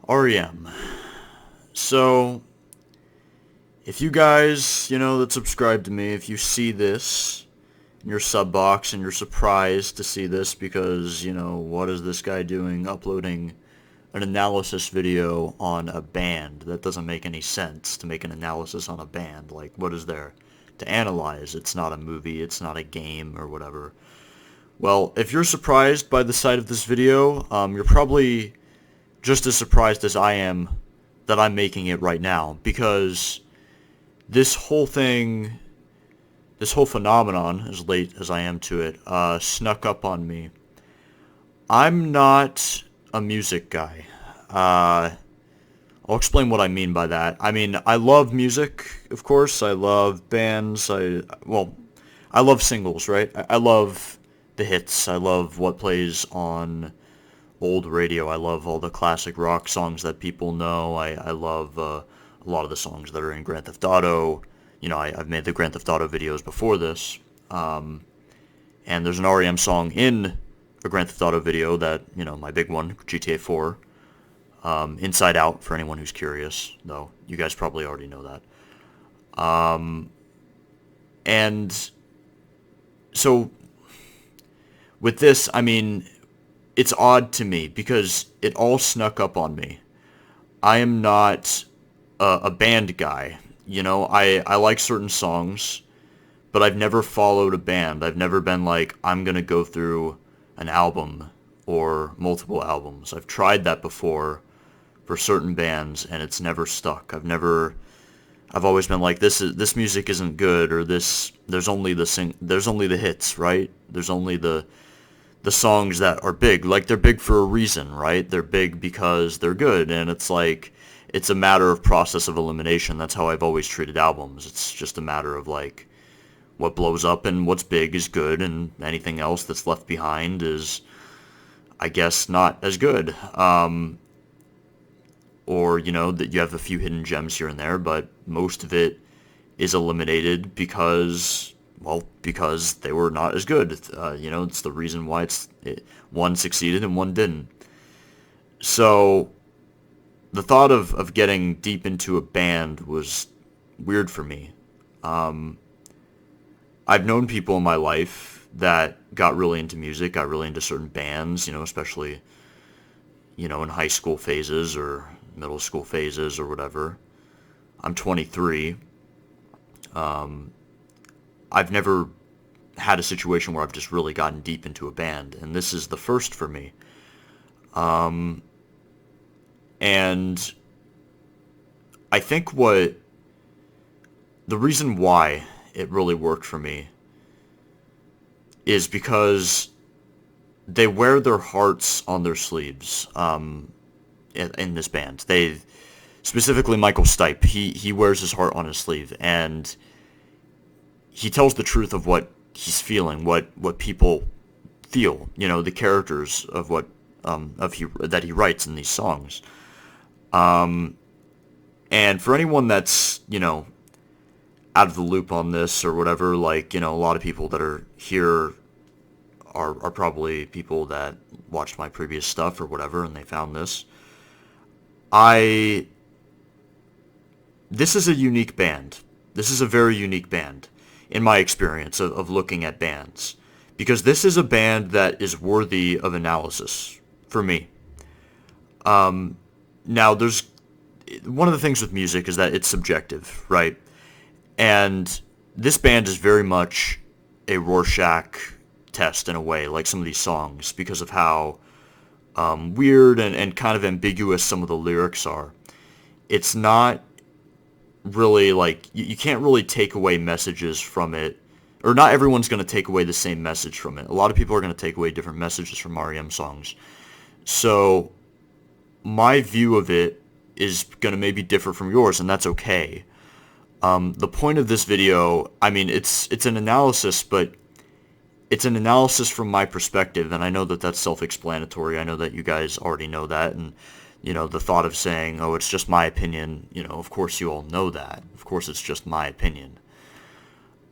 R.E.M. So, if you guys, that subscribe to me, if you see this in your sub box and you're surprised to see this because, what is this guy doing uploading an analysis video on a band? That doesn't make any sense to make an analysis on a band. Like, what is there to analyze? It's not a movie, it's not a game or whatever. Well, if you're surprised by the sight of this video, you're probably just as surprised as I am that I'm making it right now, because this whole thing, this whole phenomenon, as late as I am to it, snuck up on me. I'm not a music guy. I'll explain what I mean by that. I mean, I love music, of course. I love bands. I love singles, right? I love the hits. I love what plays on old radio. I love all the classic rock songs that people know. I love a lot of the songs that are in Grand Theft Auto. I've made the Grand Theft Auto videos before this. And there's an R.E.M. song in a Grand Theft Auto video that, my big one, GTA 4. Inside Out, for anyone who's curious, though you guys probably already know that. And so with this, I mean, it's odd to me because it all snuck up on me. I am not a band guy. I like certain songs, but I've never followed a band. I've never been like, I'm going to go through an album or multiple albums. I've tried that before for certain bands, and it's never stuck. I've always been like, this music isn't good, or there's only the hits, right? There's only the songs that are big. Like, they're big for a reason, right? They're big because they're good, and it's like, it's a matter of process of elimination. That's how I've always treated albums. It's just a matter of, like, what blows up and what's big is good, and anything else that's left behind is, I guess, not as good. Or, that you have a few hidden gems here and there, but most of it is eliminated because they were not as good. It's the reason why one succeeded and one didn't. So the thought of getting deep into a band was weird for me. I've known people in my life that got really into music, got really into certain bands, especially, in high school phases or middle school phases or whatever. I'm 23. I've never had a situation where I've just really gotten deep into a band, and this is the first for me. And I think the reason why it really worked for me is because they wear their hearts on their sleeves. In this band, specifically Michael Stipe, he wears his heart on his sleeve, and he tells the truth of what he's feeling, what people feel, the characters of what that he writes in these songs. And for anyone that's out of the loop on this or whatever, like, a lot of people that are here are probably people that watched my previous stuff or whatever, and they found this. This is a unique band. This is a very unique band, in my experience of looking at bands. Because this is a band that is worthy of analysis, for me. Now, there's one of the things with music is that it's subjective, right? And this band is very much a Rorschach test in a way, like some of these songs, because of how weird and kind of ambiguous some of the lyrics are. It's not really like, you can't really take away messages from it, or not everyone's going to take away the same message from it. A lot of people are going to take away different messages from R.E.M. songs. So my view of it is going to maybe differ from yours, and that's okay. The point of this video, I mean, it's an analysis, but it's an analysis from my perspective, and I know that that's self-explanatory. I know that you guys already know that, and, the thought of saying, oh, it's just my opinion, of course you all know that. Of course it's just my opinion.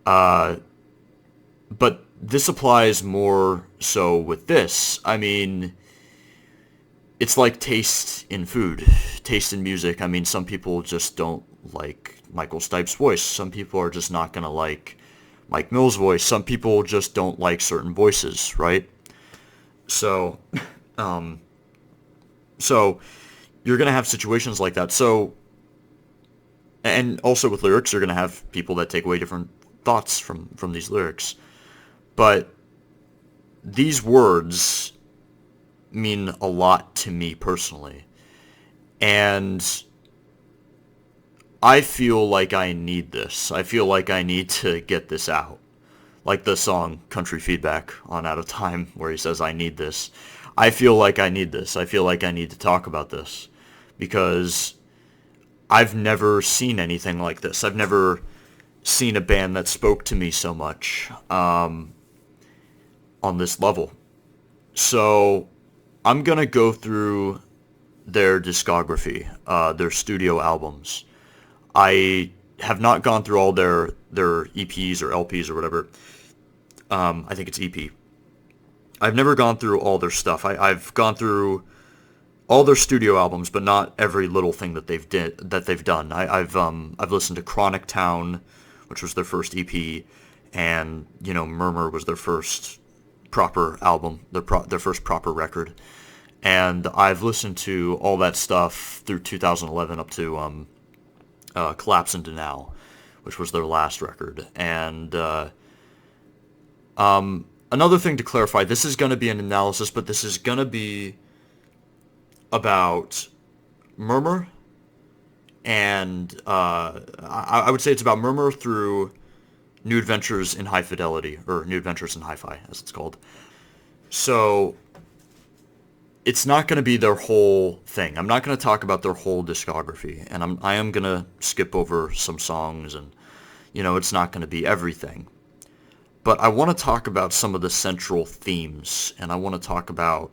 But this applies more so with this. I mean, it's like taste in food, taste in music. I mean, some people just don't like Michael Stipe's voice. Some people are just not going to like Mike Mill's voice. Some people just don't like certain voices, right? So, um, so you're going to have situations like that. So, and also with lyrics, you're going to have people that take away different thoughts from these lyrics. But these words mean a lot to me personally. And I feel like I need this. I feel like I need to get this out. Like the song Country Feedback on Out of Time, where he says, I need this. I feel like I need this. I feel like I need to talk about this. Because I've never seen anything like this. I've never seen a band that spoke to me so much on this level. So I'm going to go through their discography, their studio albums. I have not gone through all their EPs or LPs or whatever. I think it's EP. I've never gone through all their stuff. I've gone through all their studio albums, but not every little thing that they've done. I've listened to Chronic Town, which was their first EP, and Murmur was their first proper album, their first proper record. And I've listened to all that stuff through 2011 up to Collapse Into Now, which was their last record. And another thing to clarify, this is going to be an analysis, but this is going to be about Murmur, and I would say it's about Murmur through New Adventures in High Fidelity, or New Adventures in Hi-Fi, as it's called. So it's not going to be their whole thing. I'm not going to talk about their whole discography, and I am going to skip over some songs, and it's not going to be everything. But I want to talk about some of the central themes, and I want to talk about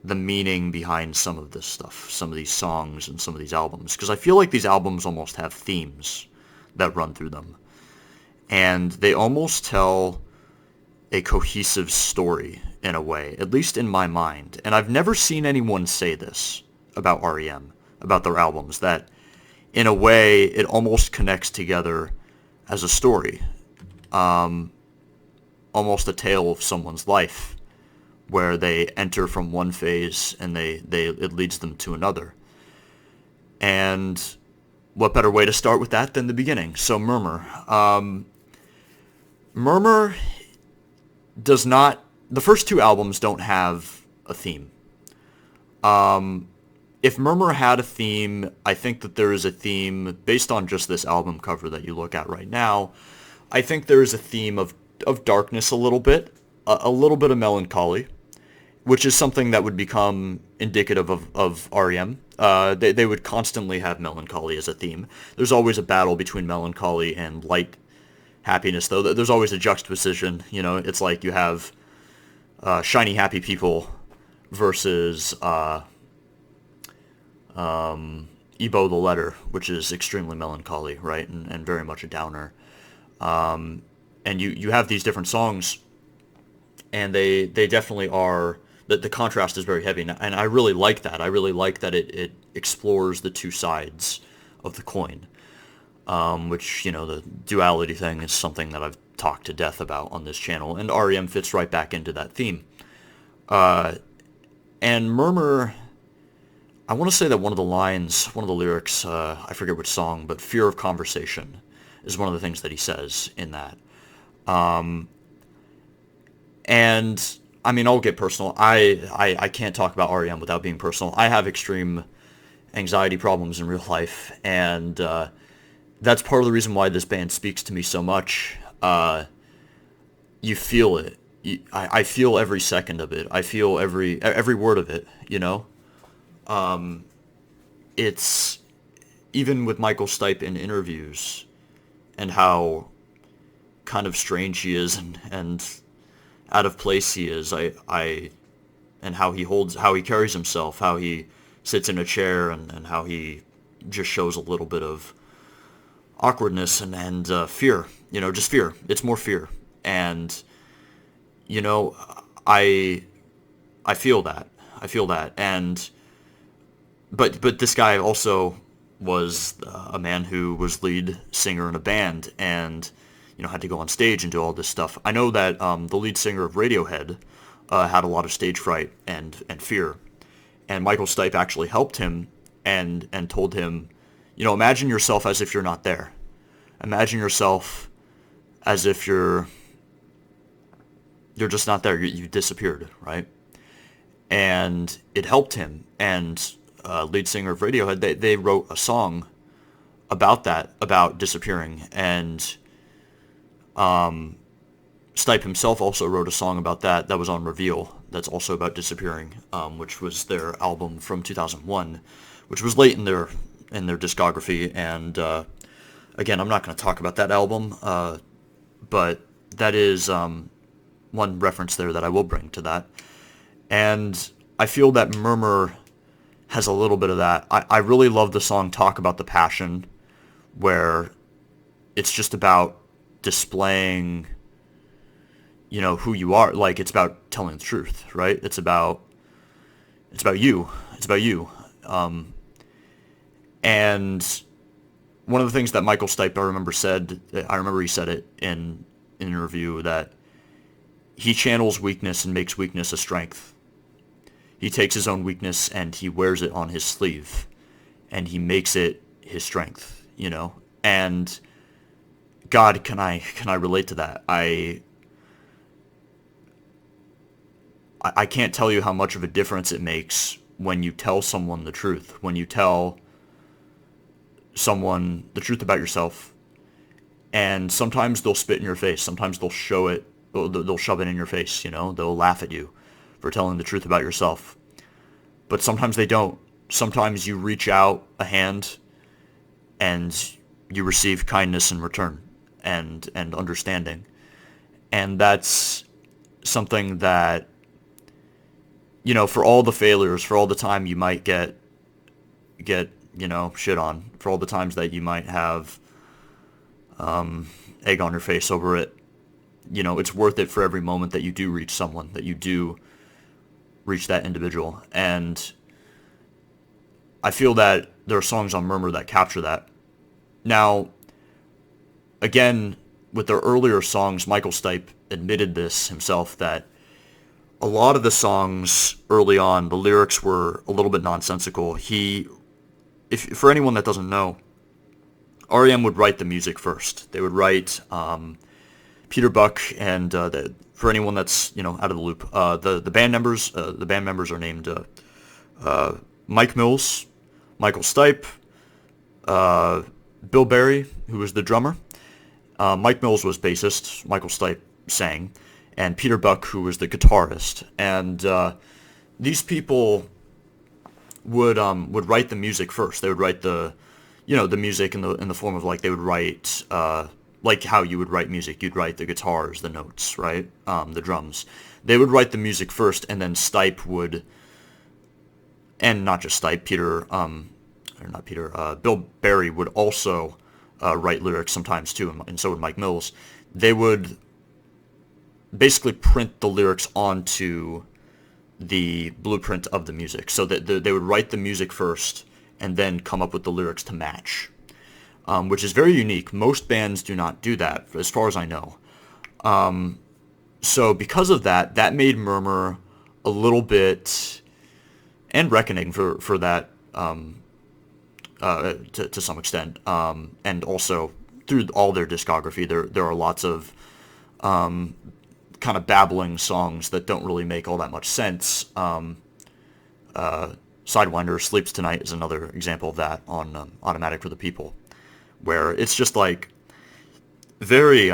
the meaning behind some of this stuff, some of these songs and some of these albums, because I feel like these albums almost have themes that run through them, and they almost tell a cohesive story in a way, at least in my mind. And I've never seen anyone say this about R.E.M., about their albums, that in a way it almost connects together as a story, almost a tale of someone's life, where they enter from one phase and it leads them to another. And what better way to start with that than the beginning? So Murmur. Murmur does not... The first two albums don't have a theme. If Murmur had a theme, I think that there is a theme, based on just this album cover that you look at right now, I think there is a theme of darkness a little bit of melancholy, which is something that would become indicative of R.E.M. They would constantly have melancholy as a theme. There's always a battle between melancholy and light happiness, though. There's always a juxtaposition. It's like you have shiny happy people versus Ebow the Letter, which is extremely melancholy, right, and very much a downer. And you have these different songs, and they definitely are... The contrast is very heavy, and I really like that. I really like that it explores the two sides of the coin, which, the duality thing is something that I've talked to death about on this channel, and R.E.M. fits right back into that theme. And Murmur, I want to say that one of the lyrics, I forget which song, but fear of conversation is one of the things that he says in that. And... I mean, I'll get personal. I can't talk about R.E.M. without being personal. I have extreme anxiety problems in real life, and that's part of the reason why this band speaks to me so much. You feel it. I feel every second of it. I feel every word of it, It's... Even with Michael Stipe in interviews, and how kind of strange he is, and out of place he is, and how he carries himself, how he sits in a chair, and how he just shows a little bit of awkwardness and fear, just fear. It's more fear, and I feel that, and but this guy also was a man who was lead singer in a band, and had to go on stage and do all this stuff. I know that the lead singer of Radiohead had a lot of stage fright and fear, and Michael Stipe actually helped him and told him, imagine yourself as if you're not there. Imagine yourself as if you're just not there. You disappeared, right? And it helped him. And lead singer of Radiohead, they wrote a song about that, about disappearing. And Stipe himself also wrote a song about that was on Reveal. That's also about disappearing, which was their album from 2001, which was late in their discography. And again, I'm not going to talk about that album, but that is one reference there that I will bring to that. And I feel that Murmur has a little bit of that. I really love the song Talk About the Passion, where it's just about displaying, who you are. Like, it's about telling the truth, right? It's about you. It's about you. And one of the things that Michael Stipe, I remember he said it in an interview, that he channels weakness and makes weakness a strength. He takes his own weakness and he wears it on his sleeve, and he makes it his strength, And God, can I relate to that? I can't tell you how much of a difference it makes when you tell someone the truth, when you tell someone the truth about yourself. And sometimes they'll spit in your face. Sometimes they'll show it. They'll shove it in your face, They'll laugh at you for telling the truth about yourself. But sometimes they don't. Sometimes you reach out a hand and you receive kindness in return and understanding. And that's something that, for all the failures, for all the time you might get shit on, for all the times that you might have egg on your face over it, it's worth it for every moment that you do reach someone, that you do reach that individual. And I feel that there are songs on Murmur that capture that. Now, again, with their earlier songs, Michael Stipe admitted this himself, that a lot of the songs early on, the lyrics were a little bit nonsensical. For anyone that doesn't know, R.E.M. would write the music first. They would write Peter Buck, and for anyone that's out of the loop, the band members are named Mike Mills, Michael Stipe, Bill Berry, who was the drummer. Mike Mills was bassist. Michael Stipe sang, and Peter Buck, who was the guitarist. And these people would write the music first. They would write the music in the form of, like, they would write like how you would write music. You'd write the guitars, the notes, right? The drums. They would write the music first, and then Stipe would, and not just Stipe, Bill Berry would also write lyrics sometimes too, and so would Mike Mills. They would basically print the lyrics onto the blueprint of the music, so that they would write the music first and then come up with the lyrics to match, which is very unique. Most bands do not do that, as far as I know. So because of that, that made Murmur a little bit, and Reckoning for that, to some extent, and also through all their discography, there are lots of kind of babbling songs that don't really make all that much sense. Sidewinder, Sleeps Tonight is another example of that on Automatic for the People, where it's just like very,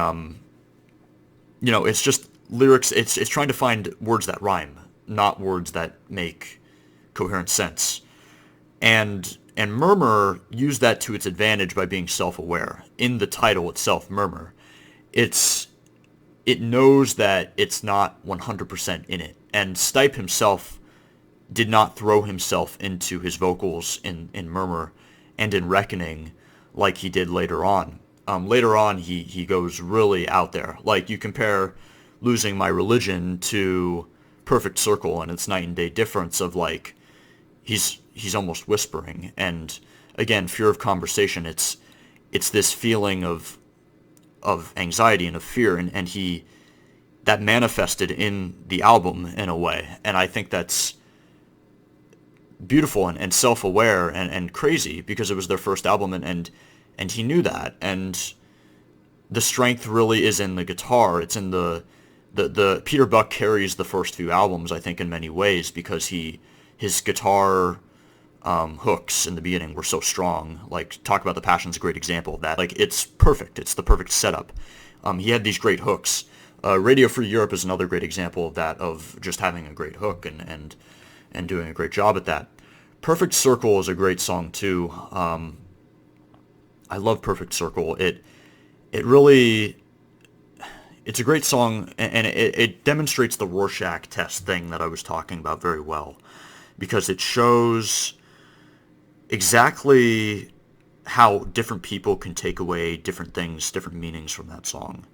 it's just lyrics. It's trying to find words that rhyme, not words that make coherent sense. And Murmur used that to its advantage by being self-aware. In the title itself, Murmur, it knows that it's not 100% in it. And Stipe himself did not throw himself into his vocals in Murmur and in Reckoning like he did later on. Later on, he goes really out there. Like, you compare Losing My Religion to Perfect Circle, and it's night and day difference of, like, he's almost whispering. And again, fear of conversation, it's this feeling of anxiety and of fear, and he that manifested in the album in a way. And I think that's beautiful and self-aware and crazy, because it was their first album, and he knew that. And the strength really is in the guitar. It's in the Peter Buck carries the first few albums, I think, in many ways, because his guitar hooks in the beginning were so strong. Like, Talk About the Passion's a great example of that. Like, it's perfect. It's the perfect setup. He had these great hooks. Radio Free Europe is another great example of that, of just having a great hook and doing a great job at that. Perfect Circle is a great song too. I love Perfect Circle. It really, it's a great song, and it demonstrates the Rorschach test thing that I was talking about very well, because it shows exactly how different people can take away different things, different meanings from that song.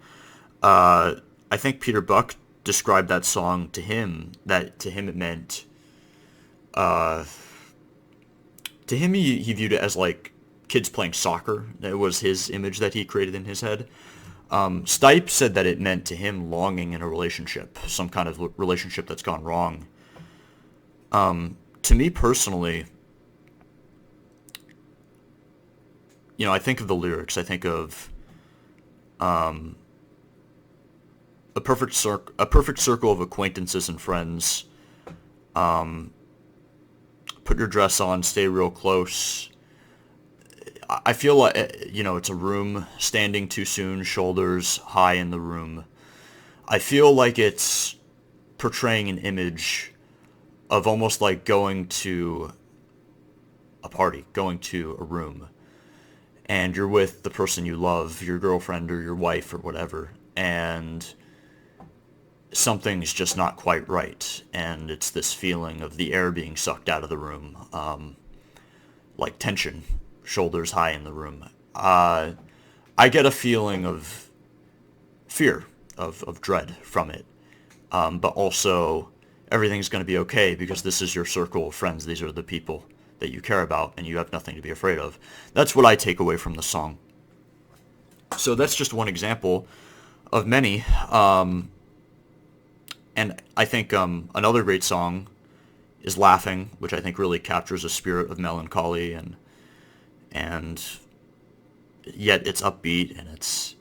I think Peter Buck described that song to him, that to him it meant, to him he viewed it as like kids playing soccer. It was his image that he created in his head. Stipe said that it meant to him longing in a relationship, some kind of relationship that's gone wrong. To me personally, I think of the lyrics. I think of a perfect circle of acquaintances and friends. Put your dress on, stay real close. I feel like, it's a room, standing too soon, shoulders high in the room. I feel like it's portraying an image of almost like going to a party, going to a room, and you're with the person you love, your girlfriend or your wife or whatever, and something's just not quite right, and it's this feeling of the air being sucked out of the room, like tension, shoulders high in the room. I get a feeling of fear, of dread from it, but also everything's going to be okay, because this is your circle of friends. These are the people that you care about, and you have nothing to be afraid of. That's what I take away from the song. So that's just one example of many. And I think another great song is Laughing, which I think really captures a spirit of melancholy, and yet it's upbeat, and it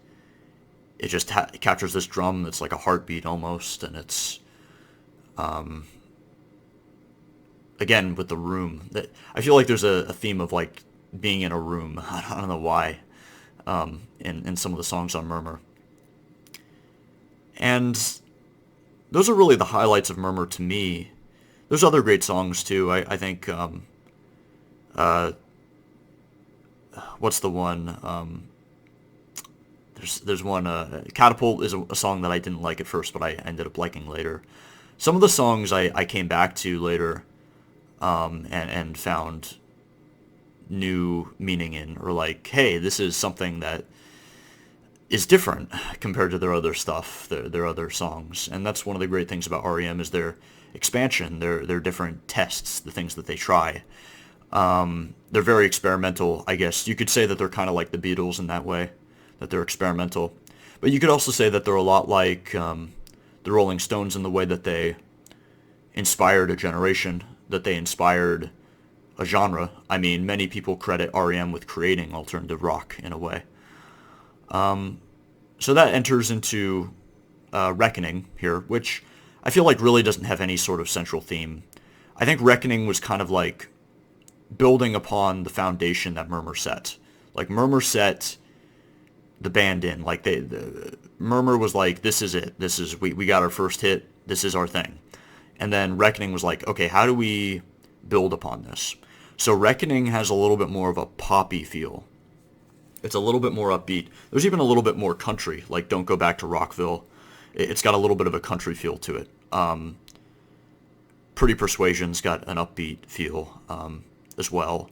just captures this drum that's like a heartbeat almost, and it's again with the room. That I feel like there's a theme of like being in a room. I don't know why, in some of the songs on Murmur. And those are really the highlights of Murmur to me. There's other great songs too. I think, what's the one? There's one, Catapult is a song that I didn't like at first, but I ended up liking later. Some of the songs I came back to later, and found new meaning in, or like, hey, this is something that is different compared to their other stuff, their other songs. And that's one of the great things about R.E.M. is their expansion, their different tests, the things that they try. They're very experimental, I guess. You could say that they're kind of like the Beatles in that way, that they're experimental. But you could also say that they're a lot like the Rolling Stones in the way that they inspired a generation, that they inspired a genre. I mean, many people credit R.E.M. with creating alternative rock in a way. So that enters into Reckoning here, which I feel like really doesn't have any sort of central theme. I think Reckoning was kind of like building upon the foundation that Murmur set. Like, Murmur set the band in. Like, Murmur was like, this is it. We got our first hit. This is our thing. And then Reckoning was like, okay, how do we build upon this? So Reckoning has a little bit more of a poppy feel. It's a little bit more upbeat. There's even a little bit more country, like Don't Go Back to Rockville. It's got a little bit of a country feel to it. Pretty Persuasion's got an upbeat feel as well.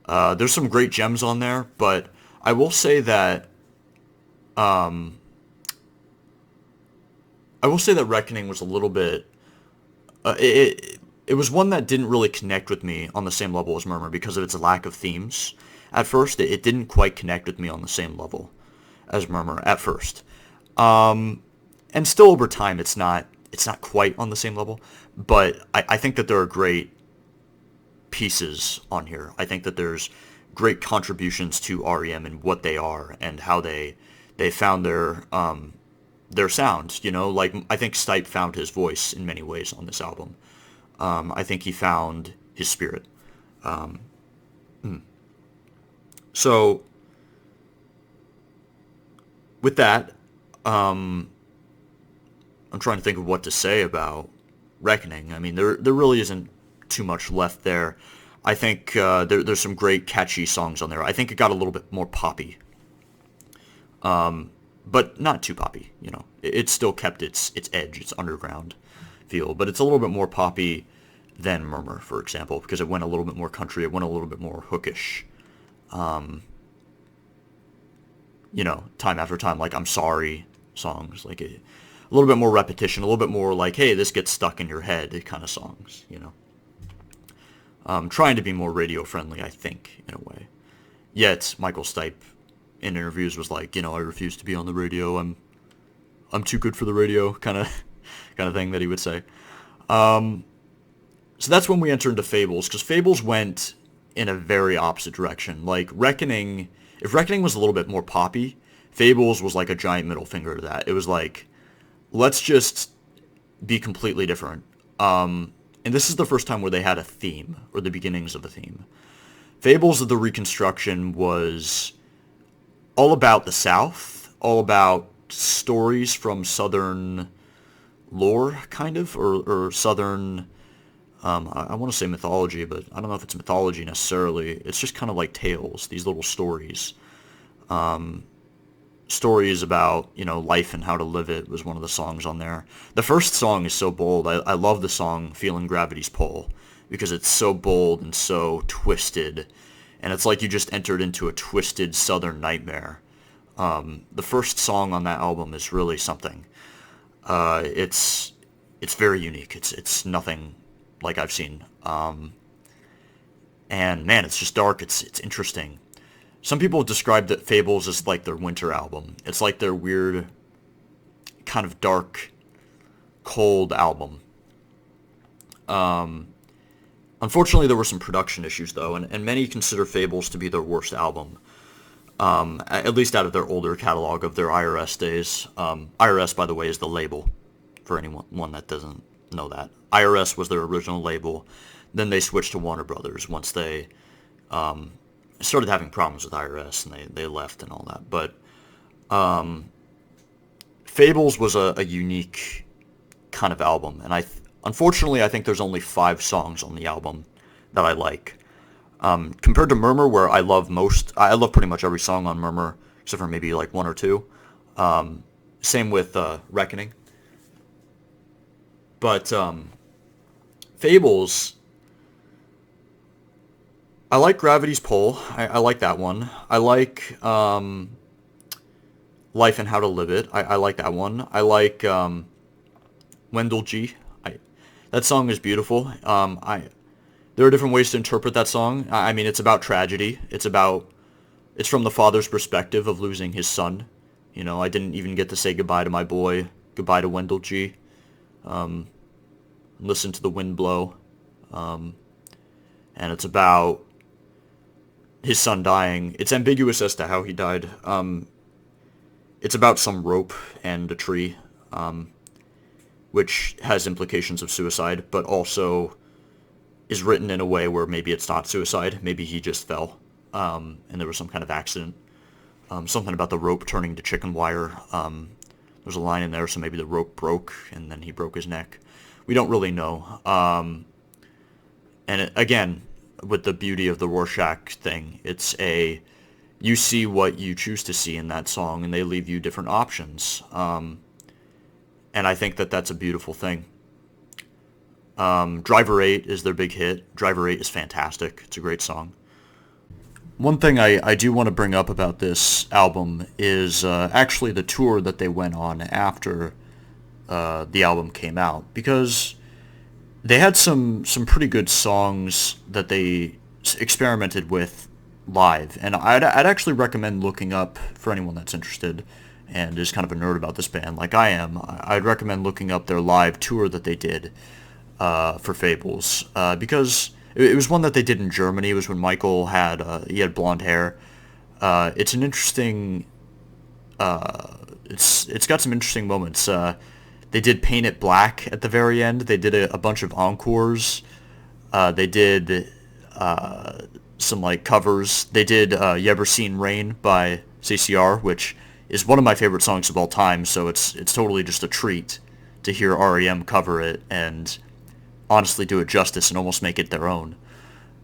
There's some great gems on there, but I will say that Reckoning was a little bit it was one that didn't really connect with me on the same level as Murmur because of its lack of themes. At first, it didn't quite connect with me on the same level as Murmur at first. And still over time, it's not quite on the same level, but I think that there are great pieces on here. I think that there's great contributions to R.E.M. and what they are and how they found their sound. Like I think Stipe found his voice in many ways on this album. I think he found his spirit. So with that, I'm trying to think of what to say about Reckoning. I mean, there really isn't too much left there. I think there's some great catchy songs on there. I think it got a little bit more poppy, but not too poppy. It still kept its edge, its underground feel, but it's a little bit more poppy than Murmur, for example, because it went a little bit more country. It went a little bit more hookish. Time after time, like I'm Sorry songs, like a little bit more repetition, a little bit more like, hey, this gets stuck in your head kind of songs. Trying to be more radio friendly, I think, in a way. Yet Michael Stipe in interviews was like, I refuse to be on the radio. I'm too good for the radio, kind of thing that he would say. So that's when we enter into Fables, because Fables went in a very opposite direction. Like Reckoning, if Reckoning was a little bit more poppy, Fables was like a giant middle finger to that. It was like, let's just be completely different. And this is the first time where they had a theme, or the beginnings of a theme. Fables of the Reconstruction was all about the South, all about stories from Southern lore, kind of, or Southern, I want to say mythology, but I don't know if it's mythology necessarily. It's just kind of like tales, these little stories. Stories about, life and how to live it was one of the songs on there. The first song is so bold. I love the song Feeling Gravity's Pull because it's so bold and so twisted. And it's like you just entered into a twisted southern nightmare. The first song on that album is really something. It's very unique. It's nothing like I've seen. And man, it's just dark. It's interesting. Some people describe that Fables as like their winter album. It's like their weird, kind of dark, cold album. Unfortunately, there were some production issues, though, and many consider Fables to be their worst album, at least out of their older catalog of their IRS days. IRS, by the way, is the label, for anyone that doesn't know that. IRS was their original label. Then they switched to Warner Brothers once they started having problems with IRS, and they left and all that. But Fables was a unique kind of album, and unfortunately I think there's only 5 songs on the album that I like. Compared to Murmur, where I love pretty much every song on Murmur, except for maybe like 1 or 2. Same with Reckoning. But Fables, I like Gravity's Pull. I like that one. I like Life and How to Live It. I like that one. I like Wendell G. That song is beautiful. There are different ways to interpret that song. I mean, it's about tragedy. It's from the father's perspective of losing his son. I didn't even get to say goodbye to my boy. Goodbye to Wendell G. Listen to the wind blow. And it's about his son dying. It's ambiguous as to how he died. It's about some rope and a tree, which has implications of suicide, but also is written in a way where maybe it's not suicide. Maybe he just fell, and there was some kind of accident. Something about the rope turning to chicken wire. There's a line in there, so maybe the rope broke, and then he broke his neck. We don't really know. And again, with the beauty of the Rorschach thing, you see what you choose to see in that song, and they leave you different options. And I think that that's a beautiful thing. Driver 8 is their big hit. Driver 8 is fantastic. It's a great song. One thing I do want to bring up about this album is actually the tour that they went on after the album came out, because they had some pretty good songs that they experimented with live, and I'd actually recommend looking up for anyone that's interested and is kind of a nerd about this band like I am. I'd recommend looking up their live tour that they did for Fables because it was one that they did in Germany. It was when Michael had he had blonde hair. It's an interesting. It's got some interesting moments. They did Paint It Black at the very end. They did a bunch of encores. They did some like covers. They did You Ever Seen Rain by CCR, which is one of my favorite songs of all time. So it's totally just a treat to hear R.E.M. cover it and honestly do it justice and almost make it their own.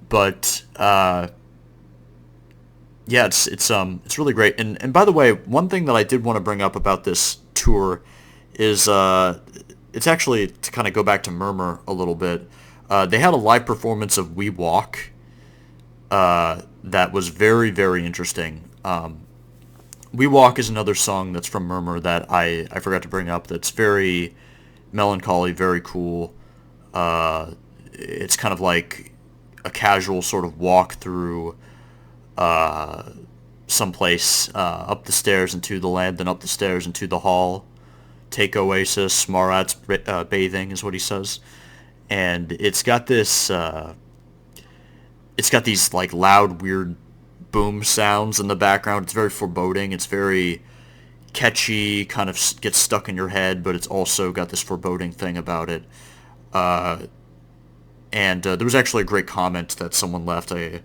But yeah, it's really great. And by the way, one thing that I did want to bring up about this tour is it's actually to kind of go back to Murmur a little bit. They had a live performance of We Walk that was very, very interesting. We Walk is another song that's from Murmur that I forgot to bring up that's very melancholy, very cool. It's kind of like a casual sort of walk through someplace up the stairs into the land, then up the stairs into the hall. Take Oasis, Marat's bathing is what he says, and it's got this. It's got these like loud, weird boom sounds in the background. It's very foreboding. It's very catchy, kind of gets stuck in your head, but it's also got this foreboding thing about it. And there was actually a great comment that someone left. I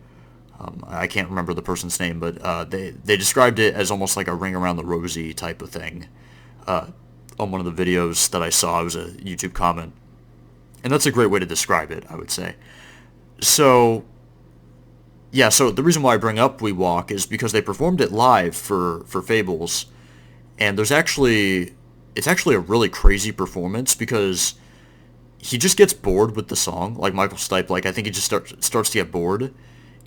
can't remember the person's name, but they described it as almost like a Ring Around the Rosie type of thing. On one of the videos that I saw, it was a YouTube comment. And that's a great way to describe it, I would say. So, yeah, so the reason why I bring up We Walk is because they performed it live for Fables. And it's actually a really crazy performance because he just gets bored with the song. Like Michael Stipe, like I think he just starts to get bored.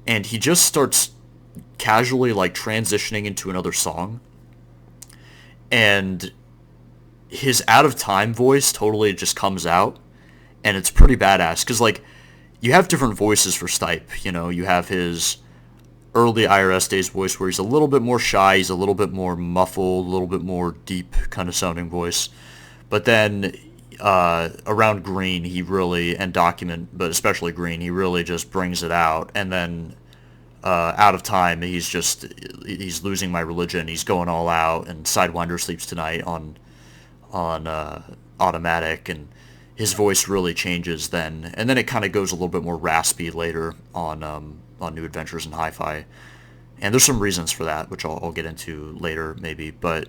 And he just starts casually like transitioning into another song. And his out of time voice totally just comes out, and it's pretty badass because like you have different voices for Stipe. You know, you have his early IRS days voice where he's a little bit more shy, he's a little bit more muffled, a little bit more deep kind of sounding voice. But then around Green, he really, and Document, but especially Green, he really just brings it out. And then out of time, he's losing my religion. He's going all out, and Sidewinder Sleeps Tonight on automatic, and his voice really changes then, and then it kind of goes a little bit more raspy later on New Adventures in Hi-Fi, and there's some reasons for that, which I'll get into later maybe, but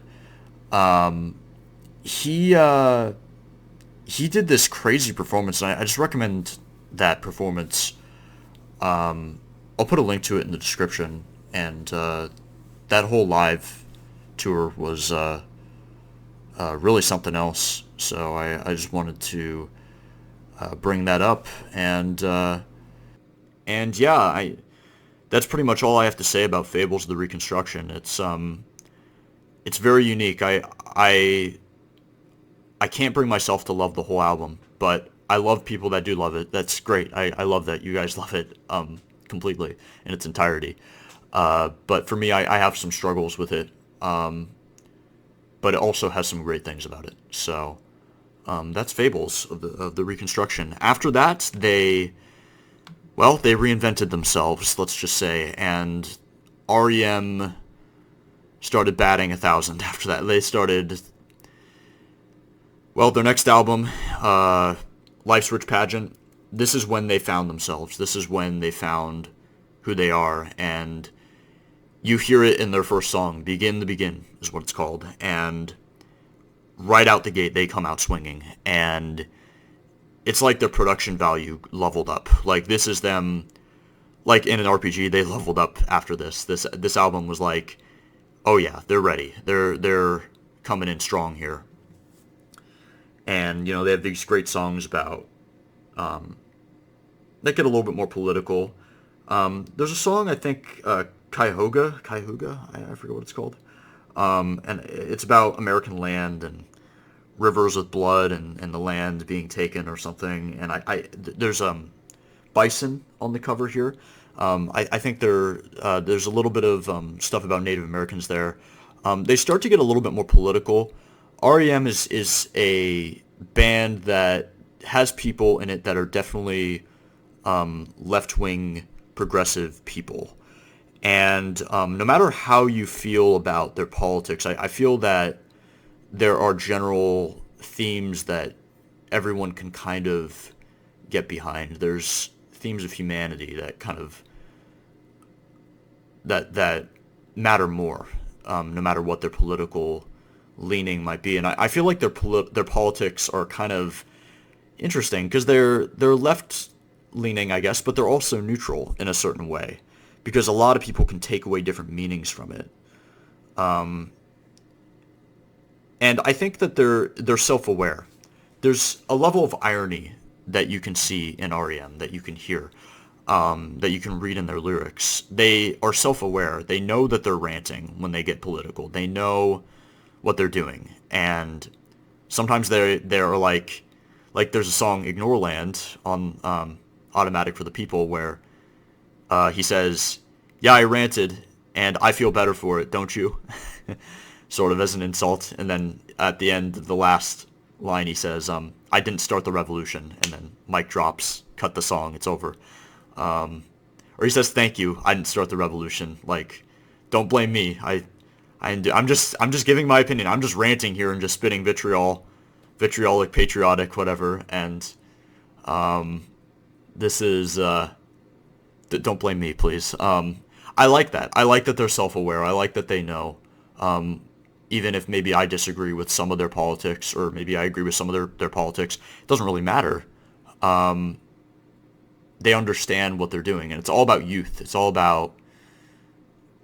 he did this crazy performance, and I just recommend that performance. I'll put a link to it in the description, and that whole live tour was really something else. So I just wanted to bring that up, and yeah, that's pretty much all I have to say about Fables: The Reconstruction. It's very unique. I can't bring myself to love the whole album, but I love people that do love it. That's great. I love that you guys love it completely in its entirety. But for me, I have some struggles with it. But it also has some great things about it. So that's Fables of the Reconstruction. After that, they reinvented themselves, let's just say, and R.E.M. started batting 1,000 after that. They started, their next album, Life's Rich Pageant, this is when they found themselves. This is when they found who they are, and you hear it in their first song, Begin to Begin is what it's called, and right out the gate they come out swinging, and it's like their production value leveled up. Like this is them, like in an RPG, they leveled up after this. This album was like, oh yeah, they're ready. They're coming in strong here. And you know, they have these great songs about that get a little bit more political. There's a song, I think, Cuyahoga, I forget what it's called. And it's about American land and rivers with blood and the land being taken or something. And there's bison on the cover here. I think there's a little bit of stuff about Native Americans there. They start to get a little bit more political. R.E.M. is a band that has people in it that are definitely left-wing progressive people. And no matter how you feel about their politics, I feel that there are general themes that everyone can kind of get behind. There's themes of humanity that kind of that matter more, no matter what their political leaning might be. And I feel like their politics are kind of interesting because they're left leaning, I guess, but they're also neutral in a certain way because a lot of people can take away different meanings from it. And I think that they're self-aware. There's a level of irony that you can see in R.E.M. that you can hear, that you can read in their lyrics. They are self-aware. They know that they're ranting when they get political. They know what they're doing, and sometimes they're like there's a song Ignoreland on Automatic for the People where he says, "Yeah, I ranted, and I feel better for it, don't you?" Sort of as an insult, and then at the end of the last line he says, "I didn't start the revolution," and then mic drops, cut the song, it's over. Or he says, "Thank you, I didn't start the revolution." Like, don't blame me. I'm just giving my opinion. I'm just ranting here and just spitting vitriolic, patriotic, whatever. And this is don't blame me, please. I like that. I like that they're self-aware. I like that they know. Even if maybe I disagree with some of their politics, or maybe I agree with some of their politics, it doesn't really matter. They understand what they're doing, and it's all about youth. It's all about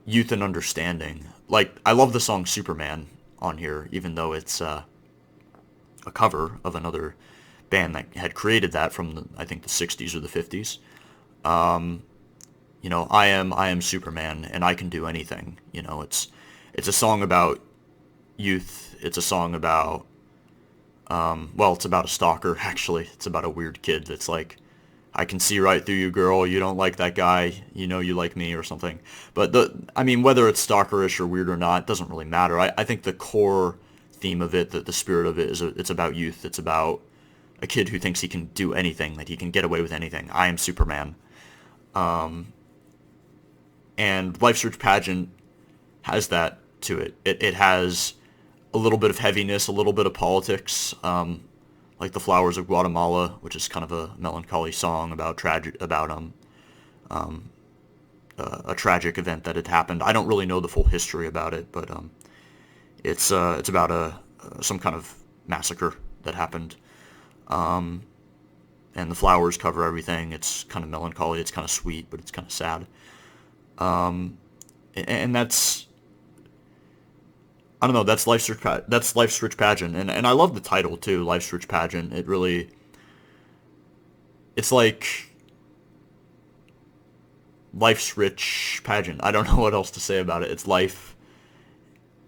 youth and understanding. Like, I love the song Superman on here, even though it's a cover of another band that had created that from I think the 60s or the 50s. I am Superman, and I can do anything. It's a song about youth. It's a song about, it's about a stalker, actually. It's about a weird kid that's like, "I can see right through you, girl. You don't like that guy. You know you like me," or something. But whether it's stalkerish or weird or not, it doesn't really matter. I think the core theme of it, the spirit of it, it's about youth. It's about a kid who thinks he can do anything, that he can get away with anything. I am Superman. And Life's Rich Pageant has that to it. It has a little bit of heaviness, a little bit of politics, like The Flowers of Guatemala, which is kind of a melancholy song about a tragic event that had happened. I don't really know the full history about it, but it's about some kind of massacre that happened. And the flowers cover everything. It's kind of melancholy. It's kind of sweet, but it's kind of sad. And that's, I don't know, that's Life's Rich Pageant. And I love the title too, Life's Rich Pageant. It's like Life's Rich Pageant. I don't know what else to say about it. It's life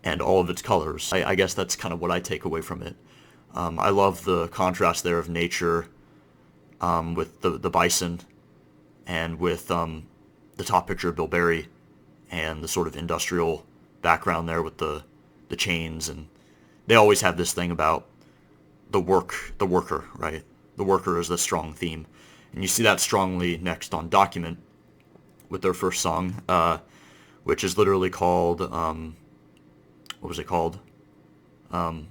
and all of its colors. I guess that's kind of what I take away from it. I love the contrast there of nature, with the bison, and with the top picture of Bill Berry, and the sort of industrial background there with the chains. And they always have this thing about the worker, right? The worker is the strong theme. And you see that strongly next on Document with their first song, which is literally called, what was it called? Why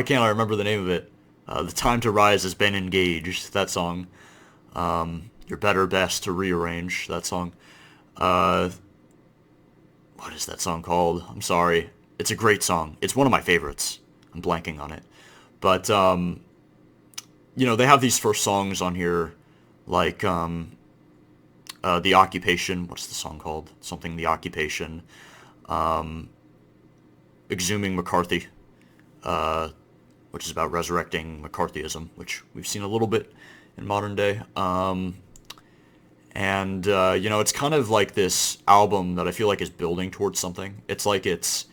can't I remember the name of it? The Time to Rise Has Been Engaged, that song. Your Better Best to Rearrange, that song. What is that song called? I'm sorry. It's a great song. It's one of my favorites. I'm blanking on it. But, they have these first songs on here, like The Occupation. What's the song called? Something The Occupation. Exhuming McCarthy, which is about resurrecting McCarthyism, which we've seen a little bit in modern day. It's kind of like this album that I feel like is building towards something. It's like it's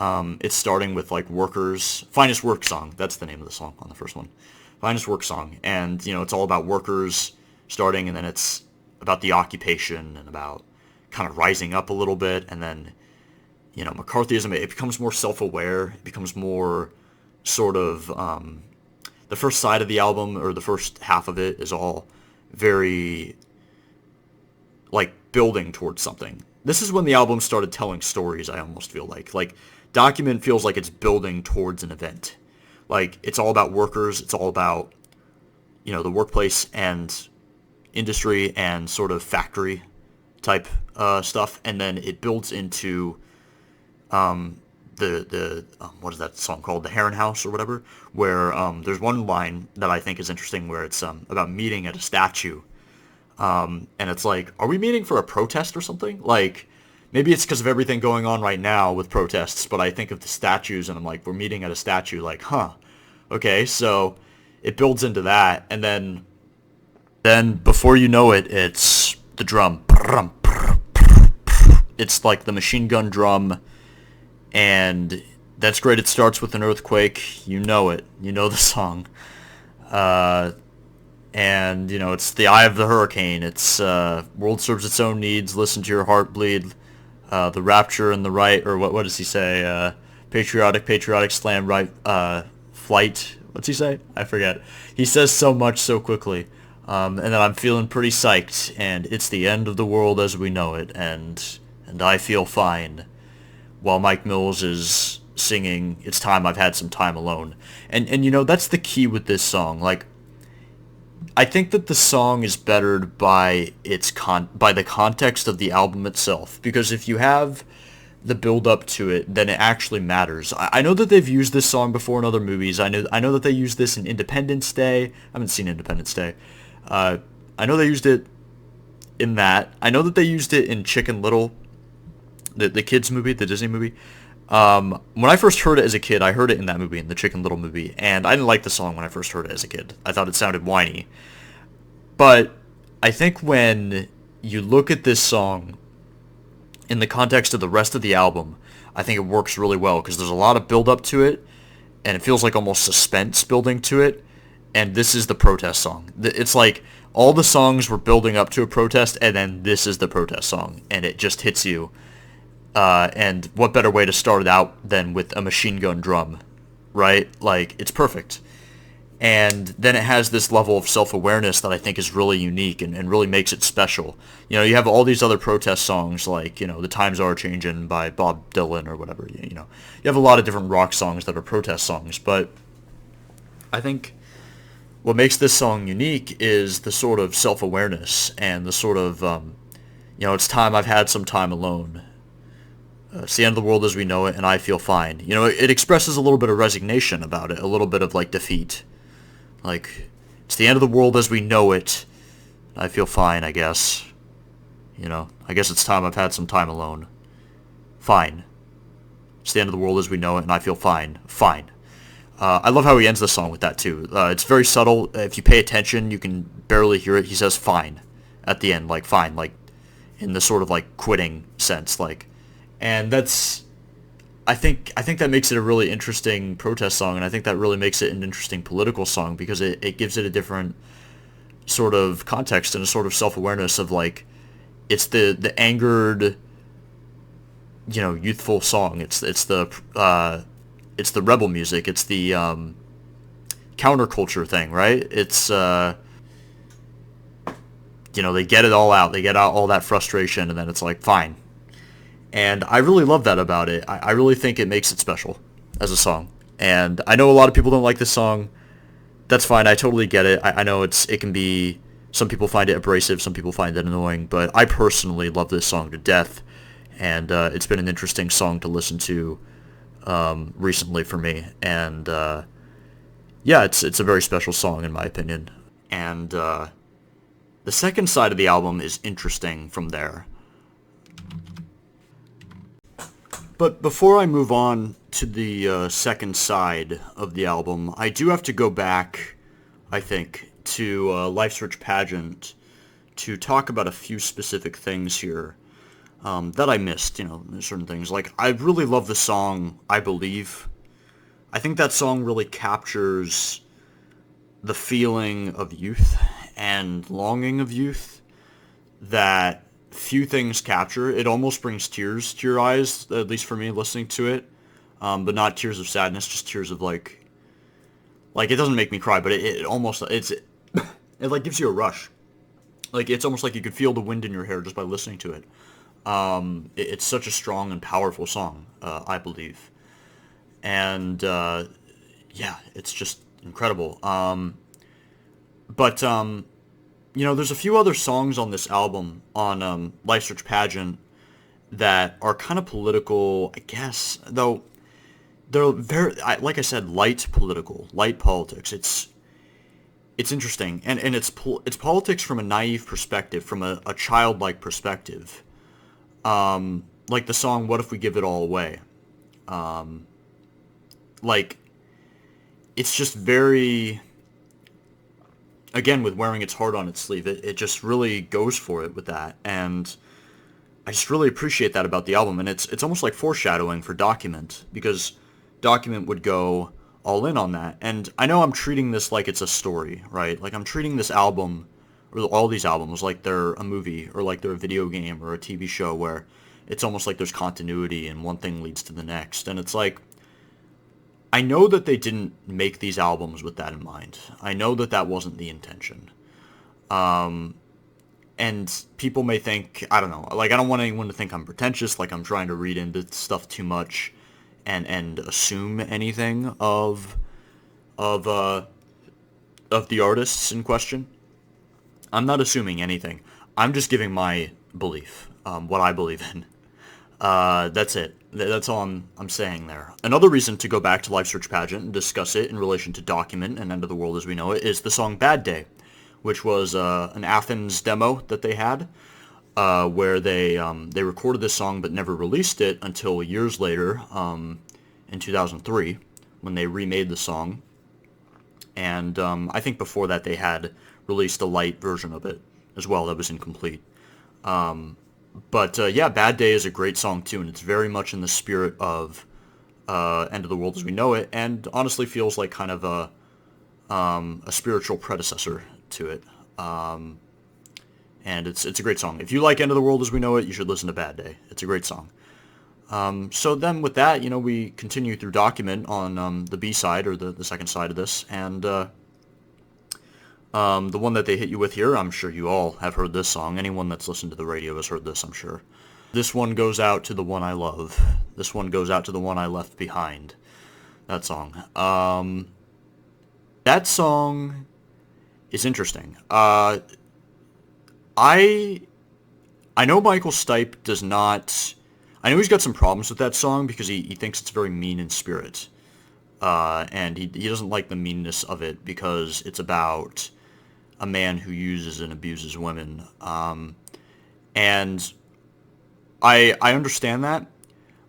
It's starting with like Workers, Finest Work Song. That's the name of the song on the first one. Finest Work Song. And, it's all about workers starting, and then it's about the occupation and about kind of rising up a little bit. And then, McCarthyism, it becomes more self-aware. It becomes more sort of, the first side of the album, or the first half of it, is all very, like, building towards something. This is when the album started telling stories, I almost feel like. Like, Document feels like it's building towards an event. Like, it's all about workers. It's all about, the workplace and industry and sort of factory type stuff. And then it builds into the what is that song called? The Heron House or whatever, where there's one line that I think is interesting where it's about meeting at a statue. And it's like, are we meeting for a protest or something? Like, maybe it's because of everything going on right now with protests, but I think of the statues and I'm like, we're meeting at a statue, like, huh, okay, so it builds into that, and then before you know it, it's the drum. It's like the machine gun drum, and that's great. It starts with an earthquake. You know it. You know the song. And, it's the eye of the hurricane. It's world serves its own needs. Listen to your heart bleed. The rapture and the right, or what does he say? Patriotic slam right, flight. What's he say? I forget. He says so much so quickly. And then I'm feeling pretty psyched, and it's the end of the world as we know it, and I feel fine. While Mike Mills is singing, it's time I've had some time alone. And that's the key with this song. Like, I think that the song is bettered by by the context of the album itself, because if you have the build up to it, then it actually matters. I know that they've used this song before in other movies. I know that they used this in Independence Day. I haven't seen Independence Day. I know they used it in that. I know that they used it in Chicken Little, the kids movie, the Disney movie. When I first heard it as a kid, I heard it in that movie, in the Chicken Little movie, and I didn't like the song when I first heard it as a kid. I thought it sounded whiny. But I think when you look at this song in the context of the rest of the album, I think it works really well, because there's a lot of build up to it, and it feels like almost suspense building to it, and this is the protest song. It's like all the songs were building up to a protest, and then this is the protest song, and it just hits you. And what better way to start it out than with a machine gun drum, right? Like, it's perfect. And then it has this level of self-awareness that I think is really unique and really makes it special. You have all these other protest songs like, The Times Are Changin' by Bob Dylan or whatever. You have a lot of different rock songs that are protest songs, but I think what makes this song unique is the sort of self-awareness and the sort of, it's time I've had some time alone. It's the end of the world as we know it, and I feel fine. It expresses a little bit of resignation about it, a little bit of, like, defeat. Like, it's the end of the world as we know it. I feel fine, I guess. I guess it's time I've had some time alone. Fine. It's the end of the world as we know it, and I feel fine. Fine. I love how he ends the song with that, too. It's very subtle. If you pay attention, you can barely hear it. He says fine at the end, like, fine, like, in the sort of, like, quitting sense, like. And that's, I think that makes it a really interesting protest song, and I think that really makes it an interesting political song, because it gives it a different sort of context and a sort of self-awareness of, like, it's the angered, youthful song. It's the rebel music. It's the counterculture thing, right? It's they get it all out. They get out all that frustration, and then it's like, fine. And I really love that about it. I really think it makes it special as a song. And I know a lot of people don't like this song. That's fine. I totally get it. I know it can be, some people find it abrasive, some people find it annoying, but I personally love this song to death. And it's been an interesting song to listen to recently for me. And yeah, it's a very special song in my opinion. And the second side of the album is interesting from there. But before I move on to the second side of the album, I do have to go back, I think, to Life's Rich Pageant to talk about a few specific things here. that I missed, certain things. Like, I really love the song I Believe. I think that song really captures the feeling of youth and longing of youth that few things capture. It almost brings tears to your eyes, at least for me, listening to it. But not tears of sadness, just tears of it doesn't make me cry, but it almost, it like gives you a rush. Like, it's almost like you could feel the wind in your hair just by listening to it. It's such a strong and powerful song, I believe. And, yeah, it's just incredible. But there's a few other songs on this album, on Life Search Pageant, that are kind of political, I guess, though they're very, like I said, light politics. It's interesting, and it's politics from a naive perspective, from a childlike perspective. Like the song "What If We Give It All Away." Like, it's just very, again, with wearing its heart on its sleeve, it just really goes for it with that, and I just really appreciate that about the album, and it's almost like foreshadowing for Document, because Document would go all in on that, and I know I'm treating this like it's a story, right? Like, I'm treating this album, or all these albums, like they're a movie, or like they're a video game, or a TV show, where it's almost like there's continuity, and one thing leads to the next, and it's like, I know that they didn't make these albums with that in mind. I know that that wasn't the intention. And people may think, I don't know, like, I don't want anyone to think I'm pretentious, like I'm trying to read into stuff too much and assume anything of the artists in question. I'm not assuming anything. I'm just giving my belief, what I believe in. That's it. That's all I'm saying there. Another reason to go back to Life Search Pageant and discuss it in relation to Document and End of the World as We Know It is the song Bad Day, which was an Athens demo that they had, where they recorded this song but never released it until years later, in 2003, when they remade the song. And I think before that they had released a light version of it as well that was incomplete. But yeah, Bad Day is a great song too, and it's very much in the spirit of End of the World as We Know It, and honestly feels like kind of a spiritual predecessor to it. And it's a great song. If you like End of the World as We Know It, you should listen to Bad Day. It's a great song. So then with that, we continue through Document on the B-side, or the second side of this, and the one that they hit you with here, I'm sure you all have heard this song. Anyone that's listened to the radio has heard this, I'm sure. This one goes out to the one I love. This one goes out to the one I left behind. That song. That song is interesting. I know Michael Stipe does not... I know he's got some problems with that song because he thinks it's very mean in spirit. And he doesn't like the meanness of it because it's about a man who uses and abuses women. And I understand that,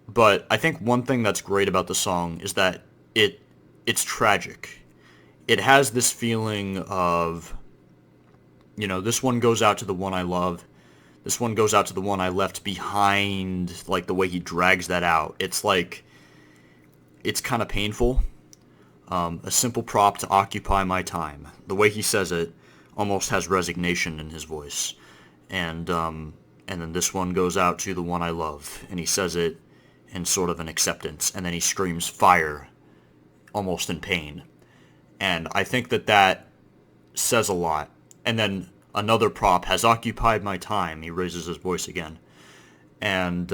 but I think one thing that's great about the song is that it's tragic. It has this feeling of, this one goes out to the one I love. This one goes out to the one I left behind, like the way he drags that out. It's like, it's kind of painful. A simple prop to occupy my time. The way he says it almost has resignation in his voice. And then this one goes out to the one I love. And he says it in sort of an acceptance. And then he screams fire, almost in pain. And I think that says a lot. And then another prop has occupied my time. He raises his voice again. And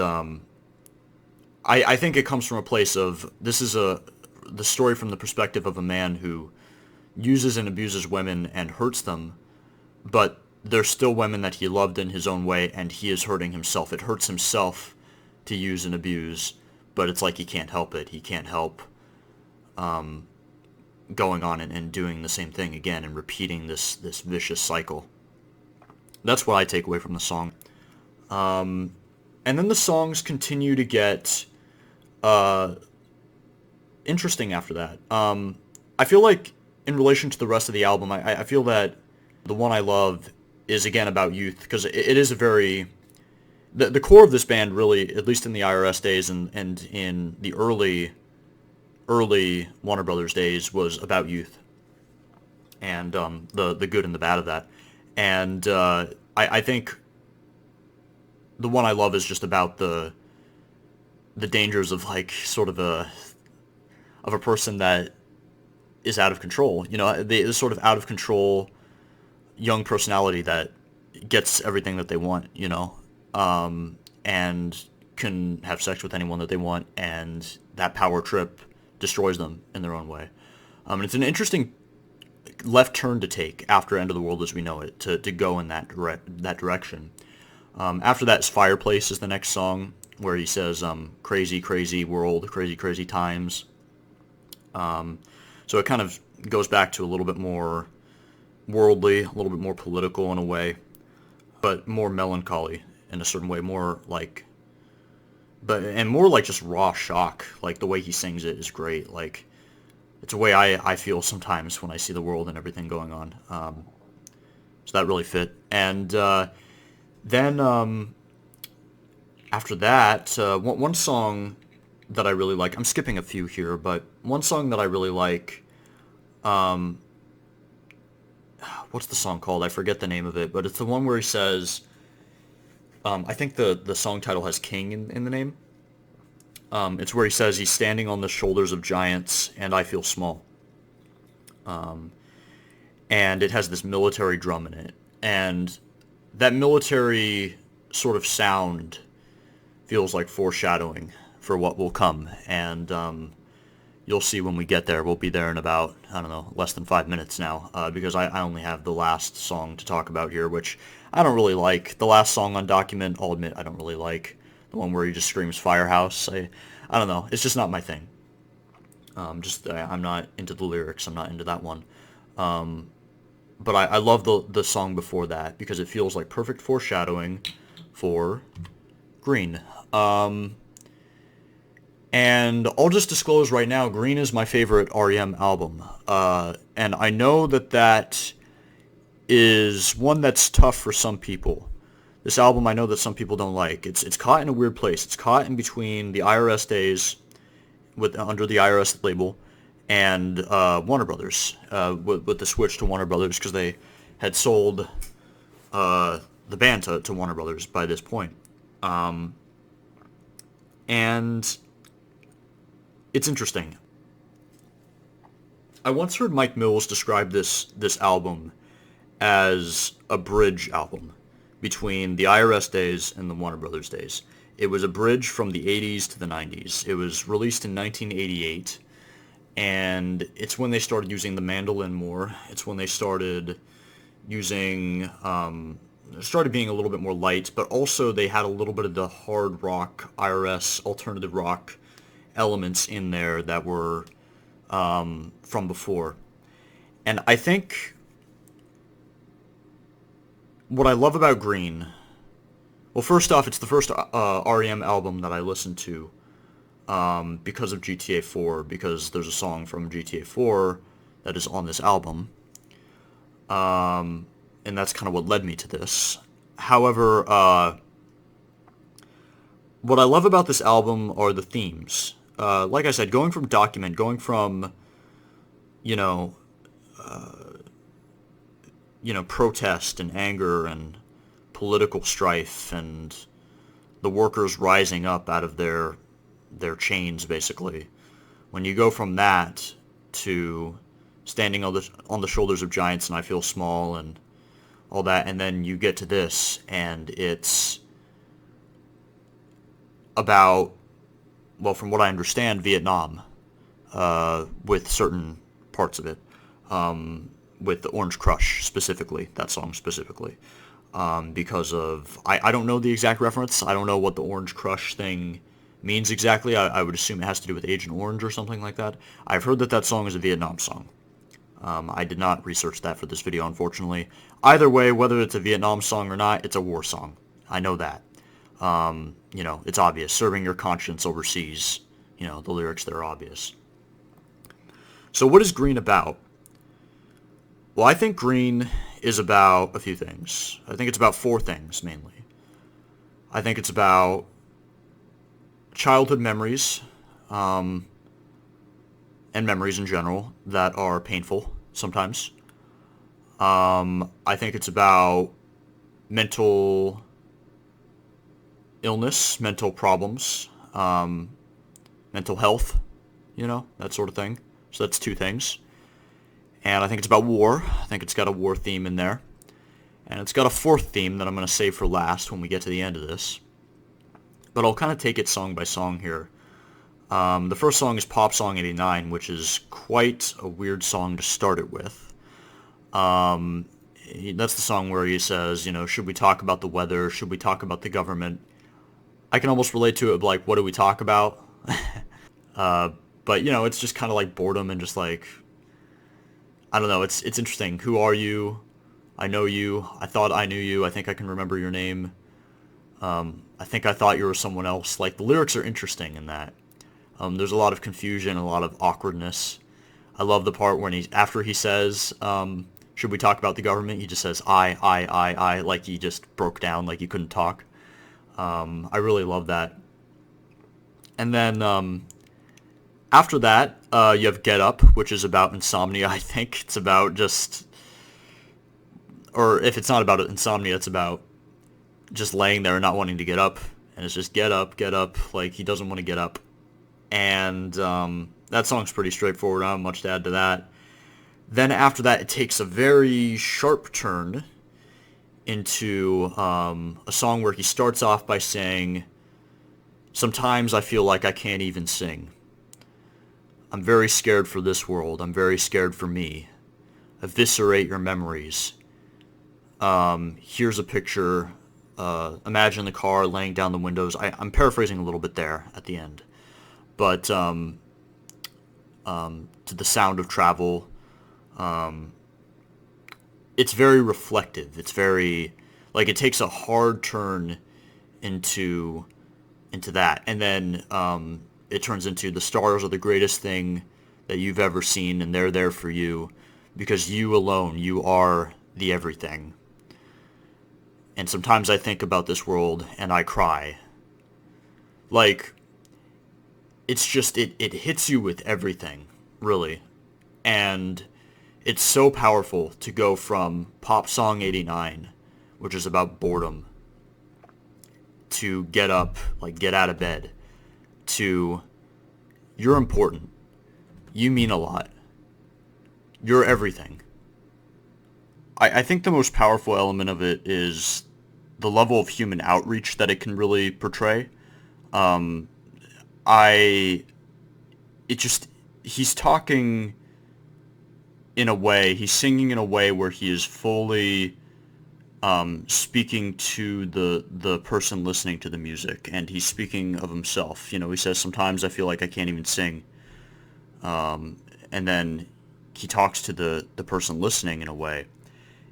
I think it comes from a place of, this is the story from the perspective of a man who uses and abuses women and hurts them, but there's still women that he loved in his own way, and he is hurting himself. It hurts himself to use and abuse, but it's like he can't help it. He can't help going on and doing the same thing again and repeating this vicious cycle. That's what I take away from the song. And then the songs continue to get interesting after that. I feel like in relation to the rest of the album, I feel that the one I love is again about youth, because it is a very the core of this band really, at least in the IRS days and in the early Warner Brothers days, was about youth and the good and the bad of that. And I think the one I love is just about the dangers of like sort of a person that is out of control. You know, the sort of out of control young personality that gets everything that they want, you know, and can have sex with anyone that they want, and that power trip destroys them in their own way. And it's an interesting left turn to take after End of the World as we know it, to go in that direction. After that is Fireplace is the next song, where he says, crazy, crazy world, crazy, crazy times. So it kind of goes back to a little bit more worldly, a little bit more political in a way, but more melancholy in a certain way, more like, and more like just raw shock. Like the way he sings it is great. Like it's a way I feel sometimes when I see the world and everything going on. So that really fit. And then after that, one song that I really like, I'm skipping a few here, but one song that I really like, what's the song called? I forget the name of it, but it's the one where he says, I think the song title has King in the name. It's where he says he's standing on the shoulders of giants and I feel small. And it has this military drum in it. And that military sort of sound feels like foreshadowing for what will come. And you'll see when we get there. We'll be there in about, I don't know, less than 5 minutes now, because I only have the last song to talk about here, which I don't really like. The last song on Document, I'll admit, I don't really like. The one where he just screams Firehouse. I don't know. It's just not my thing. I'm not into the lyrics. I'm not into that one. But I love the song before that because it feels like perfect foreshadowing for Green. And I'll just disclose right now, Green is my favorite R.E.M. album. And I know that is one that's tough for some people. This album I know that some people don't like. It's caught in a weird place. It's caught in between the IRS days under the IRS label and Warner Brothers with the switch to Warner Brothers because they had sold the band to Warner Brothers by this point. And it's interesting. I once heard Mike Mills describe this album as a bridge album between the IRS days and the Warner Brothers days. It was a bridge from the 80s to the 90s. It was released in 1988, and it's when they started using the mandolin more. It's when they started using, started being a little bit more light, but also they had a little bit of the hard rock, IRS, alternative rock elements in there that were from before. And I think what I love about Green, well, first off, it's the first R.E.M. album that I listened to because of GTA 4, because there's a song from GTA 4 that is on this album. And that's kind of what led me to this. However, what I love about this album are the themes. Like I said, going from Document, going from, protest and anger and political strife and the workers rising up out of their chains, basically. When you go from that to standing on the shoulders of giants and I feel small and all that, and then you get to this, and it's about, well, from what I understand, Vietnam, with certain parts of it, with the Orange Crush specifically, that song specifically, because of, I don't know the exact reference, I don't know what the Orange Crush thing means exactly. I would assume it has to do with Agent Orange or something like that. I've heard that song is a Vietnam song. I did not research that for this video, unfortunately. Either way, whether it's a Vietnam song or not, it's a war song. I know that. It's obvious. Serving your conscience overseas. The lyrics there are obvious. So what is Green about? Well, I think Green is about a few things. I think it's about 4 things, mainly. I think it's about childhood memories, and memories in general that are painful sometimes. I think it's about mental illness, mental problems, mental health, that sort of thing. So that's two things. And I think it's about war. I think it's got a war theme in there. And it's got a fourth theme that I'm going to save for last when we get to the end of this. But I'll kind of take it song by song here. The first song is Pop Song 89, which is quite a weird song to start it with. That's the song where he says, should we talk about the weather? Should we talk about the government? I can almost relate to it like, what do we talk about? But, it's just kind of like boredom and just like, I don't know, it's interesting. Who are you? I know you. I thought I knew you. I think I can remember your name. I think I thought you were someone else. Like, the lyrics are interesting in that. There's a lot of confusion, a lot of awkwardness. I love the part when after he says, should we talk about the government? He just says, I, like he just broke down, like he couldn't talk. I really love that. And then, after that, you have Get Up, which is about insomnia, I think. It's about just, or if it's not about insomnia, it's about just laying there and not wanting to get up. And it's just get up, like he doesn't want to get up. And that song's pretty straightforward. I don't have much to add to that. Then after that, it takes a very sharp turn into a song where he starts off by saying, sometimes I feel like I can't even sing. I'm very scared for this world. I'm very scared for me. Eviscerate your memories. Here's a picture. Imagine the car laying down the windows. I'm paraphrasing a little bit there at the end. But to the sound of travel, it's very reflective. It's very, like, it takes a hard turn into that. And then it turns into the stars are the greatest thing that you've ever seen, and they're there for you because you alone, you are the everything. And sometimes I think about this world and I cry. Like, it's just, it hits you with everything, really. And it's so powerful to go from Pop Song 89, which is about boredom, to Get Up, like get out of bed, to you're important, you mean a lot, you're everything. I think the most powerful element of it is the level of human outreach that it can really portray. He's talking in a way, he's singing in a way where he is fully speaking to the person listening to the music, and he's speaking of himself. He says, sometimes I feel like I can't even sing. And then he talks to the person listening in a way,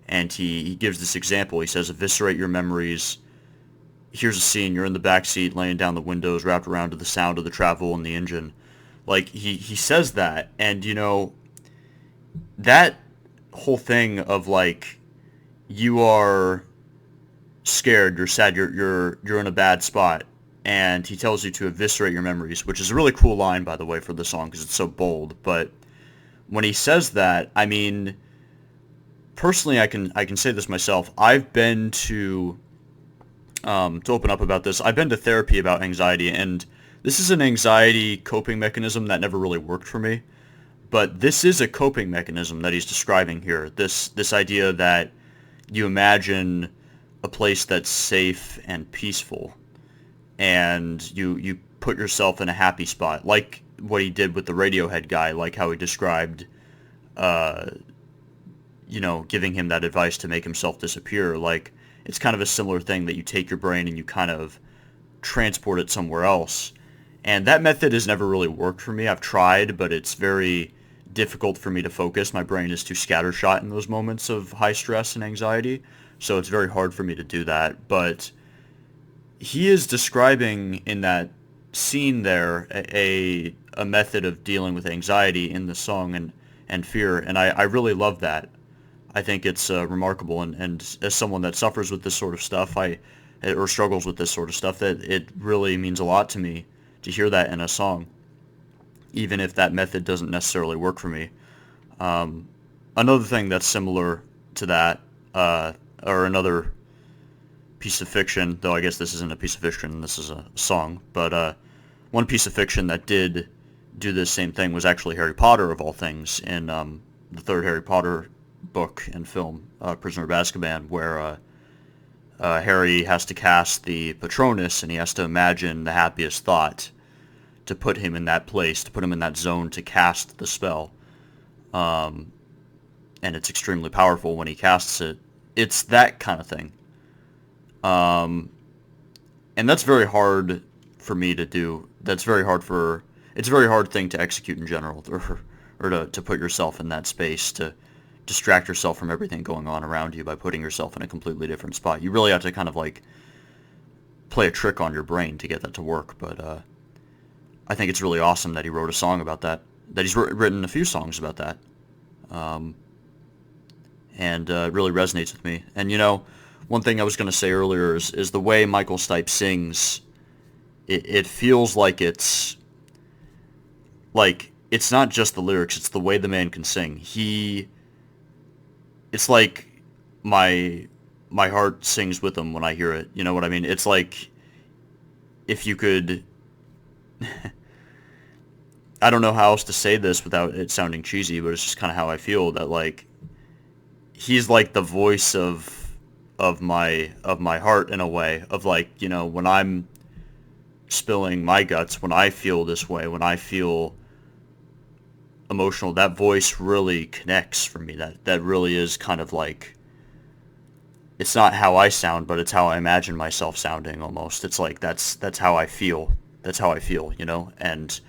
and he gives this example. He says, eviscerate your memories. Here's a scene, you're in the back seat laying down the windows wrapped around to the sound of the travel and the engine. Like, he says that, and that whole thing of like, you are scared, you're sad, you're in a bad spot, and he tells you to eviscerate your memories, which is a really cool line, by the way, for the song because it's so bold. But when he says that, I mean, personally, I can say this myself. I've been to open up about this, I've been to therapy about anxiety, and this is an anxiety coping mechanism that never really worked for me. But this is a coping mechanism that he's describing here. This idea that you imagine a place that's safe and peaceful, and you put yourself in a happy spot, like what he did with the Radiohead guy, like how he described, giving him that advice to make himself disappear. Like, it's kind of a similar thing that you take your brain and you kind of transport it somewhere else. And that method has never really worked for me. I've tried, but it's very difficult for me to focus. My brain is too scattershot in those moments of high stress and anxiety, so it's very hard for me to do that. But he is describing in that scene there a method of dealing with anxiety in the song and fear, and I really love that. I think it's remarkable, and as someone that suffers with this sort of stuff, I or struggles with this sort of stuff, that it really means a lot to me to hear that in a song, even if that method doesn't necessarily work for me. Another thing that's similar to that, or another piece of fiction, though I guess this isn't a piece of fiction, this is a song, but one piece of fiction that did do this same thing was actually Harry Potter, of all things, in the third Harry Potter book and film, Prisoner of Azkaban, where Harry has to cast the Patronus, and he has to imagine the happiest thought to put him in that place, to put him in that zone to cast the spell. And it's extremely powerful when he casts it. It's that kind of thing. And that's very hard for me to do. It's a very hard thing to execute in general, or to put yourself in that space, to distract yourself from everything going on around you by putting yourself in a completely different spot. You really have to kind of like play a trick on your brain to get that to work, but I think it's really awesome that he wrote a song about that, that he's written a few songs about that, and it really resonates with me. And one thing I was going to say earlier is the way Michael Stipe sings, it feels like it's not just the lyrics, it's the way the man can sing. It's like my heart sings with him when I hear it. You know what I mean? It's like if you could... I don't know how else to say this without it sounding cheesy, but it's just kind of how I feel, that like he's like the voice of my heart, in a way, of like, when I'm spilling my guts, when I feel this way, when I feel emotional, that voice really connects for me. That really is kind of like, it's not how I sound, but it's how I imagine myself sounding almost. It's like that's how I feel. That's how I feel, and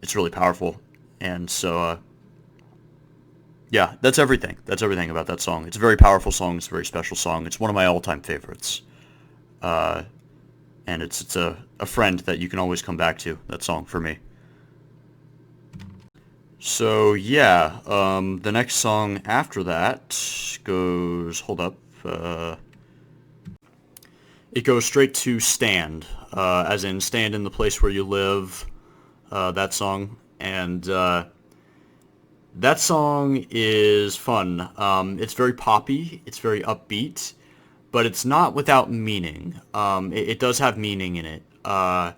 it's really powerful. And so yeah, that's everything. That's everything about that song. It's a very powerful song. It's a very special song. It's one of my all-time favorites. And it's a friend that you can always come back to, that song, for me. So yeah, the next song after that goes, hold up, it goes straight to Stand, as in Stand in the Place Where You Live, that song. And that song is fun. It's very poppy, it's very upbeat, but it's not without meaning. It does have meaning in it. The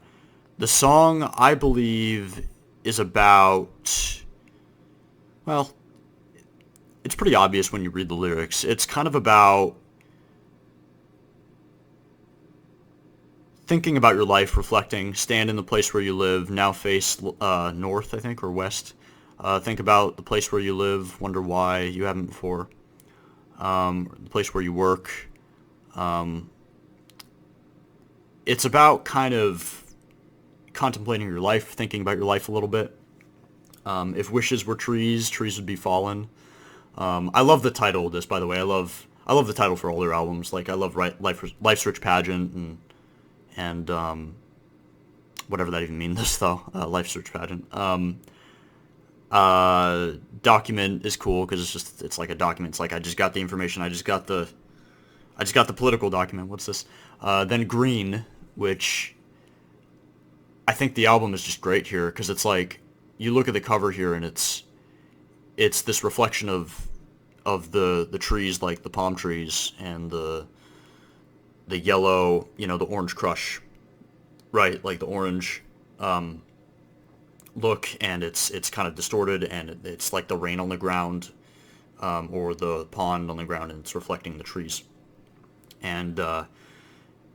song, I believe, is about... Well, it's pretty obvious when you read the lyrics. It's kind of about thinking about your life, reflecting, stand in the place where you live, now face north, I think, or west. Think about the place where you live, wonder why you haven't before. The place where you work. It's about kind of contemplating your life, thinking about your life a little bit. If wishes were trees, trees would be fallen. I love the title of this, by the way. I love the title for all their albums. Like, I love Life's Rich Pageant and whatever that even means, though. Life's Rich Pageant. Document is cool because it's like a document. It's like I just got the information. I just got the political document. What's this? Then Green, which I think the album is just great here because it's like, you look at the cover here and it's this reflection of the trees, like the palm trees and the yellow, the orange crush, right? Like the orange look, and it's kind of distorted, and it's like the rain on the ground, or the pond on the ground, and it's reflecting the trees. And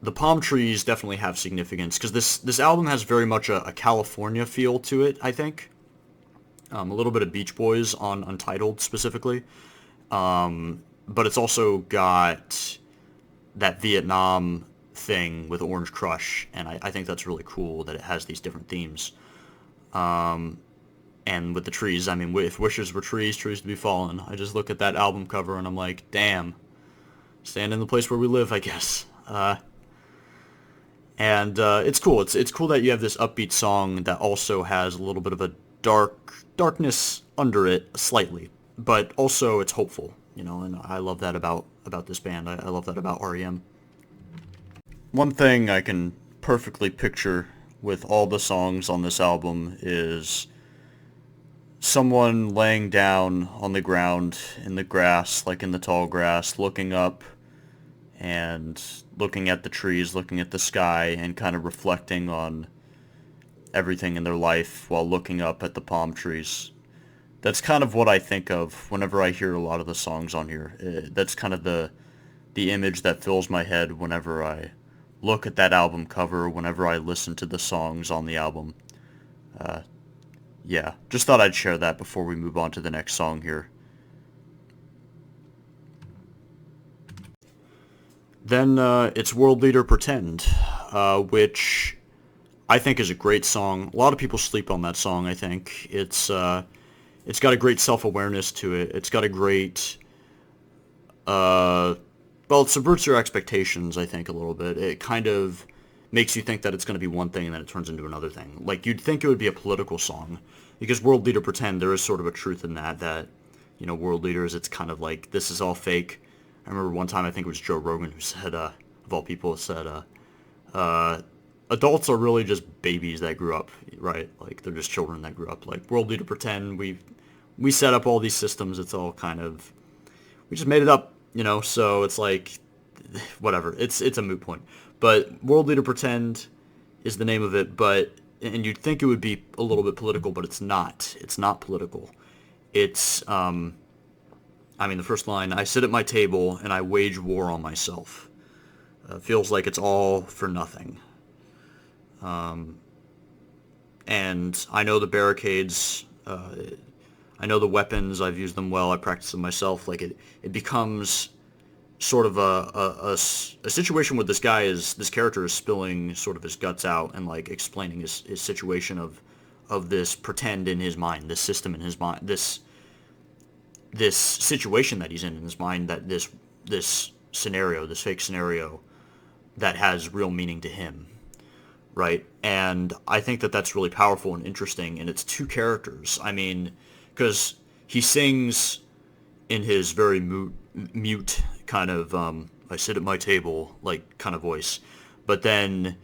the palm trees definitely have significance because this album has very much a California feel to it, I think. A little bit of Beach Boys on Untitled specifically, but it's also got that Vietnam thing with Orange Crush, and I think that's really cool that it has these different themes. And with the trees, I mean, if wishes were trees, trees to be fallen. I just look at that album cover and I'm like, damn, stand in the place where we live, I guess. And it's cool. It's cool that you have this upbeat song that also has a little bit of a darkness under it, slightly, but also it's hopeful. And I love that about this band. I love that about R.E.M. One thing I can perfectly picture with all the songs on this album is someone laying down on the ground in the grass, like in the tall grass, looking up and looking at the trees, looking at the sky, and kind of reflecting on everything in their life while looking up at the palm trees. That's kind of what I think of whenever I hear a lot of the songs on here. That's kind of the image that fills my head whenever I look at that album cover, whenever I listen to the songs on the album. Yeah, just thought I'd share that before we move on to the next song here. Then it's World Leader Pretend, which I think is a great song. A lot of people sleep on that song, I think. It's got a great self-awareness to it. It's got a great, well, it subverts your expectations, I think, a little bit. It kind of makes you think that it's going to be one thing and then it turns into another thing. Like, you'd think it would be a political song, because World Leader Pretend, there is sort of a truth in that, world leaders, it's kind of like, this is all fake. I remember one time, I think it was Joe Rogan who said, of all people, said, adults are really just babies that grew up, right? Like, they're just children that grew up. Like, World Leader Pretend, we set up all these systems, it's all kind of, we just made it up, so it's like, whatever, it's a moot point. But World Leader Pretend is the name of it, and you'd think it would be a little bit political, but it's not. It's not political. It's, the first line, I sit at my table and I wage war on myself. Feels like it's all for nothing. And I know the barricades, I know the weapons, I've used them well, I practice them myself. Like, it becomes sort of a situation where this character is spilling sort of his guts out and, like, explaining his situation of this pretend in his mind, this system in his mind, this situation that he's in his mind, that this scenario, this fake scenario that has real meaning to him, right? And I think that that's really powerful and interesting, and it's two characters. I mean, because he sings in his very mute kind of, I sit at my table, like, kind of voice. But then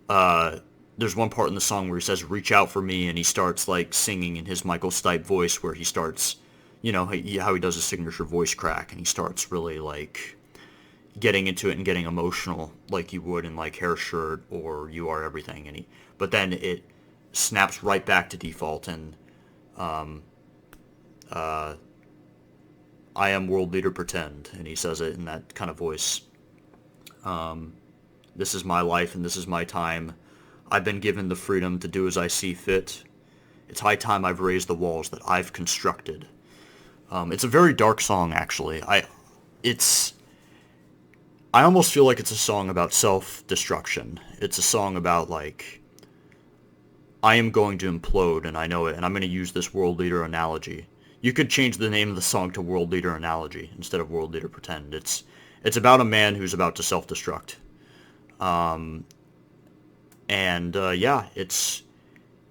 there's one part in the song where he says, reach out for me, and he starts, like, singing in his Michael Stipe voice, where he starts, how he does his signature voice crack, and he starts really, like, getting into it and getting emotional like you would in, like, Hair Shirt or You Are Everything. But then it snaps right back to default, and I am world leader pretend, and he says it in that kind of voice. This is my life and this is my time. I've been given the freedom to do as I see fit. It's high time I've raised the walls that I've constructed. It's a very dark song, actually. I almost feel like it's a song about self-destruction. It's a song about, like, I am going to implode, and I know it, and I'm going to use this world leader analogy. You could change the name of the song to World Leader Analogy instead of World Leader Pretend. It's about a man who's about to self-destruct.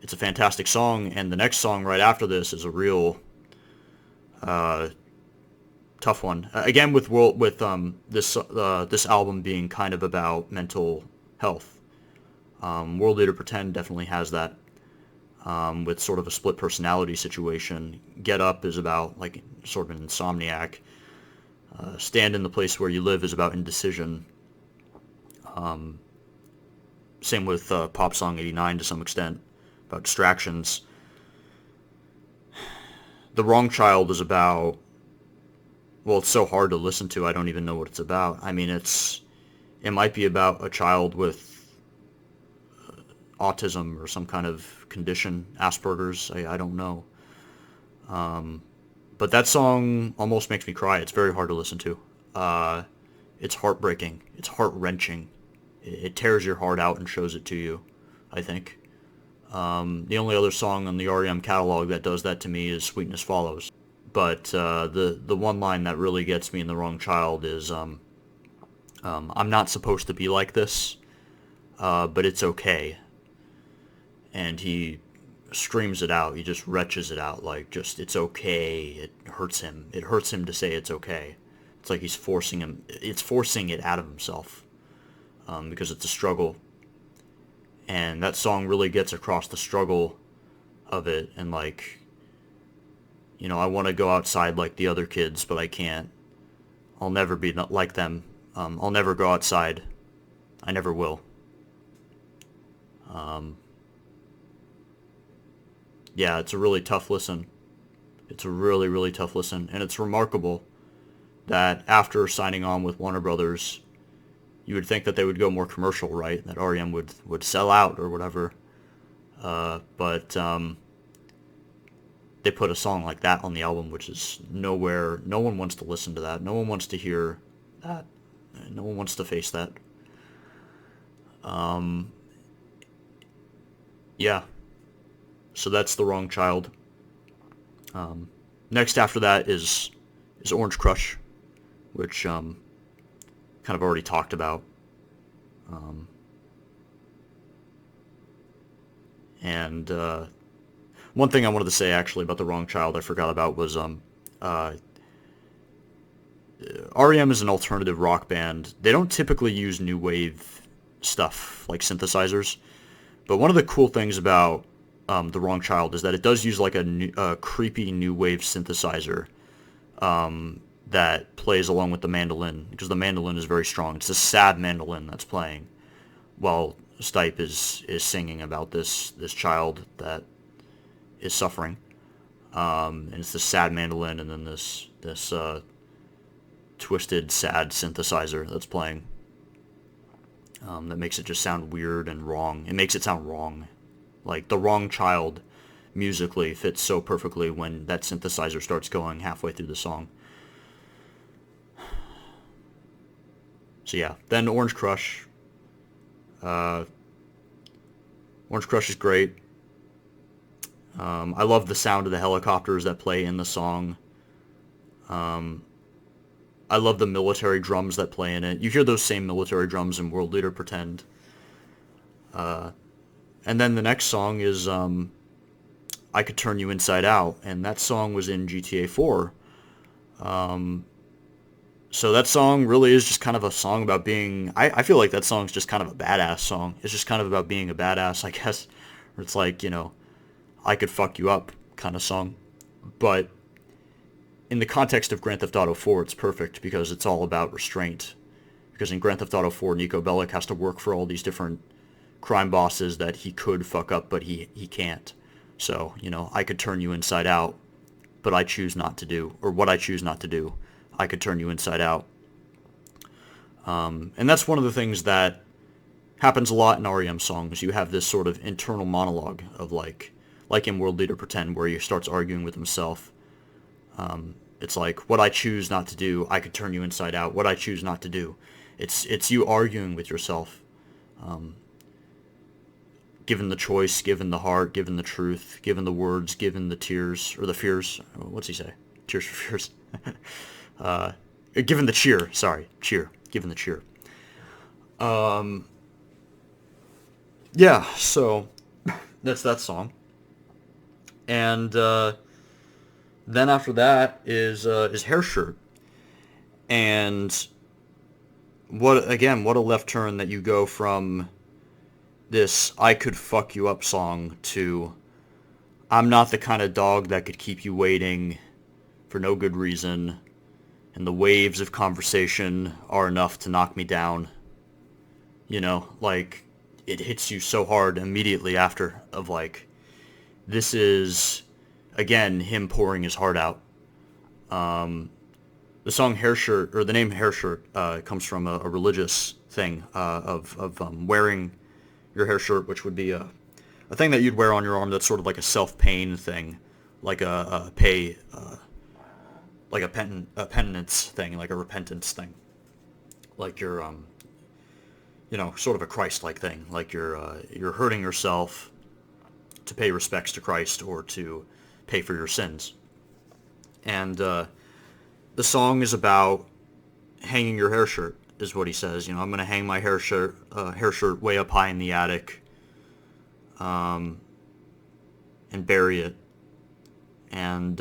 It's a fantastic song, and the next song right after this is a real tough one. Again, with this album being kind of about mental health. World Leader Pretend definitely has that. With sort of a split personality situation. Get Up is about, like, sort of an insomniac. Stand in the Place Where You Live is about indecision. Same with Pop Song 89 to some extent, about distractions. The Wrong Child is about, well, it's so hard to listen to, I don't even know what it's about. I mean, it might be about a child with autism or some kind of condition, Asperger's, I don't know. But that song almost makes me cry. It's very hard to listen to. It's heartbreaking. It's heart-wrenching. It tears your heart out and shows it to you, I think. The only other song on the R.E.M. catalog that does that to me is Sweetness Follows. But the one line that really gets me in The Wrong Child is, I'm not supposed to be like this, but it's okay. And he screams it out. He just retches it out, like, just, it's okay. It hurts him. It hurts him to say it's okay. It's like it's forcing it out of himself, because it's a struggle. And that song really gets across the struggle of it, and like, I want to go outside like the other kids, but I can't. I'll never be like them. I'll never go outside. I never will. Yeah, it's a really tough listen. It's a really, really tough listen. And it's remarkable that after signing on with Warner Brothers, you would think that they would go more commercial, right? That R.E.M. would sell out or whatever. But they put a song like that on the album, which is nowhere. No one wants to listen to that. No one wants to hear that. No one wants to face that. Yeah. So that's The Wrong Child. Next after that is Orange Crush, which kind of already talked about. And one thing I wanted to say actually about The Wrong Child I forgot about was R.E.M. is an alternative rock band. They don't typically use new wave stuff like synthesizers, but one of the cool things about The Wrong Child is that it does use like a creepy new wave synthesizer that plays along with the mandolin, because the mandolin is very strong. It's a sad mandolin that's playing while Stipe is singing about this child that is suffering, and it's the sad mandolin, and then this twisted sad synthesizer that's playing, that makes it just sound weird and wrong. It makes it sound wrong. Like, The Wrong Child musically fits so perfectly when that synthesizer starts going halfway through the song. So yeah, then Orange Crush. Orange Crush is great. I love the sound of the helicopters that play in the song. I love the military drums that play in it. You hear those same military drums in World Leader Pretend. And then the next song is I Could Turn You Inside Out, and that song was in GTA 4. So that song really is just kind of a song about being... I feel like that song's just kind of a badass song. It's just kind of about being a badass, I guess. Or it's like, I could fuck you up kind of song. But in the context of Grand Theft Auto 4, it's perfect because it's all about restraint. Because in Grand Theft Auto 4, Nico Bellic has to work for all these different crime bosses that he could fuck up, but he can't. So, I could turn you inside out, but I choose not to do. Or what I choose not to do, I could turn you inside out. And that's one of the things that happens a lot in R.E.M. songs. You have this sort of internal monologue of like in World Leader Pretend, where he starts arguing with himself. It's like, what I choose not to do, I could turn you inside out. What I choose not to do. It's you arguing with yourself. Given the choice, given the heart, given the truth, given the words, given the tears, or the fears. What's he say? Tears for fears. Given the cheer. Sorry. Cheer. Given the cheer. Yeah, so that's that song. And then after that is Hair Shirt. And what a left turn that you go from this I could fuck you up song to I'm not the kind of dog that could keep you waiting for no good reason, and the waves of conversation are enough to knock me down. Like, it hits you so hard immediately after, of like, this is, again, him pouring his heart out. The song Hair Shirt, or the name Hair Shirt, comes from a religious thing of wearing your hair shirt, which would be a thing that you'd wear on your arm that's sort of like a self-pain thing, like a penitence thing, like a repentance thing, like you're sort of a Christ-like thing, like you're hurting yourself to pay respects to Christ or to pay for your sins. And the song is about hanging your hair shirt, is what he says. I'm going to hang my hair shirt way up high in the attic. and bury it. And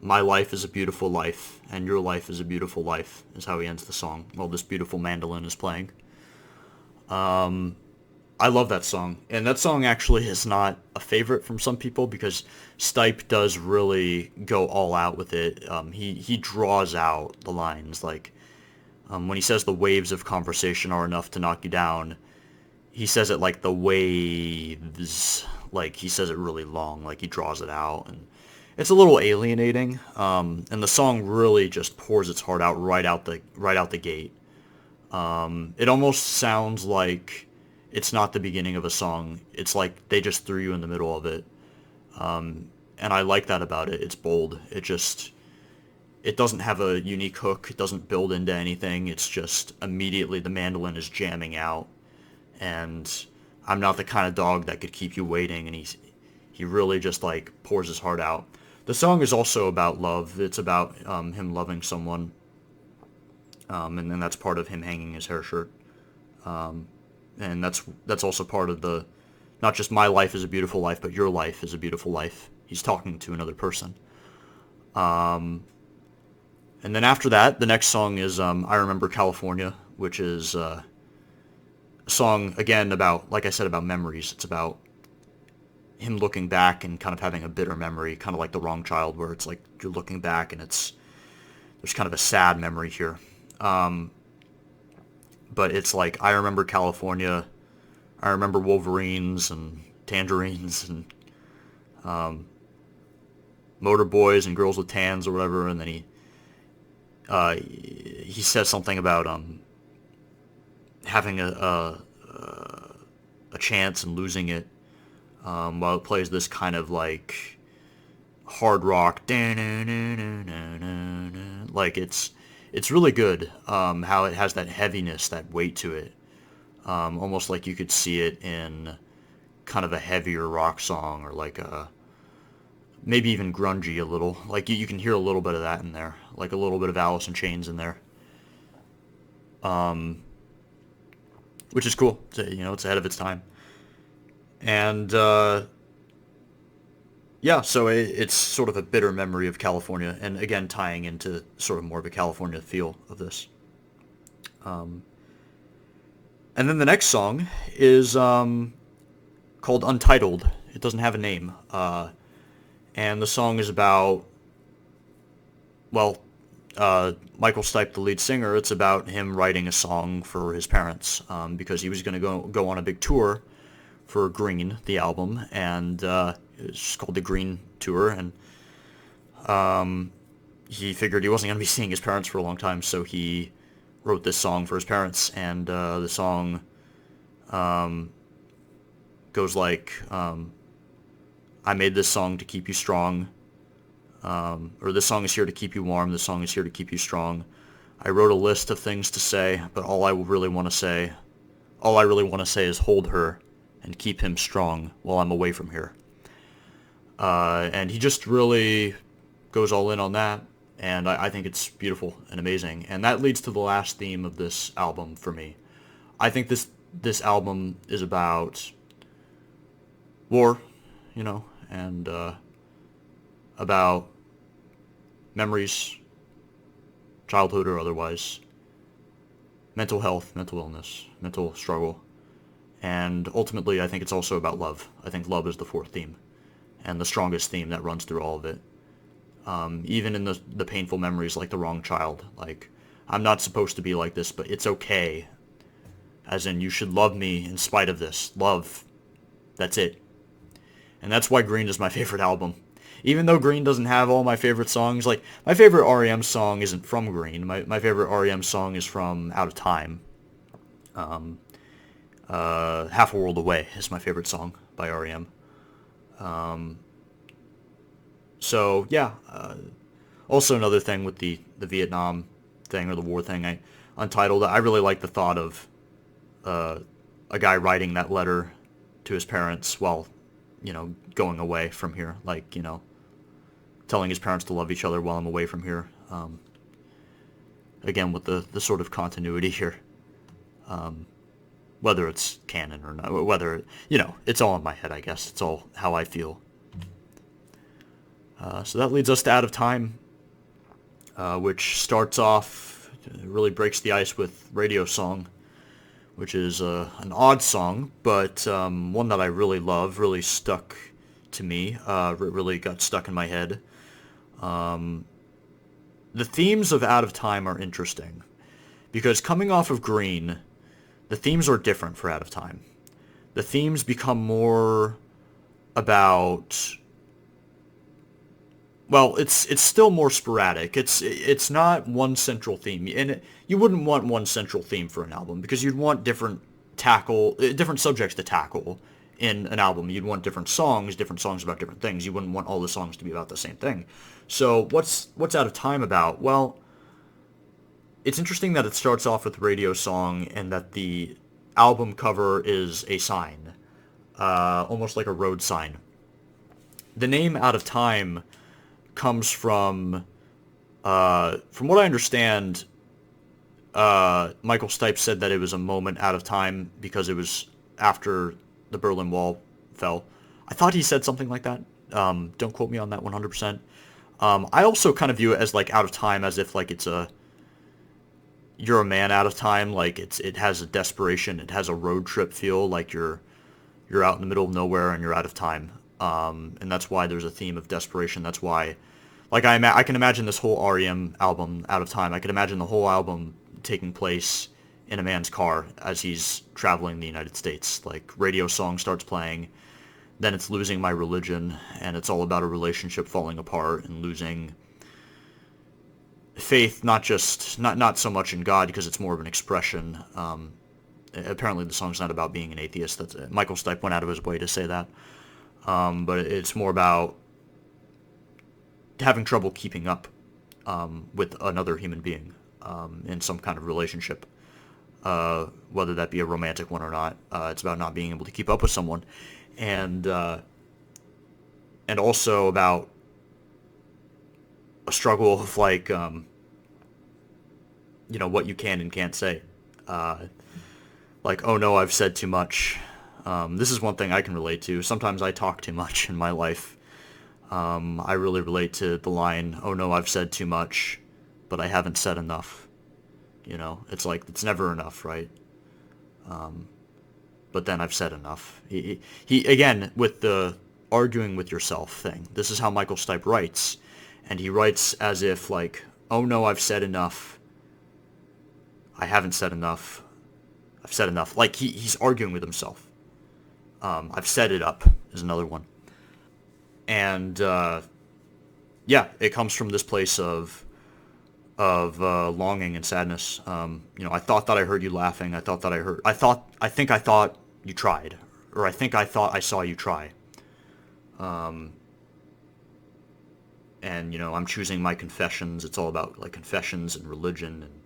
my life is a beautiful life, and your life is a beautiful life, is how he ends the song while this beautiful mandolin is playing. I love that song, and that song actually is not a favorite from some people because Stipe does really go all out with it. He draws out the lines, like when he says the waves of conversation are enough to knock you down, he says it like the waves, like he says it really long, like he draws it out, and it's a little alienating. And the song really just pours its heart out right out the gate. It almost sounds like it's not the beginning of a song. It's like they just threw you in the middle of it. And I like that about it. It's bold. It doesn't have a unique hook. It doesn't build into anything. It's just immediately the mandolin is jamming out. And I'm not the kind of dog that could keep you waiting. And he really just like pours his heart out. The song is also about love. It's about him loving someone. And then that's part of him hanging his hair shirt. And that's also part of the, not just my life is a beautiful life, but your life is a beautiful life. He's talking to another person. And then after that, the next song is I Remember California, which is a song, again, about, like I said, about memories. It's about him looking back and kind of having a bitter memory, kind of like The Wrong Child, where it's like you're looking back and there's kind of a sad memory here. But it's like, I remember California, I remember Wolverines and tangerines and motor boys and girls with tans or whatever, and then he says something about having a chance and losing it, while it plays this kind of like hard rock, like it's really good, how it has that heaviness, that weight to it, almost like you could see it in kind of a heavier rock song, or like maybe even grungy a little. Like you can hear a little bit of that in there, like a little bit of Alice in Chains in there, which is cool. It's ahead of its time, and yeah, so it's sort of a bitter memory of California, and again tying into sort of more of a California feel of this. And then the next song is called Untitled. It doesn't have a name, and the song is about, well, Michael Stipe, the lead singer. It's about him writing a song for his parents, because he was going to go on a big tour for Green, the album, and it's called the Green Tour, and he figured he wasn't going to be seeing his parents for a long time, so he wrote this song for his parents, and the song goes like, I made this song to keep you strong, or this song is here to keep you warm, this song is here to keep you strong. I wrote a list of things to say, but all I really want to say is hold her and keep him strong while I'm away from here. And he just really goes all in on that, and I think it's beautiful and amazing. And that leads to the last theme of this album for me. I think this album is about war, and about memories, childhood or otherwise, mental health, mental illness, mental struggle, and ultimately I think it's also about love. I think love is the fourth theme, and the strongest theme that runs through all of it. Even in the painful memories, like The Wrong Child, like, I'm not supposed to be like this, but it's okay. As in, you should love me in spite of this. Love. That's it. And that's why Green is my favorite album. Even though Green doesn't have all my favorite songs, like, my favorite R.E.M. song isn't from Green. My favorite R.E.M. song is from Out of Time. Half a World Away is my favorite song by R.E.M. So, yeah. Also another thing with the Vietnam thing, or the war thing, Untitled, I really like the thought of a guy writing that letter to his parents while, going away from here. Like, telling his parents to love each other while I'm away from here. Again, with the sort of continuity here. whether it's canon or not, whether, it's all in my head, I guess. It's all how I feel. So that leads us to Out of Time, which starts off, really breaks the ice with Radio Song, which is an odd song, but one that I really love, really stuck to me, really got stuck in my head. The themes of Out of Time are interesting, because coming off of Green, the themes are different for Out of Time. The themes become more about, well, it's still more sporadic. It's not one central theme, and you wouldn't want one central theme for an album, because you'd want different subjects to tackle in an album. You'd want different songs about different things. You wouldn't want all the songs to be about the same thing. So what's Out of Time about? Well, it's interesting that it starts off with Radio Song, and that the album cover is a sign, almost like a road sign. The name Out of Time comes from what I understand, Michael Stipe said that it was a moment out of time because it was after the Berlin Wall fell. I thought he said something like that. Don't quote me on that 100%. I also kind of view it as like out of time, as if like you're a man out of time. Like it has a desperation. It has a road trip feel, like you're out in the middle of nowhere and you're out of time. And that's why there's a theme of desperation. That's why, like, I can imagine this whole R.E.M. album, Out of Time. I can imagine the whole album taking place in a man's car as he's traveling the United States. Like, Radio Song starts playing, then it's Losing My Religion, and it's all about a relationship falling apart and losing faith, not so much in God, because it's more of an expression. Apparently the song's not about being an atheist. Michael Stipe went out of his way to say that. But it's more about having trouble keeping up with another human being in some kind of relationship, whether that be a romantic one or not. It's about not being able to keep up with someone, and also about a struggle of, like, what you can and can't say. Like, oh no, I've said too much. This is one thing I can relate to. Sometimes I talk too much in my life. I really relate to the line, oh no, I've said too much, but I haven't said enough. It's like, it's never enough, right? But then I've said enough. He again, with the arguing with yourself thing, this is how Michael Stipe writes. And he writes as if, like, oh no, I've said enough. I haven't said enough. I've said enough. Like, he's arguing with himself. I've set it up is another one. And, yeah, it comes from this place of longing and sadness. I thought that I heard you laughing. I thought you tried. Or I think I thought I saw you try. And, I'm choosing my confessions. It's all about, like, confessions and religion. And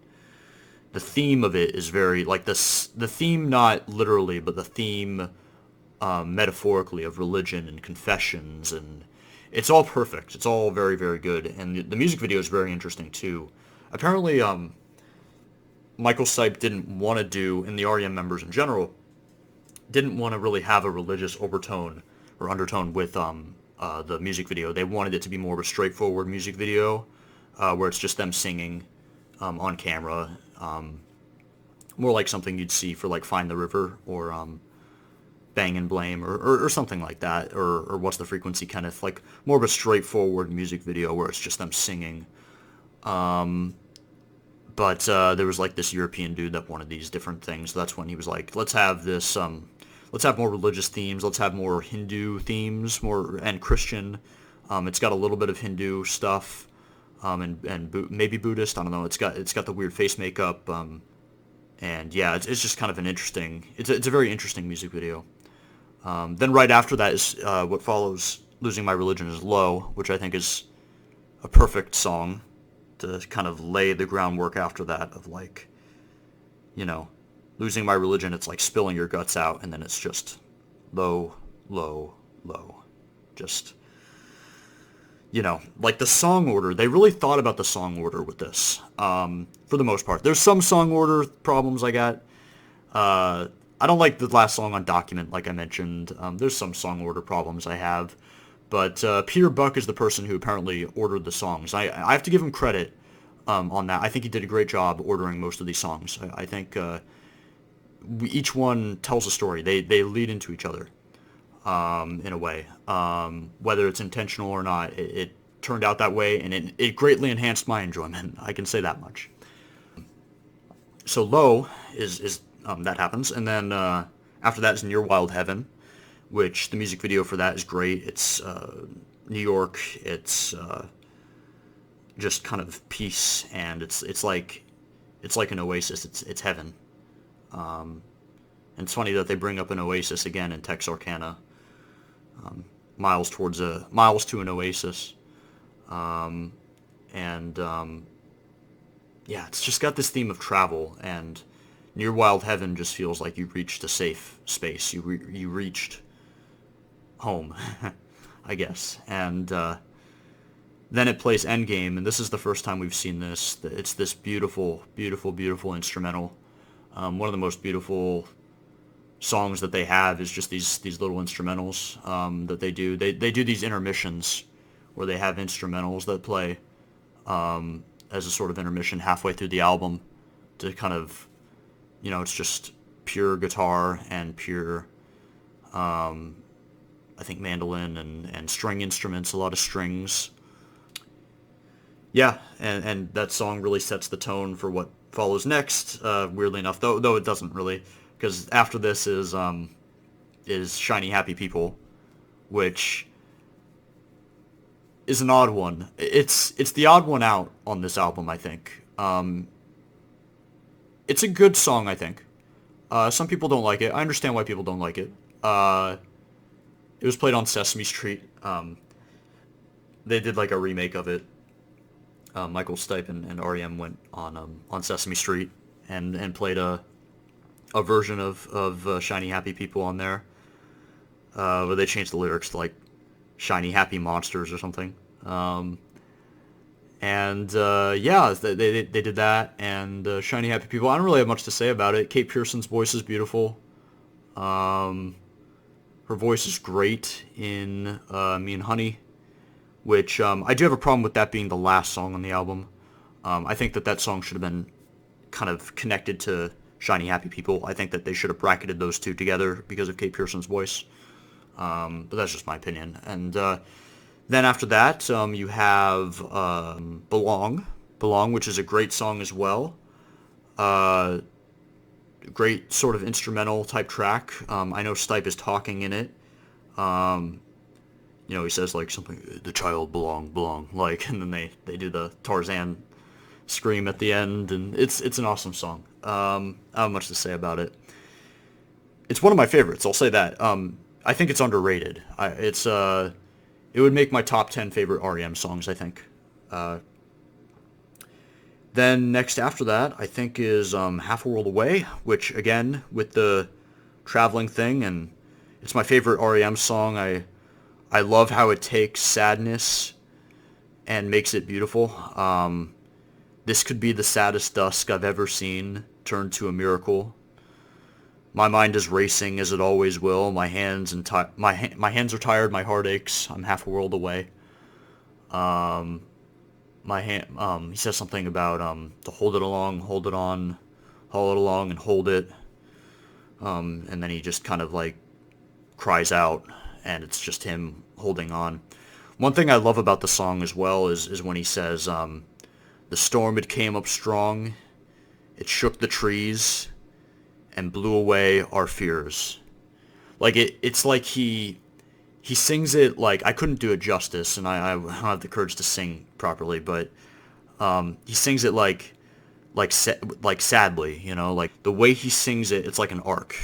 the theme of it is very, like, the theme, not literally, but the theme metaphorically, of religion and confessions, and it's all perfect. It's all very, very good, and the music video is very interesting too. Apparently, Michael Stipe didn't want to do, and the R.E.M. members in general, didn't want to really have a religious overtone or undertone with the music video. They wanted it to be more of a straightforward music video, where it's just them singing on camera, more like something you'd see for, like, Find the River or Bang and Blame or something like that, or What's the Frequency, kind of like more of a straightforward music video where it's just them singing. But there was, like, this European dude that wanted these different things. So that's when he was like, let's have this, let's have more religious themes, let's have more Hindu themes, and Christian. It's got a little bit of Hindu stuff, and maybe Buddhist. I don't know. It's got the weird face makeup, and yeah, it's just kind of an interesting. It's a very interesting music video. Then right after that is what follows. Losing My Religion is Low, which I think is a perfect song to kind of lay the groundwork after that of, like, Losing My Religion, it's like spilling your guts out, and then it's just low, low, low. Just, like the song order, they really thought about the song order with this, for the most part. There's some song order problems I got. I don't like the last song on Document, like I mentioned. There's some song order problems I have. But Peter Buck is the person who apparently ordered the songs. I have to give him credit on that. I think he did a great job ordering most of these songs. I think each one tells a story. They lead into each other in a way. Whether it's intentional or not, it turned out that way, and it greatly enhanced my enjoyment. I can say that much. So Low is that happens, and then after that is Near Wild Heaven, which the music video for that is great. It's New York. It's just kind of peace, and it's like an oasis. It's heaven. And it's funny that they bring up an oasis again in Texarkana. Miles to an oasis. And yeah, it's just got this theme of travel, and Near Wild Heaven just feels like you reached a safe space. You reached home, I guess. And then it plays Endgame, and this is the first time we've seen this. It's this beautiful, beautiful, beautiful instrumental. One of the most beautiful songs that they have is just these little instrumentals that they do. They do these intermissions where they have instrumentals that play as a sort of intermission halfway through the album to kind of, it's just pure guitar and pure, I think, mandolin and string instruments, a lot of strings. Yeah, and that song really sets the tone for what follows next, weirdly enough, though it doesn't really, because after this is Shiny Happy People, which is an odd one. It's the odd one out on this album, I think. It's a good song, I think. Some people don't like it. I understand why people don't like it. It was played on Sesame Street. They did like a remake of it. Michael Stipe and R.E.M. went on Sesame Street and played a version of Shiny Happy People on there, where they changed the lyrics to like Shiny Happy Monsters or something. Yeah, they did that, and Shiny Happy People. I don't really have much to say about it. Kate Pearson's voice is beautiful. Her voice is great in Me and Honey, which I do have a problem with that being the last song on the album. I think that song should have been kind of connected to Shiny Happy People. I think that they should have bracketed those two together because of Kate Pearson's voice. But that's just my opinion. And then after that, you have Belong, which is a great song as well. Great sort of instrumental type track. I know Stipe is talking in it. He says like something, the child belong, like, and then they do the Tarzan scream at the end, and it's an awesome song. I don't have much to say about it. It's one of my favorites, I'll say that. I think it's underrated. It would make my top 10 favorite R.E.M. songs, I think. Then next after that, I think, is Half a World Away, which, again, with the traveling thing, and it's my favorite R.E.M. song. I love how it takes sadness and makes it beautiful. This could be the saddest dusk I've ever seen turned to a miracle. My mind is racing as it always will. My hands my hands are tired. My heart aches. I'm half a world away. He says something about to hold it along, hold it on, haul it along, and hold it. And then he just kind of like cries out, and it's just him holding on. One thing I love about the song as well is when he says, "The storm it came up strong, it shook the trees, and blew away our fears." Like it's like he sings it like, I couldn't do it justice, and I don't have the courage to sing properly, but he sings it like sadly, like the way he sings it, it's like an arc.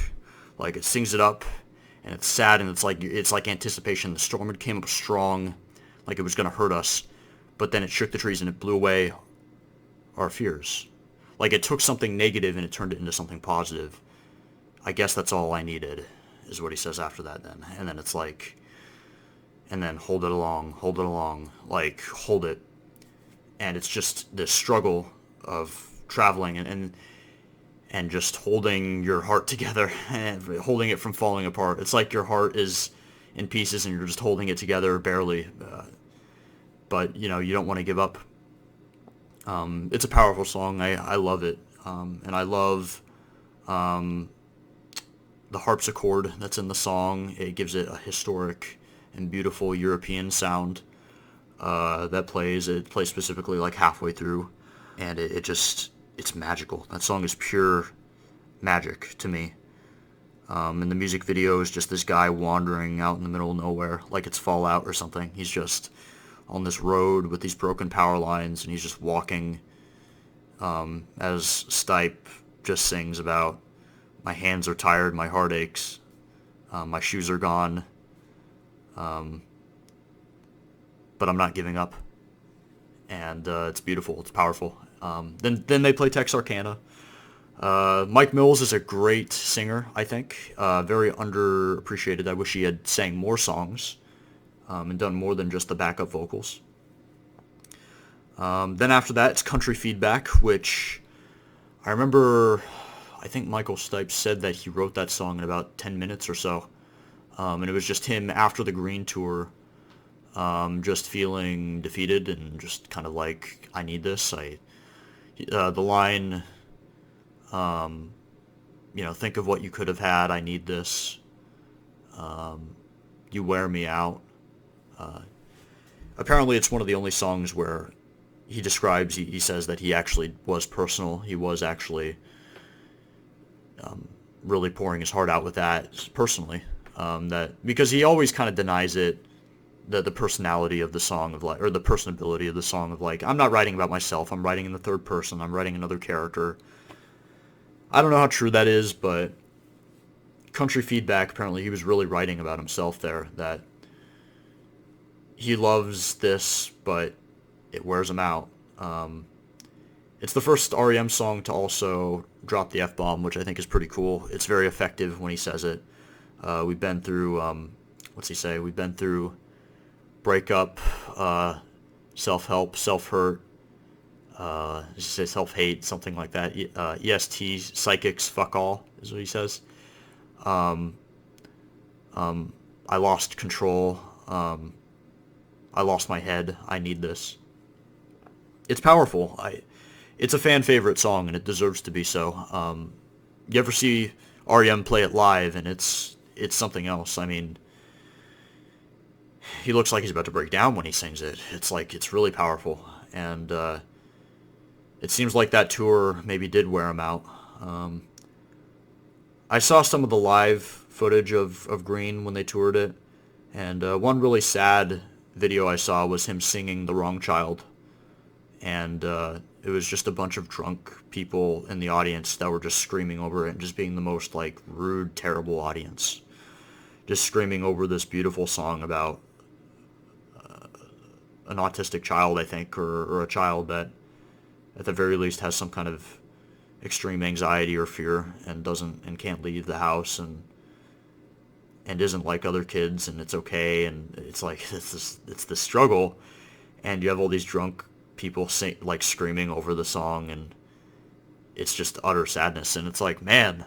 Like it sings it up, and it's sad, and it's like anticipation. The storm had came up strong, like it was gonna hurt us, but then it shook the trees and it blew away our fears. Like it took something negative and it turned it into something positive. I guess that's all I needed, is what he says after that then. And then it's like, and then hold it along, like hold it. And it's just this struggle of traveling, and and just holding your heart together and holding it from falling apart. It's like your heart is in pieces and you're just holding it together barely, but you know, you don't want to give up. It's a powerful song. I love it, and I love the harpsichord that's in the song. It gives it a historic and beautiful European sound that plays. It plays specifically like halfway through, and it's magical. That song is pure magic to me. And the music video is just this guy wandering out in the middle of nowhere, like it's Fallout or something. He's just on this road with these broken power lines, and he's just walking as Stipe just sings about, my hands are tired, my heart aches, my shoes are gone, but I'm not giving up. And it's beautiful, it's powerful. Then they play Texarkana. Mike Mills is a great singer, I think. Very underappreciated. I wish he had sang more songs and done more than just the backup vocals. Then after that, it's Country Feedback, which I remember, I think Michael Stipe said that he wrote that song in about 10 minutes or so. And it was just him after the Green tour, just feeling defeated and just kind of like, I need this. The line, think of what you could have had, I need this, you wear me out. Apparently it's one of the only songs where he describes, he says that he actually was personal. He was actually really pouring his heart out with that personally. Because he always kind of denies it, the personality of the song of like, or the personability of the song of like, I'm not writing about myself, I'm writing in the third person, I'm writing another character. I don't know how true that is, but Country Feedback, apparently he was really writing about himself there, that he loves this, but it wears him out. It's the first R.E.M. song to also drop the F-bomb, which I think is pretty cool. It's very effective when he says it. We've been through, what's he say? We've been through breakup, self-help, self-hurt, say self-hate, something like that. EST, psychics, fuck all, is what he says. I lost control. I lost my head. I need this. It's powerful. It's a fan favorite song, and it deserves to be so. You ever see R.E.M. play it live, and it's something else. I mean, he looks like he's about to break down when he sings it. It's really powerful, and it seems like that tour maybe did wear him out. I saw some of the live footage of Green when they toured it, and one really sad video I saw was him singing The Wrong Child, and it was just a bunch of drunk people in the audience that were just screaming over it and just being the most like rude, terrible audience, just screaming over this beautiful song about an autistic child, I think, or a child that at the very least has some kind of extreme anxiety or fear and can't leave the house and isn't like other kids, and it's okay, and it's like it's this struggle, and you have all these drunk people screaming over the song, and it's just utter sadness. And it's like, man,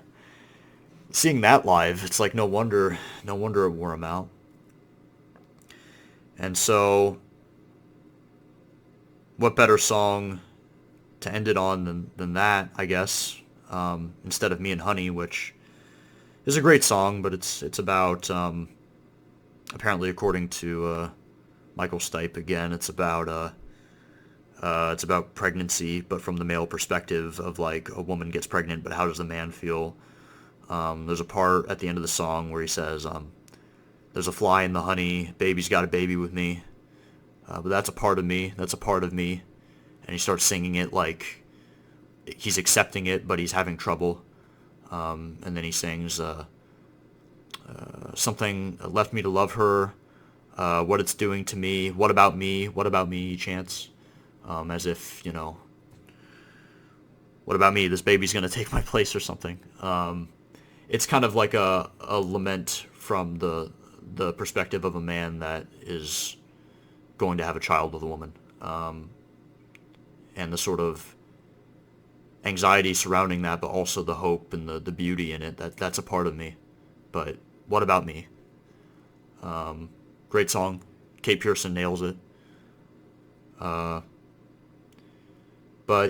seeing that live, it's like no wonder it wore him out. And so what better song to end it on than that, I guess, instead of Me and Honey, which is a great song, but it's about, apparently according to Michael Stipe again, it's about pregnancy, but from the male perspective of like a woman gets pregnant, but how does the man feel? There's a part at the end of the song where he says, there's a fly in the honey, baby's got a baby with me, but that's a part of me, and he starts singing it like he's accepting it, but he's having trouble. And then he sings something, left me to love her, what it's doing to me, what about me, chance, as if, what about me, this baby's going to take my place or something. It's kind of like a lament from the perspective of a man that is going to have a child with a woman, and the sort of anxiety surrounding that, but also the hope and the beauty in it. That's a part of me. But what about me? Great song. Kate Pearson nails it. But,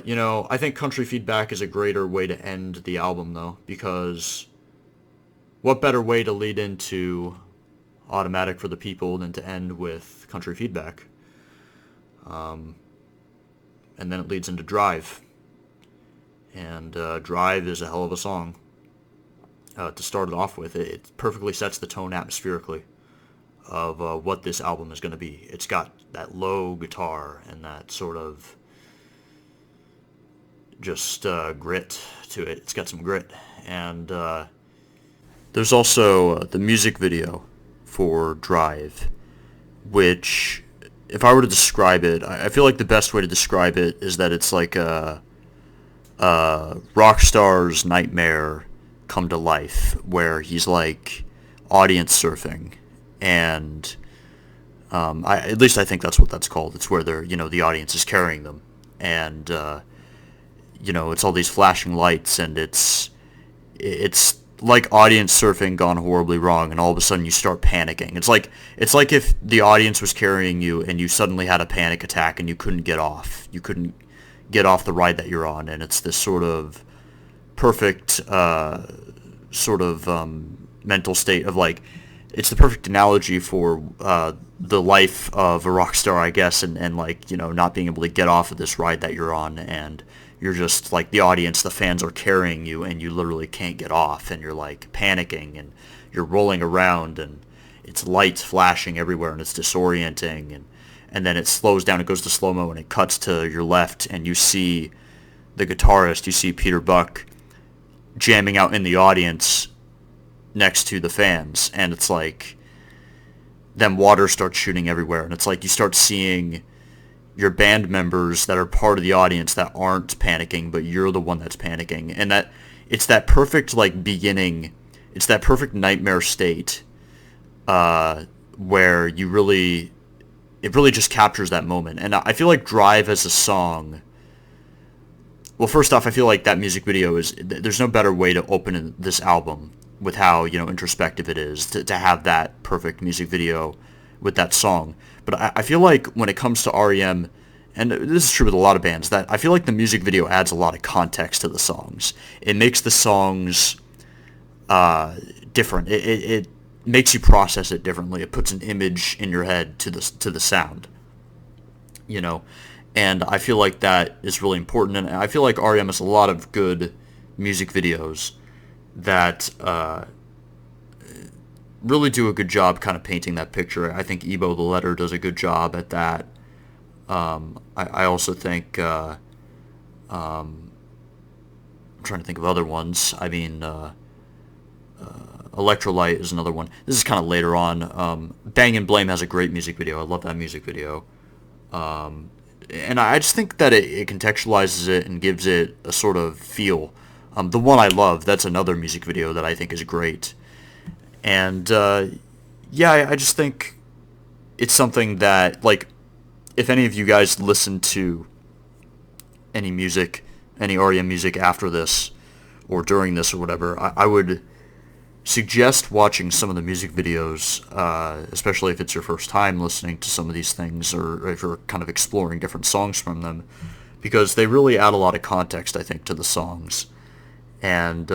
I think Country Feedback is a greater way to end the album, though, because what better way to lead into Automatic for the People than to end with Country Feedback? And then it leads into Drive. And Drive is a hell of a song to start it off with. It perfectly sets the tone atmospherically of what this album is going to be. It's got that low guitar and that sort of just grit to it. It's got some grit. And there's also the music video for Drive, which, if I were to describe it, I feel like the best way to describe it is that it's like a rock star's nightmare come to life, where he's like audience surfing, and at least I think that's what that's called. It's where they're, the audience is carrying them, and it's all these flashing lights, and it's like audience surfing gone horribly wrong, and all of a sudden you start panicking. It's like if the audience was carrying you and you suddenly had a panic attack and you couldn't get off. You couldn't get off the ride that you're on, and it's this sort of perfect mental state of like, it's the perfect analogy for the life of a rock star, I guess, and like, not being able to get off of this ride that you're on, and you're just like the audience, the fans are carrying you, and you literally can't get off, and you're like panicking, and you're rolling around, and it's lights flashing everywhere, and it's disorienting, and then it slows down, it goes to slow-mo, and it cuts to your left, and you see the guitarist, you see Peter Buck jamming out in the audience next to the fans, and it's like, then water starts shooting everywhere, and it's like you start seeing your band members that are part of the audience that aren't panicking, but you're the one that's panicking, and that it's that perfect like beginning, it's that perfect nightmare state where it really just captures that moment. And I feel like Drive as a song, well, first off, I feel like that music video there's no better way to open this album with how introspective it is to have that perfect music video with that song. But I feel like when it comes to R.E.M., and this is true with a lot of bands, that I feel like the music video adds a lot of context to the songs. It makes the songs different. It makes you process it differently. It puts an image in your head to the sound. And I feel like that is really important. And I feel like R.E.M. has a lot of good music videos that really do a good job kind of painting that picture. I think Ebow the Letter does a good job at that. I also think I'm trying to think of other ones. I mean, Electrolyte is another one. This is kind of later on. Bang and Blame has a great music video. I love that music video. And I just think that it contextualizes it and gives it a sort of feel. The one I love, that's another music video that I think is great. And, I just think it's something that, like, if any of you guys listen to any music, any R.E.M. music after this, or during this or whatever, I would suggest watching some of the music videos, especially if it's your first time listening to some of these things, or if you're kind of exploring different songs from them, because they really add a lot of context, I think, to the songs. And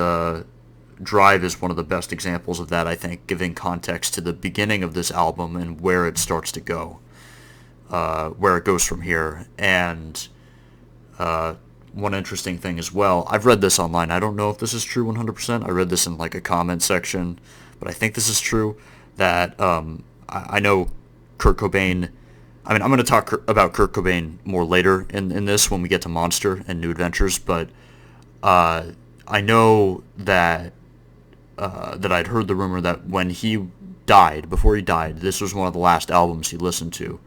Drive is one of the best examples of that, I think, giving context to the beginning of this album and where it starts to go, where it goes from here. And one interesting thing as well, I've read this online, I don't know if this is true 100%, I read this in like a comment section, but I think this is true, that I know Kurt Cobain, I mean, I'm going to talk about Kurt Cobain more later in this when we get to Monster and New Adventures, but I know that I'd heard the rumor that when he died, before he died, this was one of the last albums he listened to.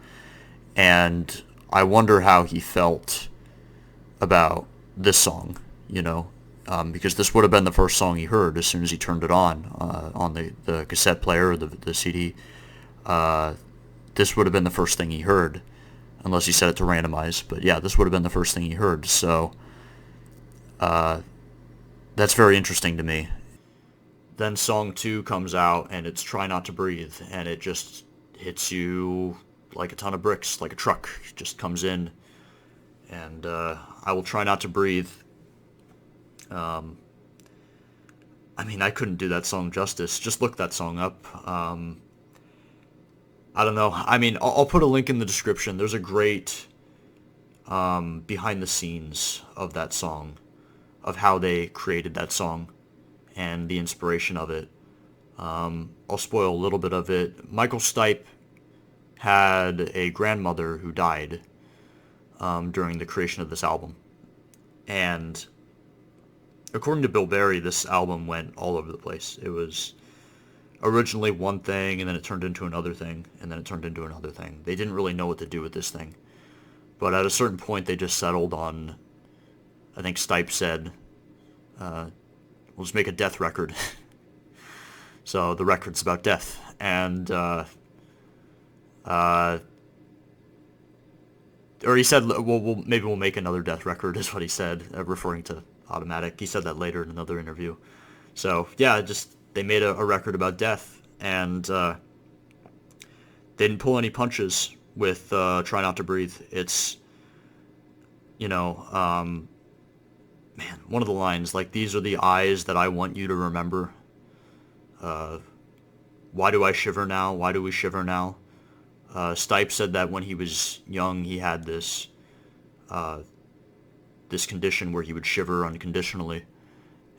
And I wonder how he felt about this song, because this would have been the first song he heard as soon as he turned it on the cassette player or the CD. This would have been the first thing he heard, unless he set it to randomize. But yeah, this would have been the first thing he heard. So That's very interesting to me. Then song 2 comes out, and it's Try Not to Breathe, and it just hits you like a ton of bricks, like a truck. It just comes in, and I will try not to breathe. I mean, I couldn't do that song justice. Just look that song up. I don't know. I mean, I'll put a link in the description. There's a great behind the scenes of that song, of how they created that song and the inspiration of it. I'll spoil a little bit of it. Michael Stipe had a grandmother who died during the creation of this album. And according to Bill Berry, this album went all over the place. It was originally one thing, and then it turned into another thing, and then it turned into another thing. They didn't really know what to do with this thing. But at a certain point, they just settled on, I think Stipe said, we'll just make a death record. So the record's about death. And, or he said, well, maybe we'll make another death record, is what he said, referring to Automatic. He said that later in another interview. So, yeah, just, they made a record about death, and they didn't pull any punches with Try Not to Breathe. It's, you know, man, one of the lines, like, these are the eyes that I want you to remember. Why do I shiver now? Why do we shiver now? Stipe said that when he was young, he had this this condition where he would shiver unconditionally,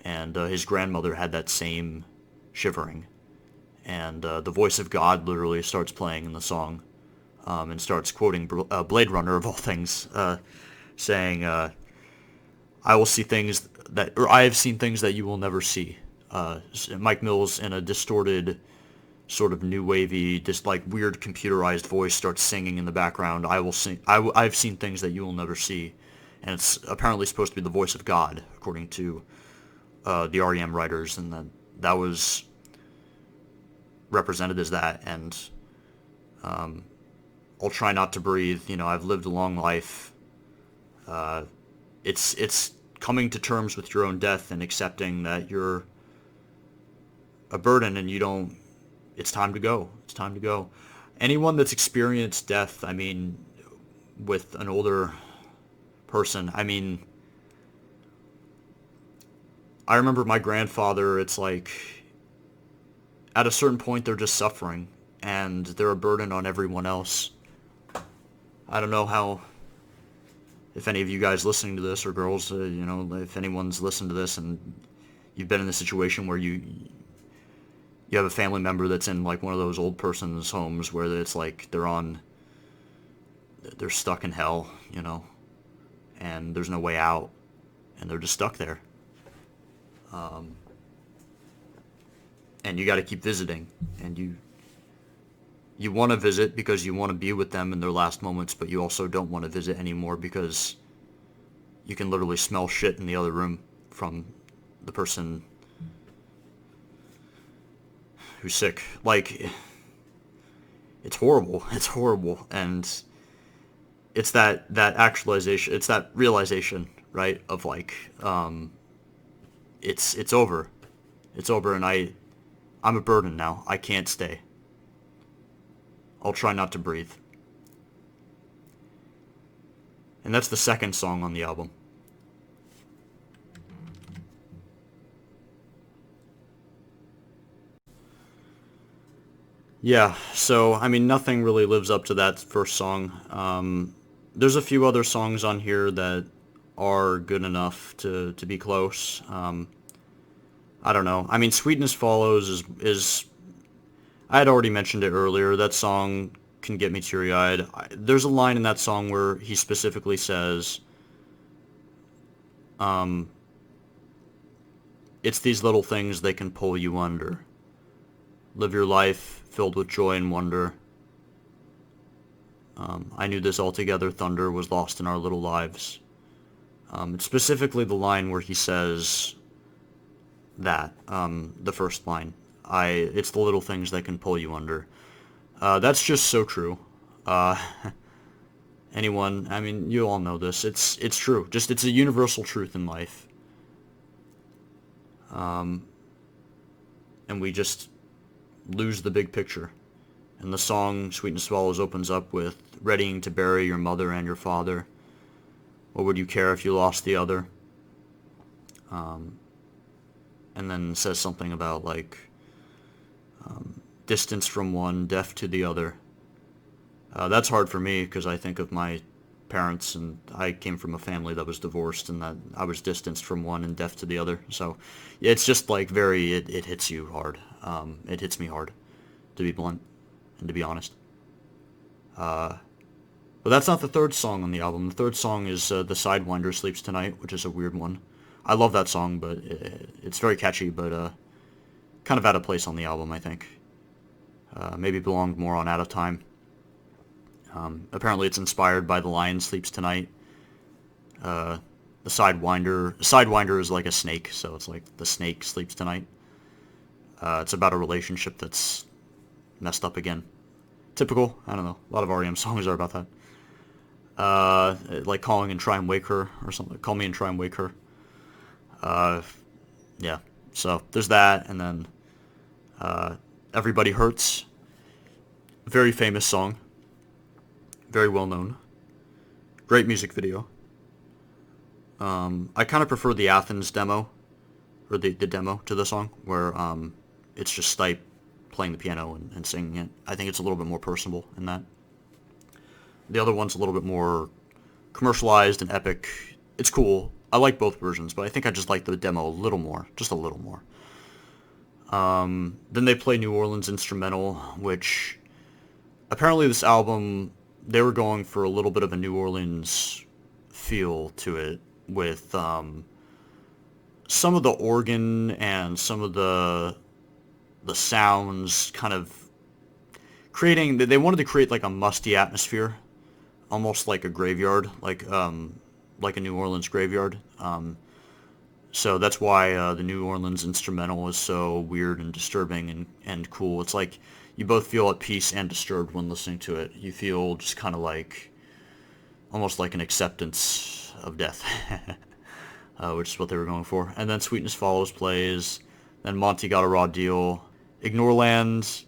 and his grandmother had that same shivering. And the voice of God literally starts playing in the song, and starts quoting Blade Runner of all things, saying, "I will see things that, or I have seen things that you will never see." Mike Mills, in a distorted, sort of new wavy, just like weird computerized voice, starts singing in the background. I will sing. I've seen things that you will never see, and it's apparently supposed to be the voice of God, according to the R.E.M. writers, and that was represented as that. And I'll try not to breathe. You know, I've lived a long life. It's coming to terms with your own death and accepting that you're a burden and you don't. It's time to go. It's time to go. Anyone that's experienced death, I mean, with an older person, I mean, I remember my grandfather, it's like, at a certain point, they're just suffering, and they're a burden on everyone else. I don't know how, if any of you guys listening to this, or girls, you know, if anyone's listened to this and you've been in a situation where you have a family member that's in like one of those old person's homes where it's like they're stuck in hell, you know, and there's no way out, and they're just stuck there. And you got to keep visiting, and you want to visit because you want to be with them in their last moments, but you also don't want to visit anymore because you can literally smell shit in the other room from the person who's sick. Like, it's horrible. It's horrible. And it's that actualization, it's that realization, right, of like, it's over. It's over, and I'm a burden now. I can't stay. I'll try not to breathe. And that's the second song on the album. Yeah, so, I mean, nothing really lives up to that first song. There's a few other songs on here that are good enough to be close. I don't know. I mean, Sweetness Follows is I had already mentioned it earlier. That song can get me teary-eyed. There's a line in that song where he specifically says, it's these little things that can pull you under. Live your life filled with joy and wonder. I knew this altogether thunder was lost in our little lives. It's specifically the line where he says that, the first line. It's the little things that can pull you under. That's just so true. Anyone, I mean, you all know this. It's true. Just, it's a universal truth in life. and we just lose the big picture. And the song Sweet and Swallows opens up with, readying to bury your mother and your father. What would you care if you lost the other? And then says something about, like, distance from one, deaf to the other. That's hard for me because I think of my parents, and I came from a family that was divorced, and that I was distanced from one and deaf to the other. So it's just like it hits you hard. It hits me hard, to be blunt and to be honest. But that's not the third song on the album. The third song is The Sidewinder Sleeps Tonight, which is a weird one. I love that song, but it's very catchy, but kind of out of place on the album, I think. Maybe belonged more on Out of Time. Apparently it's inspired by The Lion Sleeps Tonight. The Sidewinder is like a snake, so it's like the snake sleeps tonight. It's about a relationship that's messed up again. Typical, I don't know. A lot of R.E.M. songs are about that. Like Calling and Try and Wake Her, or something. Call Me and Try and Wake Her. Yeah, so there's that, and then Everybody Hurts. Very famous song. Very well known. Great music video. I kind of prefer the Athens demo, or the demo to the song, where it's just Stipe playing the piano and singing it. I think it's a little bit more personable in that. The other one's a little bit more commercialized and epic. It's cool. I like both versions, but I think I just like the demo a little more. Just a little more. Then they play New Orleans Instrumental, which apparently this album, they were going for a little bit of a New Orleans feel to it, with some of the organ and some of the sounds kind of creating, they wanted to create like a musty atmosphere, almost like a graveyard, like a New Orleans graveyard. So that's why the New Orleans Instrumental is so weird and disturbing and cool. It's like you both feel at peace and disturbed when listening to it. You feel just kind of like, almost like an acceptance of death, which is what they were going for. And then Sweetness Follows plays. Then Monty Got a Raw Deal. Ignoreland.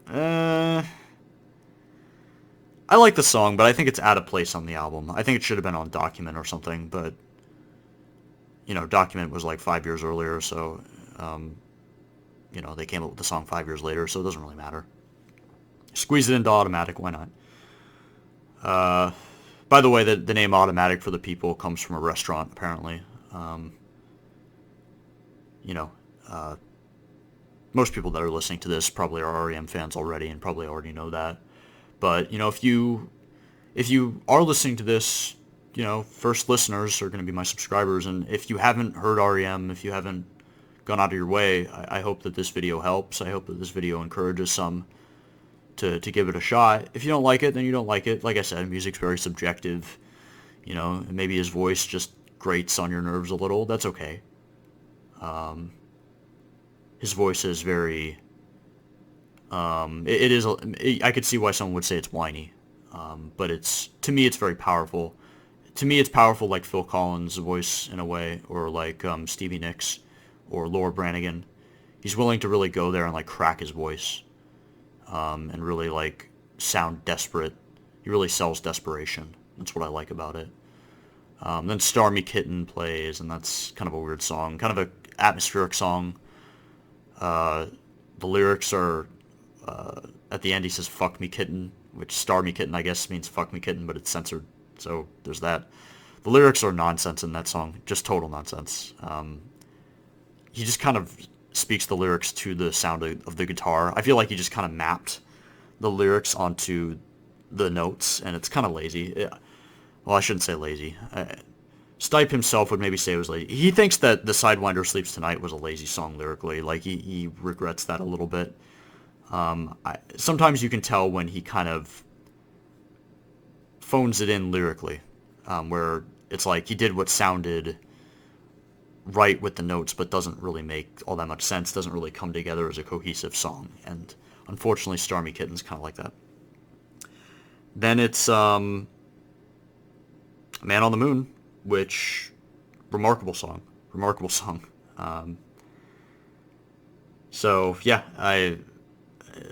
I like the song, but I think it's out of place on the album. I think it should have been on Document or something, but, you know, Document was like 5 years earlier, so, you know, they came up with the song 5 years later, so it doesn't really matter. Squeeze it into Automatic, why not? By the way, the name Automatic for the People comes from a restaurant, apparently. You know, most people that are listening to this probably are R.E.M. fans already and probably already know that. But, you know, if you are listening to this, you know, first listeners are going to be my subscribers, and if you haven't heard R.E.M., if you haven't gone out of your way, I hope that this video helps. I hope that this video encourages some to give it a shot. If you don't like it, then you don't like it. Like I said, music's very subjective. You know, maybe his voice just grates on your nerves a little. That's okay. His voice is very... it is... I could see why someone would say it's whiny. But to me, it's very powerful. To me, it's powerful like Phil Collins' voice in a way, or like Stevie Nicks, or Laura Branigan. He's willing to really go there and like crack his voice. And really, like, sound desperate. He really sells desperation. That's what I like about it. Then Stormy Kitten plays, and that's kind of a weird song. Kind of a atmospheric song. The lyrics are, at the end he says, "Fuck me kitten," which Stormy Kitten, I guess, means fuck me kitten, but it's censored. So there's that. The lyrics are nonsense in that song. Just total nonsense. He just kind of speaks the lyrics to the sound of the guitar. I feel like he just kind of mapped the lyrics onto the notes, and it's kind of lazy. Well, I shouldn't say lazy. Stipe himself would maybe say it was lazy. He thinks that The Sidewinder Sleeps Tonight was a lazy song lyrically. Like, he regrets that a little bit. Sometimes you can tell when he kind of phones it in lyrically, where it's like he did what sounded right with the notes, but doesn't really make all that much sense, doesn't really come together as a cohesive song. And unfortunately, Stormy Kitten's kind of like that. Then it's Man on the Moon, which, remarkable song. So yeah,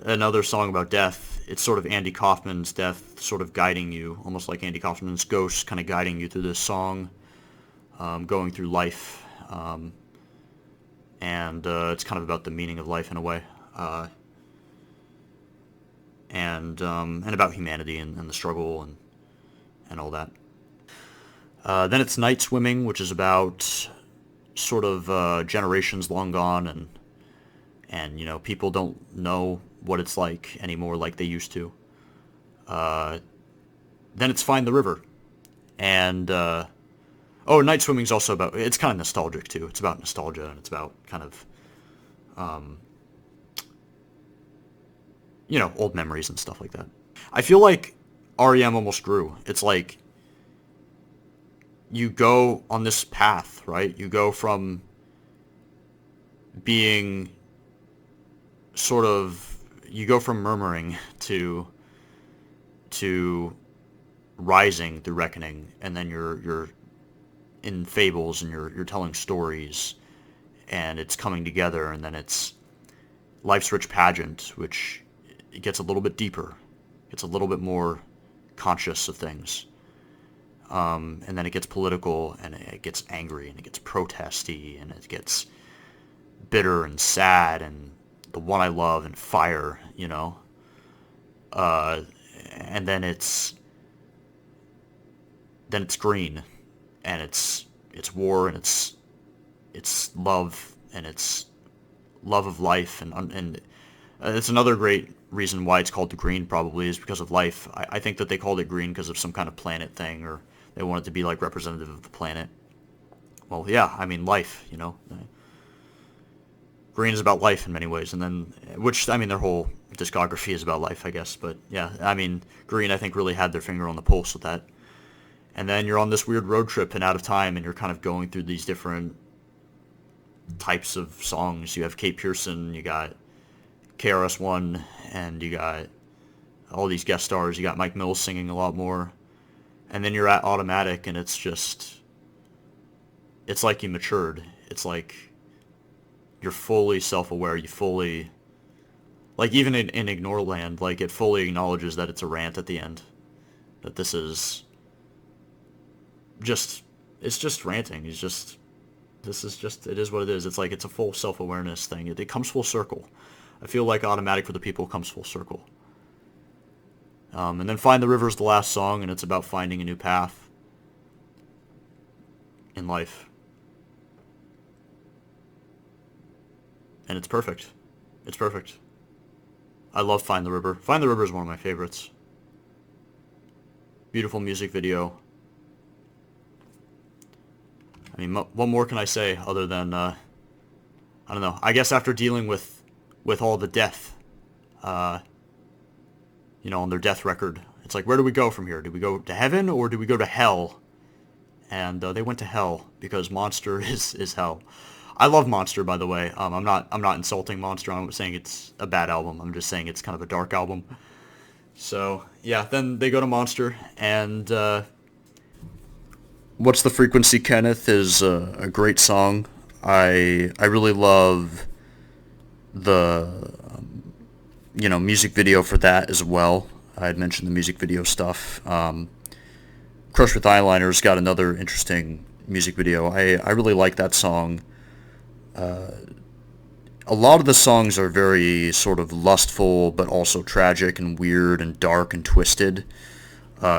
another song about death. It's sort of Andy Kaufman's death, sort of guiding you, almost like Andy Kaufman's ghost, kind of guiding you through this song, going through life, and it's kind of about the meaning of life in a way, and about humanity and the struggle and all that. Then it's Night Swimming, which is about sort of generations long gone, and people don't know what it's like anymore like they used to. Then it's Find the River, and Night Swimming's also about, it's kind of nostalgic too. It's about nostalgia, and it's about kind of old memories and stuff like that. I feel like R.E.M. almost grew. It's like you go on this path, right? You go from being murmuring to rising through reckoning, and then you're in Fables, and you're telling stories, and it's coming together, and then it's Life's Rich Pageant, which it gets a little bit deeper, gets a little bit more conscious of things, and then it gets political, and it gets angry, and it gets protesty, and it gets bitter and sad, and the one I love, and fire, and then it's green, and it's war, and it's love, and it's love of life, and it's another great reason why it's called the green, probably, is because of life. I think that they called it green because of some kind of planet thing, or they wanted to be like representative of the planet. Well, yeah, I mean, life, Green is about life in many ways, and then, their whole discography is about life, I guess, but yeah, I mean, Green, I think, really had their finger on the pulse with that. And then you're on this weird road trip and out of time, and you're kind of going through these different types of songs. You have Kate Pearson, you got KRS-One, and you got all these guest stars. You got Mike Mills singing a lot more. And then you're at Automatic, and it's like you matured. It's like you're fully self-aware. You fully, like, even in Ignore Land, like, it fully acknowledges that it's a rant at the end. That this is it's just ranting. It is what it is. It's like, it's a full self-awareness thing. It comes full circle. I feel like Automatic for the People comes full circle. And then Find the River is the last song, and it's about finding a new path in life. And it's perfect. It's perfect. I love Find the River. Find the River is one of my favorites. Beautiful music video. I mean, what more can I say other than, I don't know. I guess after dealing with all the death, on their death record, it's like, where do we go from here? Do we go to heaven, or do we go to hell? And they went to hell, because Monster is hell. I love Monster, by the way. I'm not insulting Monster. I'm not saying it's a bad album. I'm just saying it's kind of a dark album. So yeah, then they go to Monster, and What's the Frequency, Kenneth is a great song. I really love the music video for that as well. I had mentioned the music video stuff. Crush with Eyeliner's got another interesting music video. I really like that song. A lot of the songs are very sort of lustful, but also tragic and weird and dark and twisted.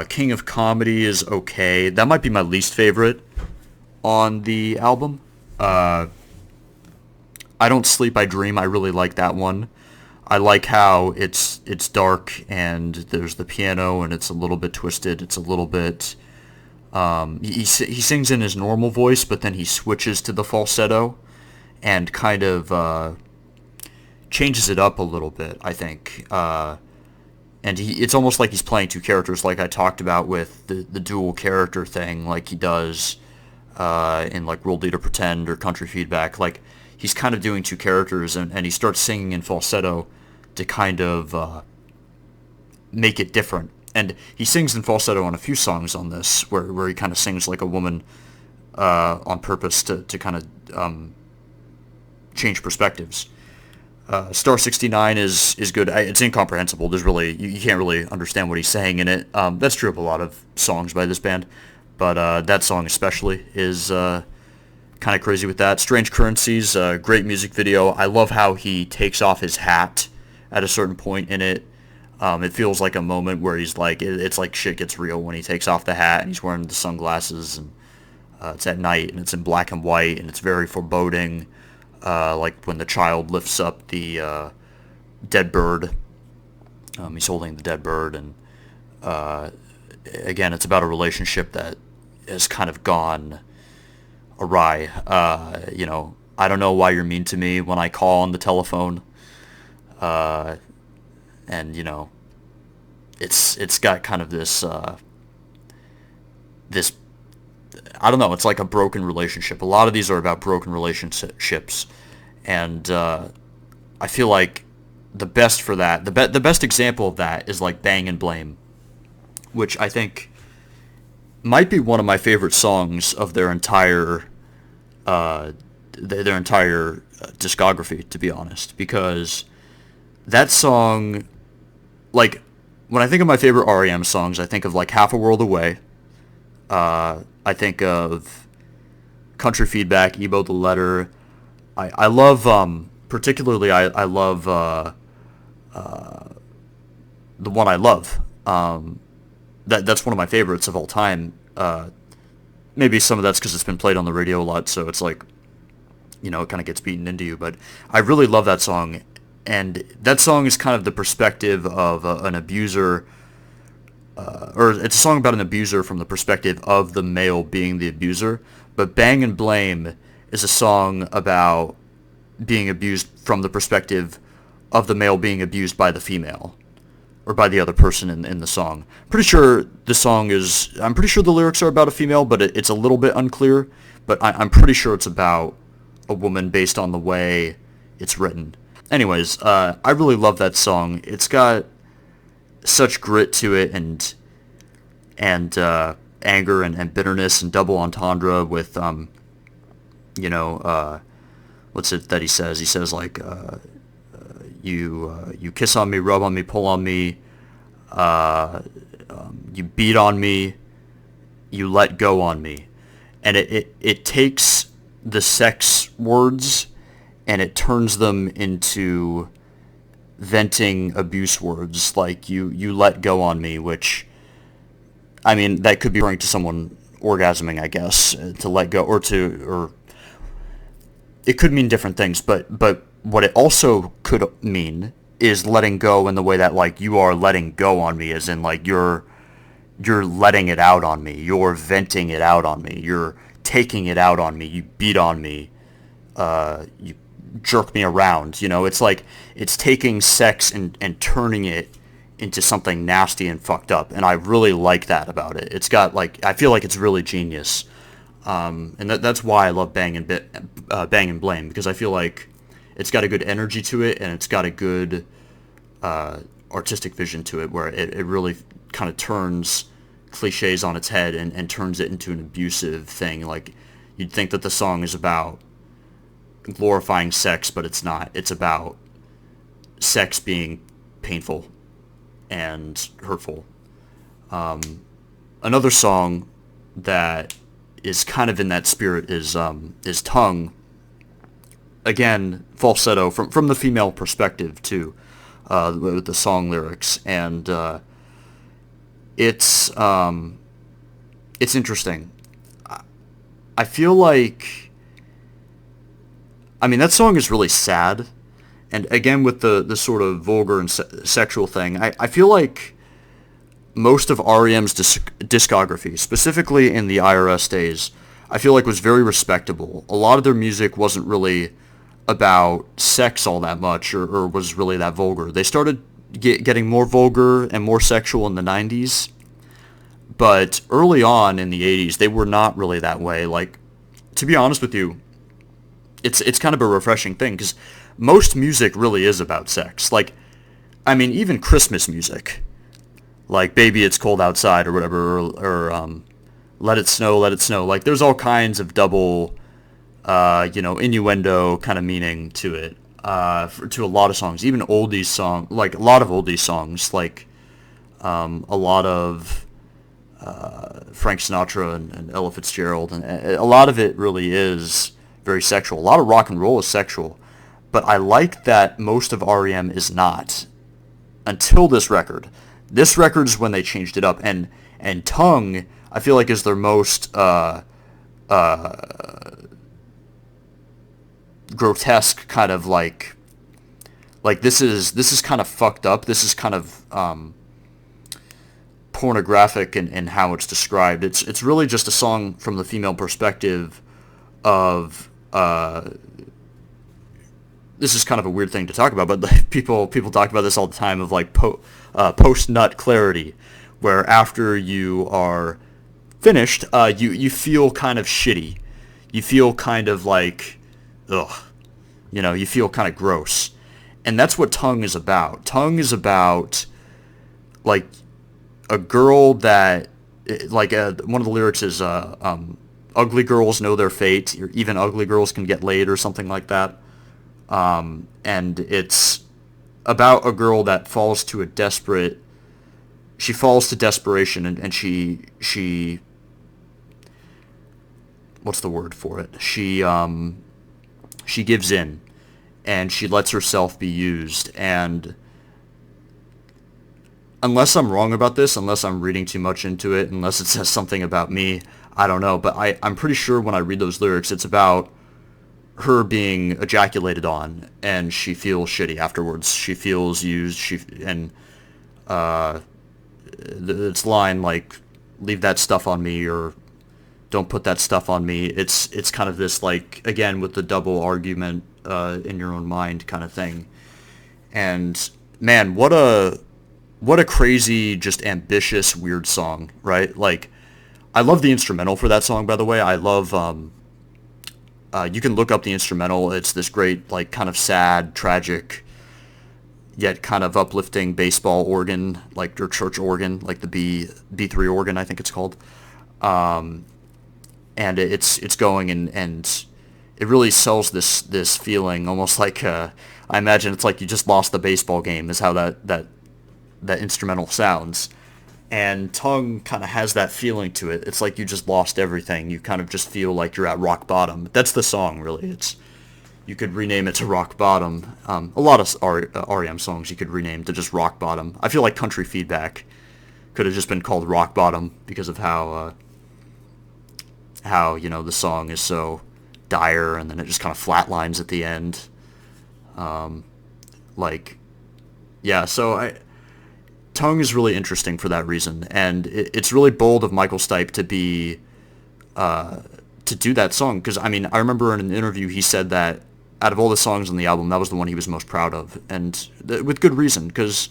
King of Comedy is okay. That might be my least favorite on the album. I Don't Sleep, I Dream. I really like that one. I like how it's dark, and there's the piano, and it's a little bit twisted. It's a little bit... he sings in his normal voice, but then he switches to the falsetto and kind of changes it up a little bit, I think. And it's almost like he's playing two characters, like I talked about with the dual character thing, like he does in like Roll Leader Pretend or Country Feedback. Like, he's kind of doing two characters, and he starts singing in falsetto to kind of make it different. And he sings in falsetto on a few songs on this, where he kind of sings like a woman on purpose to kind of change perspectives. Star 69 is good. It's incomprehensible. There's really you can't really understand what he's saying in it. That's true of a lot of songs by this band, but that song especially is kind of crazy with that. Strange Currencies, great music video. I love how he takes off his hat at a certain point in it. It feels like a moment where he's like, it's like shit gets real when he takes off the hat and he's wearing the sunglasses, and it's at night and it's in black and white and it's very foreboding. Like when the child lifts up the dead bird. He's holding the dead bird, and again, it's about a relationship that has kind of gone awry. I don't know why you're mean to me when I call on the telephone. And it's got kind of this I don't know, it's like a broken relationship. A lot of these are about broken relationships, and I feel like the best for that, the best example of that is like Bang and Blame, which I think might be one of my favorite songs of their entire discography, to be honest, because that song, like, when I think of my favorite R.E.M. songs, I think of like Half a World Away. I think of Country Feedback, Ebow the Letter. I love, particularly, I love The One I Love. That's one of my favorites of all time. Maybe some of that's because it's been played on the radio a lot, so it's like, it kind of gets beaten into you. But I really love that song, and that song is kind of the perspective of an abuser. Or it's a song about an abuser from the perspective of the male being the abuser. But Bang and Blame is a song about being abused from the perspective of the male being abused by the female, or by the other person in the song. I'm pretty sure the lyrics are about a female, but it's a little bit unclear. But I'm pretty sure it's about a woman based on the way it's written. Anyways, I really love that song. It's got such grit to it, and anger and bitterness and double entendre with what's it that he says? He says like you kiss on me, rub on me, pull on me, you beat on me, you let go on me, and it takes the sex words and it turns them into venting abuse words, like you let go on me, which, I mean, that could be referring to someone orgasming, I guess, to let go, or it could mean different things, but what it also could mean is letting go in the way that, like, you are letting go on me, as in, like, you're letting it out on me, you're venting it out on me, you're taking it out on me, you beat on me, you jerk me around, it's like, it's taking sex and turning it into something nasty and fucked up, and I really like that about it. It's got, like, I feel like it's really genius, and that's why I love Bang and Blame, because I feel like it's got a good energy to it, and it's got a good artistic vision to it, where it really kind of turns cliches on its head and turns it into an abusive thing. Like, you'd think that the song is about glorifying sex, but it's not. It's about sex being painful and hurtful. Another song that is kind of in that spirit is Tongue. Again, falsetto from the female perspective too, with the song lyrics, and it's interesting. I feel like, I mean, that song is really sad. And again, with the sort of vulgar and sexual thing, I feel like most of R.E.M's discography, specifically in the IRS days, I feel like was very respectable. A lot of their music wasn't really about sex all that much, or was really that vulgar. They started getting more vulgar and more sexual in the 90s, but early on in the 80s, they were not really that way. Like, to be honest with you, it's kind of a refreshing thing, because most music really is about sex. Like, I mean, even Christmas music, like Baby It's Cold Outside or whatever, or Let It Snow, Let It Snow. Like, there's all kinds of double innuendo kind of meaning to it, to a lot of songs, even oldies song, like a lot of oldies songs, like a lot of Frank Sinatra and Ella Fitzgerald, and a lot of it really is very sexual. A lot of rock and roll is sexual, but I like that most of R.E.M. is not until this record. This record is when they changed it up, and Tongue I feel like is their most grotesque kind of like this is kind of fucked up. This is kind of pornographic in how it's described. It's really just a song from the female perspective of this is kind of a weird thing to talk about, but like, people talk about this all the time of like post nut clarity, where after you are finished, you feel kind of shitty. You feel kind of like, ugh, you feel kind of gross. And that's what Tongue is about. Tongue is about, like, a girl that, like, one of the lyrics is, ugly girls know their fate, or even ugly girls can get laid, or something like that. And it's about a girl that falls to desperation, and she what's the word for it? She gives in, and she lets herself be used. And unless I'm wrong about this, unless I'm reading too much into it, unless it says something about me, I don't know. But I'm pretty sure when I read those lyrics, it's about her being ejaculated on, and she feels shitty afterwards. She feels used. It's line like, leave that stuff on me, or don't put that stuff on me. It's kind of this, like, again, with the double argument in your own mind kind of thing. And man, what a crazy, just ambitious, weird song, right? Like, I love the instrumental for that song, by the way. I love, you can look up the instrumental. It's this great, like, kind of sad, tragic, yet kind of uplifting baseball organ, like, or church organ, like the B3 organ, I think it's called. And it's going, and it really sells this feeling, almost like, I imagine it's like you just lost the baseball game, is how that instrumental sounds. And Tongue kind of has that feeling to it. It's like you just lost everything. You kind of just feel like you're at rock bottom. That's the song, really. You could rename it to Rock Bottom. A lot of R.E.M. songs you could rename to just Rock Bottom. I feel like Country Feedback could have just been called Rock Bottom because of how the song is so dire, and then it just kind of flatlines at the end. Tongue is really interesting for that reason, and it's really bold of Michael Stipe to be to do that song, because I mean, I remember in an interview he said that out of all the songs on the album, that was the one he was most proud of, and with good reason, because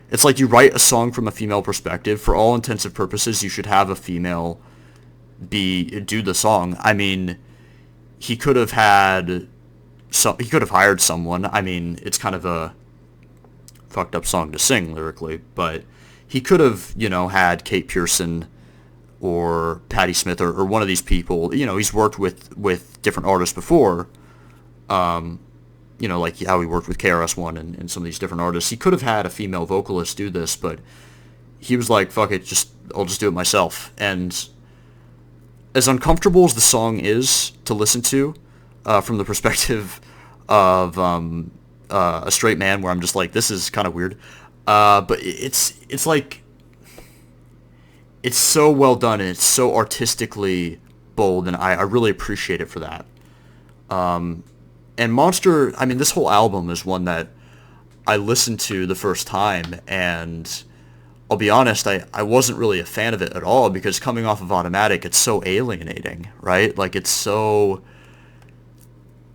it's like you write a song from a female perspective. For all intents and purposes, you should have a female do the song. I mean, he could have hired someone. I mean, it's kind of a fucked up song to sing lyrically, but he could have, had Kate Pearson or Patti Smith or one of these people. He's worked with different artists before, like how he worked with KRS-One and some of these different artists. He could have had a female vocalist do this, but he was like, fuck it, I'll just do it myself. And as uncomfortable as the song is to listen to, from the perspective of a straight man, where I'm just like, this is kind of weird, but it's like, it's so well done, and it's so artistically bold, and I really appreciate it for that. And Monster, I mean, this whole album is one that I listened to the first time, and I'll be honest, I wasn't really a fan of it at all, because coming off of Automatic, it's so alienating, right? Like, it's so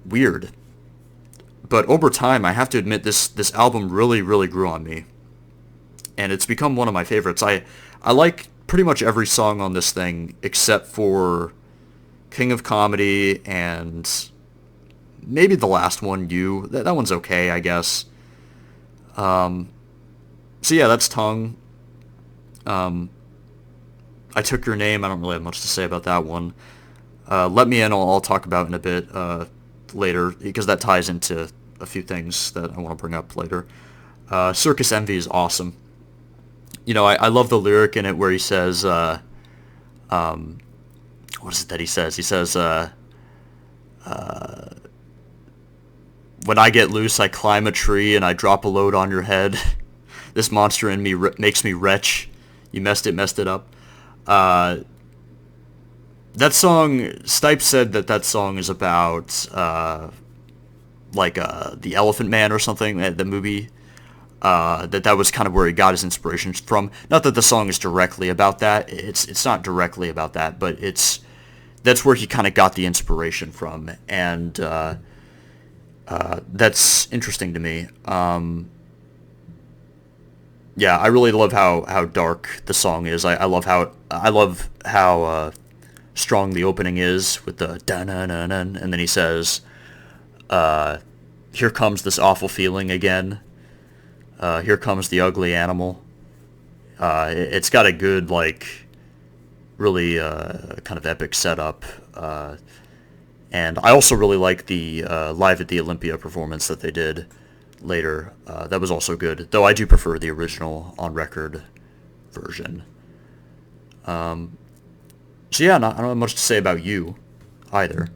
weird. But over time, I have to admit, this album really, really grew on me, and it's become one of my favorites. I like pretty much every song on this thing, except for King of Comedy and maybe the last one, You. That one's okay, I guess. So yeah, that's Tongue. I Took Your Name. I don't really have much to say about that one. Let Me In I'll talk about in a bit later, because that ties into a few things that I want to bring up later. Circus Envy is awesome. I love the lyric in it where he says, what is it that he says? He says, when I get loose, I climb a tree and I drop a load on your head. This monster in me makes me wretch. You messed it up. That song, Stipe said that song is about, The Elephant Man or something, the movie. That was kind of where he got his inspiration from. Not that the song is directly about that. It's not directly about that, but that's where he kind of got the inspiration from, and that's interesting to me. Yeah, I really love how dark the song is. I love how strong the opening is with the dun dun dun dun, and then he says, "Here comes this awful feeling again. Here comes the ugly animal." It's got a good, really kind of epic setup. And I also really like the Live at the Olympia performance that they did later. That was also good, though I do prefer the original on-record version. So yeah, I don't have much to say about You either.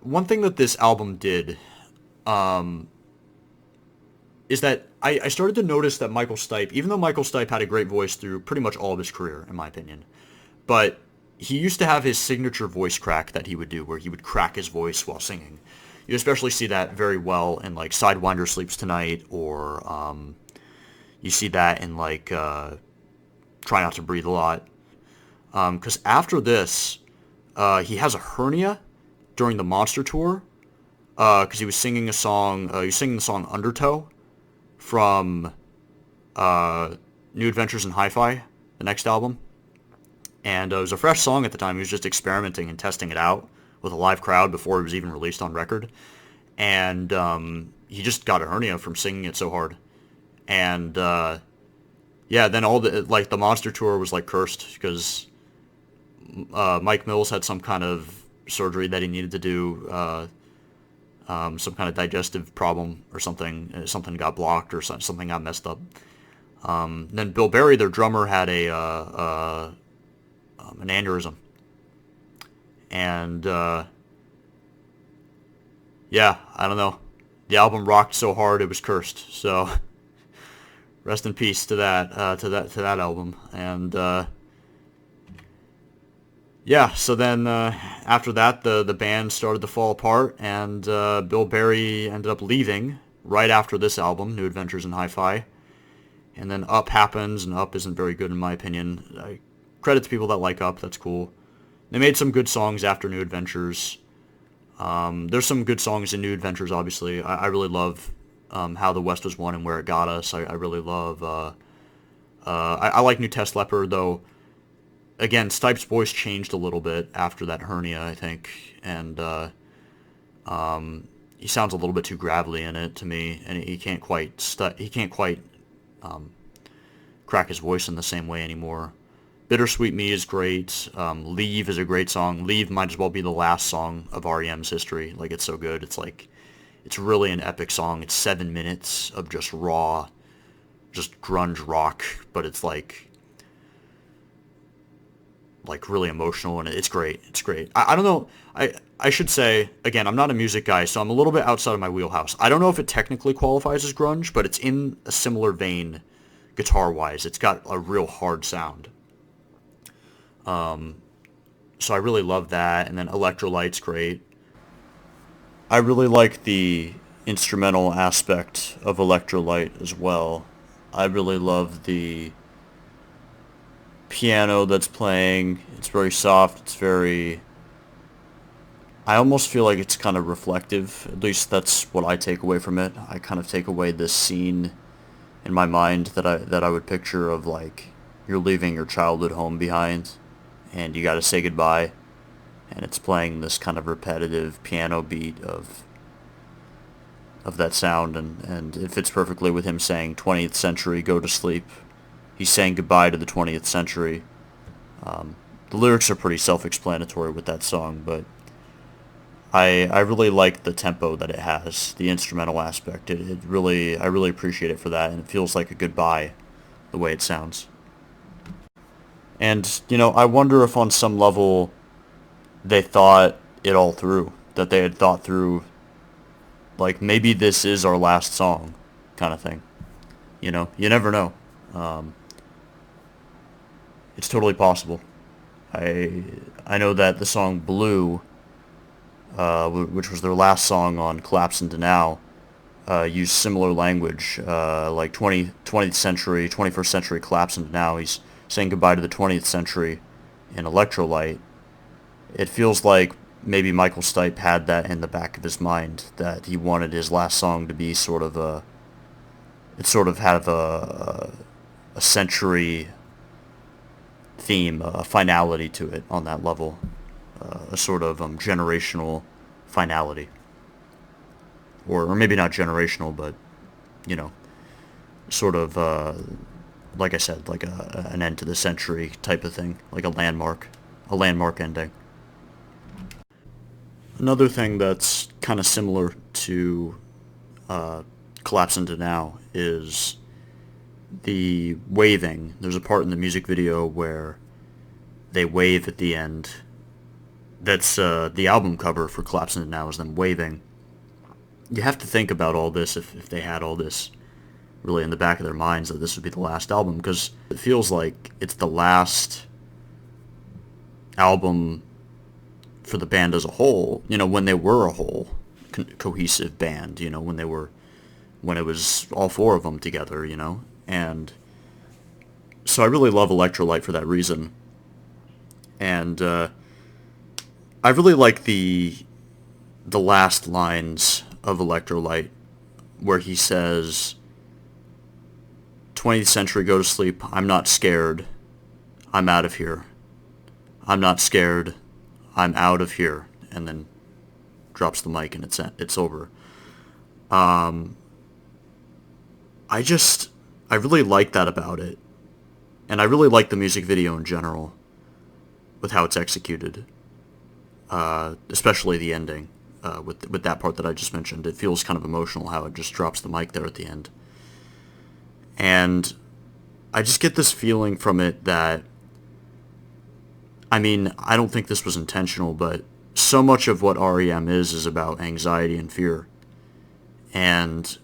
One thing that this album did is that I started to notice that Michael Stipe, even though Michael Stipe had a great voice through pretty much all of his career, in my opinion, but he used to have his signature voice crack that he would do, where he would crack his voice while singing. You especially see that very well in, Sidewinder Sleeps Tonight, or you see that in, Try Not to Breathe a lot. Because after this, he has a hernia during the Monster Tour, because he was singing the song Undertow from New Adventures in Hi-Fi, the next album. And it was a fresh song at the time. He was just experimenting and testing it out with a live crowd before it was even released on record. And he just got a hernia from singing it so hard. And yeah, then the Monster Tour was cursed because Mike Mills had some kind of surgery that he needed to do, some kind of digestive problem or something. Something got blocked or something got messed up. Then Bill Berry, their drummer, had an aneurysm. And yeah, I don't know. The album rocked so hard it was cursed. So rest in peace to that album. And yeah, so then after that, the band started to fall apart, and Bill Berry ended up leaving right after this album, New Adventures in Hi-Fi. And then Up happens, and Up isn't very good in my opinion. Credit to people that like Up, that's cool. They made some good songs after New Adventures. There's some good songs in New Adventures, obviously. I really love How the West Was Won and Where It Got Us. I really love... I like New Test Leopard, though. Again, Stipe's voice changed a little bit after that hernia, I think, and he sounds a little bit too gravelly in it to me, and he can't quite crack his voice in the same way anymore. Bittersweet Me is great. Leave is a great song. Leave might as well be the last song of R.E.M's history. It's so good. It's really an epic song. It's 7 minutes of just raw, just grunge rock, but it's really emotional, and it's great. It's great. I don't know. I should say, again, I'm not a music guy, so I'm a little bit outside of my wheelhouse. I don't know if it technically qualifies as grunge, but it's in a similar vein guitar-wise. It's got a real hard sound. So I really love that, and then Electrolyte's great. I really like the instrumental aspect of Electrolyte as well. I really love the piano that's playing. It's very soft. It's very... I almost feel like it's kind of reflective. At least that's what I take away from it. I kind of take away this scene in my mind that I would picture of you're leaving your childhood home behind and you got to say goodbye, and it's playing this kind of repetitive piano beat of that sound, and it fits perfectly with him saying 20th century, go to sleep. He's saying goodbye to the 20th century. The lyrics are pretty self-explanatory with that song, but I really like the tempo that it has, the instrumental aspect. I really appreciate it for that, and it feels like a goodbye, the way it sounds. And, I wonder if on some level they thought it all through, that they had thought through, like, maybe this is our last song, kind of thing. You never know. Um, it's totally possible. I I know that the song Blue, which was their last song on Collapse into Now, used similar language, like 20th century, 21st century Collapse into Now. He's saying goodbye to the 20th century in Electrolyte. It feels like maybe Michael Stipe had that in the back of his mind, that he wanted his last song to be sort of it sort of have a century theme, a finality to it on that level, a sort of generational finality, or maybe not generational, but you know, sort of like I said, like an end to the century type of thing, like a landmark ending. Another thing that's kind of similar to uh, Collapse into Now is the waving. There's a part in the music video where they wave at the end. That's the album cover for Collapse into Now is them waving. You have to think about all this if they had all this really in the back of their minds, that this would be the last album, because it feels like it's the last album for the band as a whole, when they were a whole cohesive band, when it was all four of them together, and so I really love Electrolyte for that reason. And I really like the last lines of Electrolyte, where he says, 20th century, go to sleep, I'm not scared, I'm out of here. I'm not scared, I'm out of here. And then drops the mic and it's over. I just, I really like that about it. And I really like the music video in general, with how it's executed. Especially the ending, with that part that I just mentioned. It feels kind of emotional how it just drops the mic there at the end. And I just get this feeling from it that, I mean, I don't think this was intentional, but so much of what R.E.M. is about anxiety and fear. And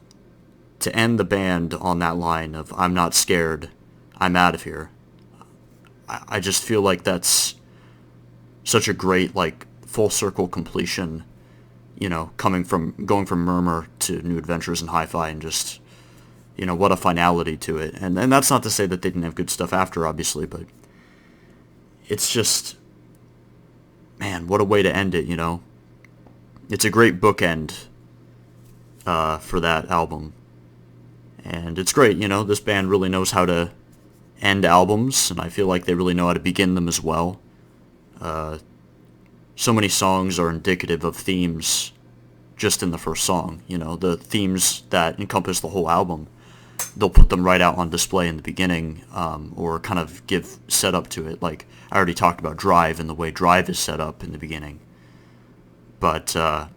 to end the band on that line of, I'm not scared, I'm out of here, I just feel like that's such a great, like, full circle completion, going from Murmur to New Adventures in Hi-Fi, and just, what a finality to it. And that's not to say that they didn't have good stuff after, obviously, but it's just, man, what a way to end it, It's a great bookend for that album. And it's great, this band really knows how to end albums, and I feel like they really know how to begin them as well. So many songs are indicative of themes just in the first song, the themes that encompass the whole album. They'll put them right out on display in the beginning, or kind of give setup to it. Like, I already talked about Drive and the way Drive is set up in the beginning. But, a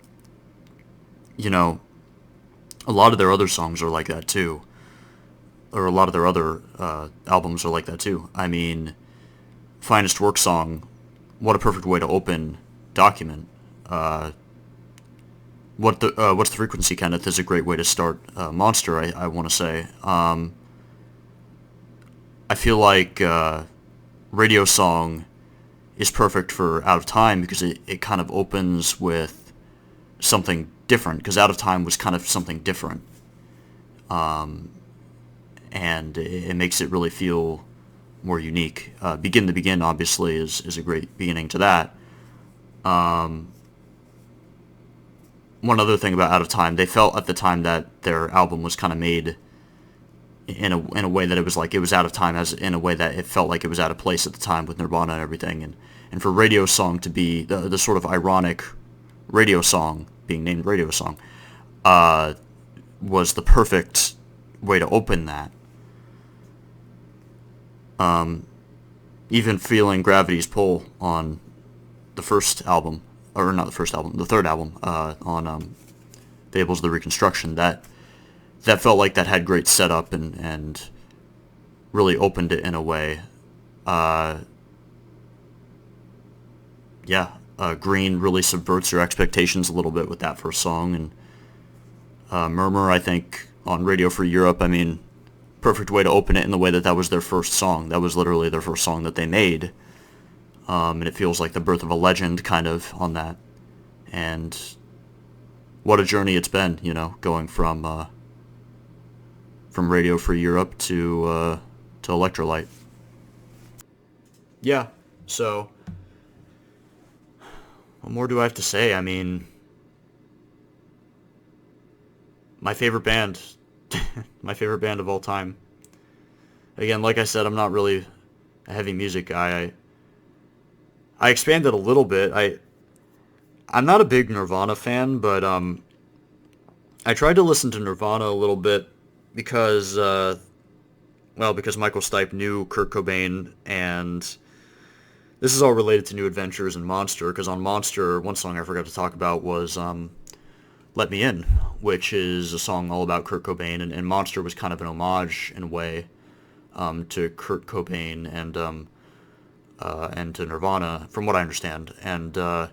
lot of their other songs are like that too. Or a lot of their other albums are like that too. I mean, Finest Work Song, what a perfect way to open Document. What's the Frequency, Kenneth, is a great way to start Monster, I want to say. I feel like Radio Song is perfect for Out of Time, because it kind of opens with something different, because Out of Time was kind of something different. And it makes it really feel more unique. Begin to Begin, obviously, is a great beginning to that. One other thing about Out of Time, they felt at the time that their album was kind of made in a way that it was like it was out of time, as in a way that it felt like it was out of place at the time with Nirvana and everything. And for Radio Song to be the sort of ironic Radio Song being named Radio Song, was the perfect way to open that. even feeling gravity's pull on the first album, or not the first album, the third album, on Fables, the Reconstruction, that felt like that had great setup and really opened it in a way. Green really subverts your expectations a little bit with that first song, and Murmur, I think, on Radio Free Europe, I mean, perfect way to open it in the way that was their first song. That was literally their first song that they made, and it feels like the birth of a legend, kind of, on that. And what a journey it's been, going from Radio Free Europe to Electrolyte. Yeah, so what more do I have to say? I mean, my favorite band, my favorite band of all time. Again, like I said, I'm not really a heavy music guy. I expanded a little bit. I'm not a big Nirvana fan, but I tried to listen to Nirvana a little bit because Michael Stipe knew Kurt Cobain, and this is all related to New Adventures and Monster, because on Monster, one song I forgot to talk about was Let Me In, which is a song all about Kurt Cobain, and Monster was kind of an homage, in a way, to Kurt Cobain and to Nirvana, from what I understand, and or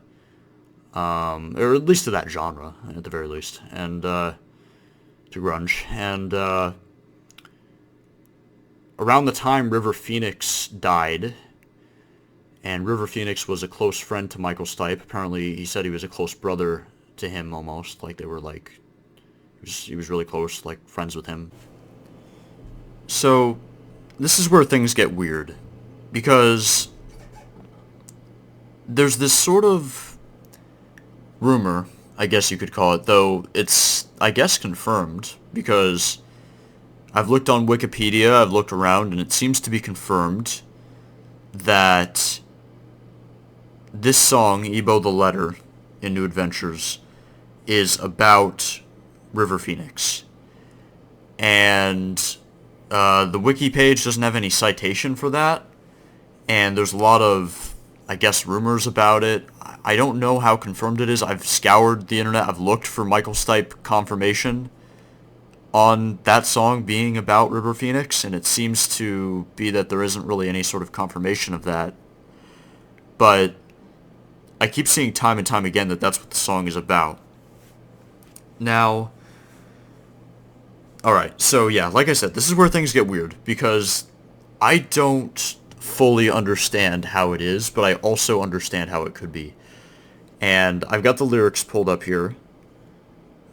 at least to that genre, at the very least, and to grunge. And around the time River Phoenix died, and River Phoenix was a close friend to Michael Stipe. Apparently, he said he was a close brother to him, almost. Like, they were, like, he was really close, like, friends with him. So, this is where things get weird, because there's this sort of rumor, I guess you could call it, though it's, I guess, confirmed, because I've looked on Wikipedia, I've looked around, and it seems to be confirmed that this song, Ebow the Letter, in New Adventures, is about River Phoenix. And the wiki page doesn't have any citation for that, and there's a lot of, I guess, rumors about it. I don't know how confirmed it is. I've scoured the internet, I've looked for Michael Stipe confirmation on that song being about River Phoenix, and it seems to be that there isn't really any sort of confirmation of that. But I keep seeing time and time again that that's what the song is about. Now, alright, so yeah, like I said, this is where things get weird, because I don't fully understand how it is, but I also understand how it could be. And I've got the lyrics pulled up here.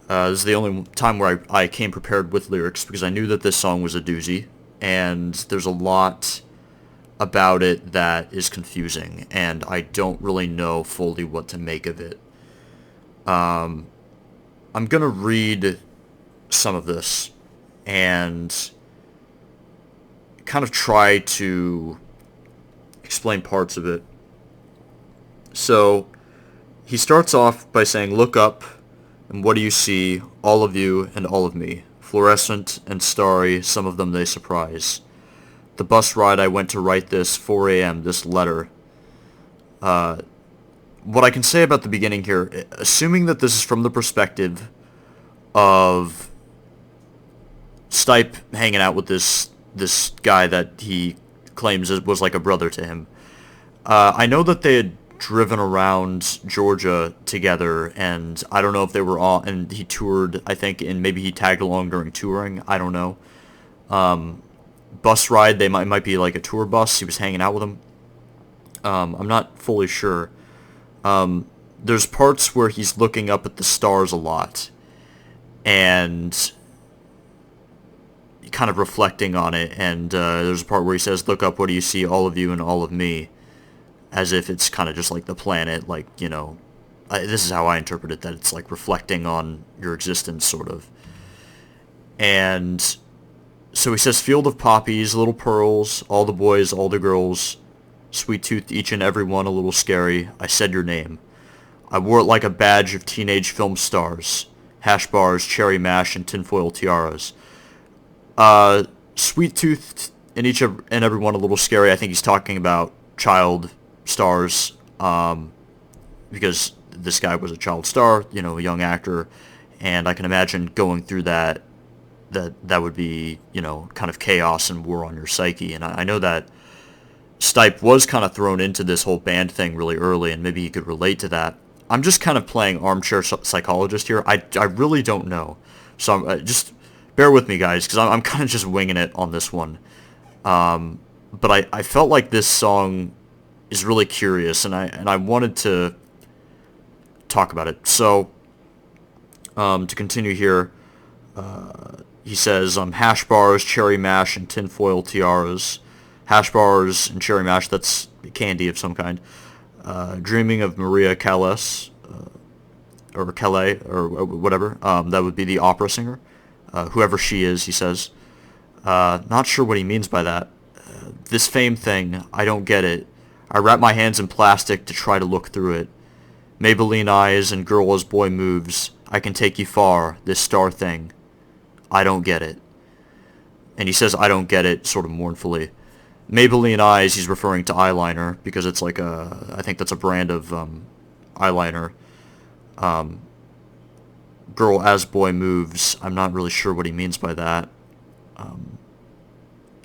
This is the only time where I came prepared with lyrics, because I knew that this song was a doozy, and there's a lot about it that is confusing, and I don't really know fully what to make of it. I'm gonna read some of this, and kind of try to explain parts of it. So, he starts off by saying, "Look up, and what do you see? All of you and all of me. Fluorescent and starry, some of them they surprise. The bus ride I went to write this, 4 a.m., this letter." What I can say about the beginning here, assuming that this is from the perspective of Stipe hanging out with this guy that he claims was like a brother to him. I know that they had driven around Georgia together, and I don't know if they were all, and he toured, I think, and maybe he tagged along during touring, I don't know. Bus ride, they might be like a tour bus, he was hanging out with them. I'm not fully sure. There's parts where he's looking up at the stars a lot, and kind of reflecting on it, and there's a part where he says, "Look up, what do you see? All of you and all of me," as if it's kind of just like the planet, like, this is how I interpret it, that it's like reflecting on your existence, sort of. And so he says, "Field of poppies, little pearls, all the boys, all the girls, sweet tooth, each and every one a little scary. I said your name. I wore it like a badge of teenage film stars, hash bars, cherry mash, and tinfoil tiaras." Sweet tooth in each and every one a little scary. I think he's talking about child stars, because this guy was a child star, a young actor, and I can imagine going through that would be, kind of chaos and war on your psyche. And I know that Stipe was kind of thrown into this whole band thing really early, and maybe he could relate to that. I'm just kind of playing armchair psychologist here. I really don't know. So just bear with me, guys, because I'm kind of just winging it on this one. But I felt like this song is really curious, and I wanted to talk about it. So to continue here, he says, hash bars, cherry mash, and tinfoil tiaras. Hash bars and cherry mash, that's candy of some kind. Dreaming of Maria Callas, or Calais, or whatever. That would be the opera singer. Whoever she is, he says. Not sure what he means by that. This fame thing, I don't get it. I wrap my hands in plastic to try to look through it. Maybelline eyes and girl as boy moves. I can take you far, this star thing. I don't get it. And he says I don't get it sort of mournfully. Maybelline eyes, he's referring to eyeliner, because it's like I think that's a brand of eyeliner. Girl as boy moves, I'm not really sure what he means by that.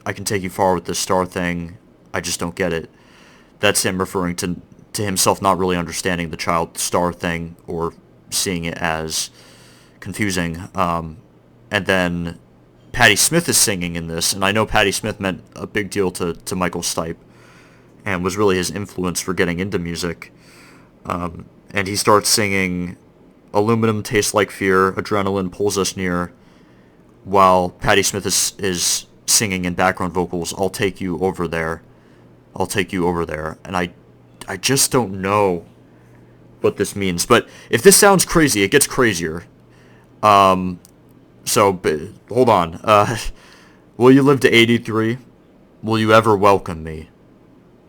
I can take you far with this star thing, I just don't get it. That's him referring to himself not really understanding the child star thing, or seeing it as confusing. And then Patti Smith is singing in this, and I know Patti Smith meant a big deal to Michael Stipe, and was really his influence for getting into music. And he starts singing, aluminum tastes like fear, adrenaline pulls us near, while Patti Smith is singing in background vocals, I'll take you over there, I'll take you over there. And I just don't know what this means. But if this sounds crazy, it gets crazier. So, hold on. Will you live to 83? Will you ever welcome me?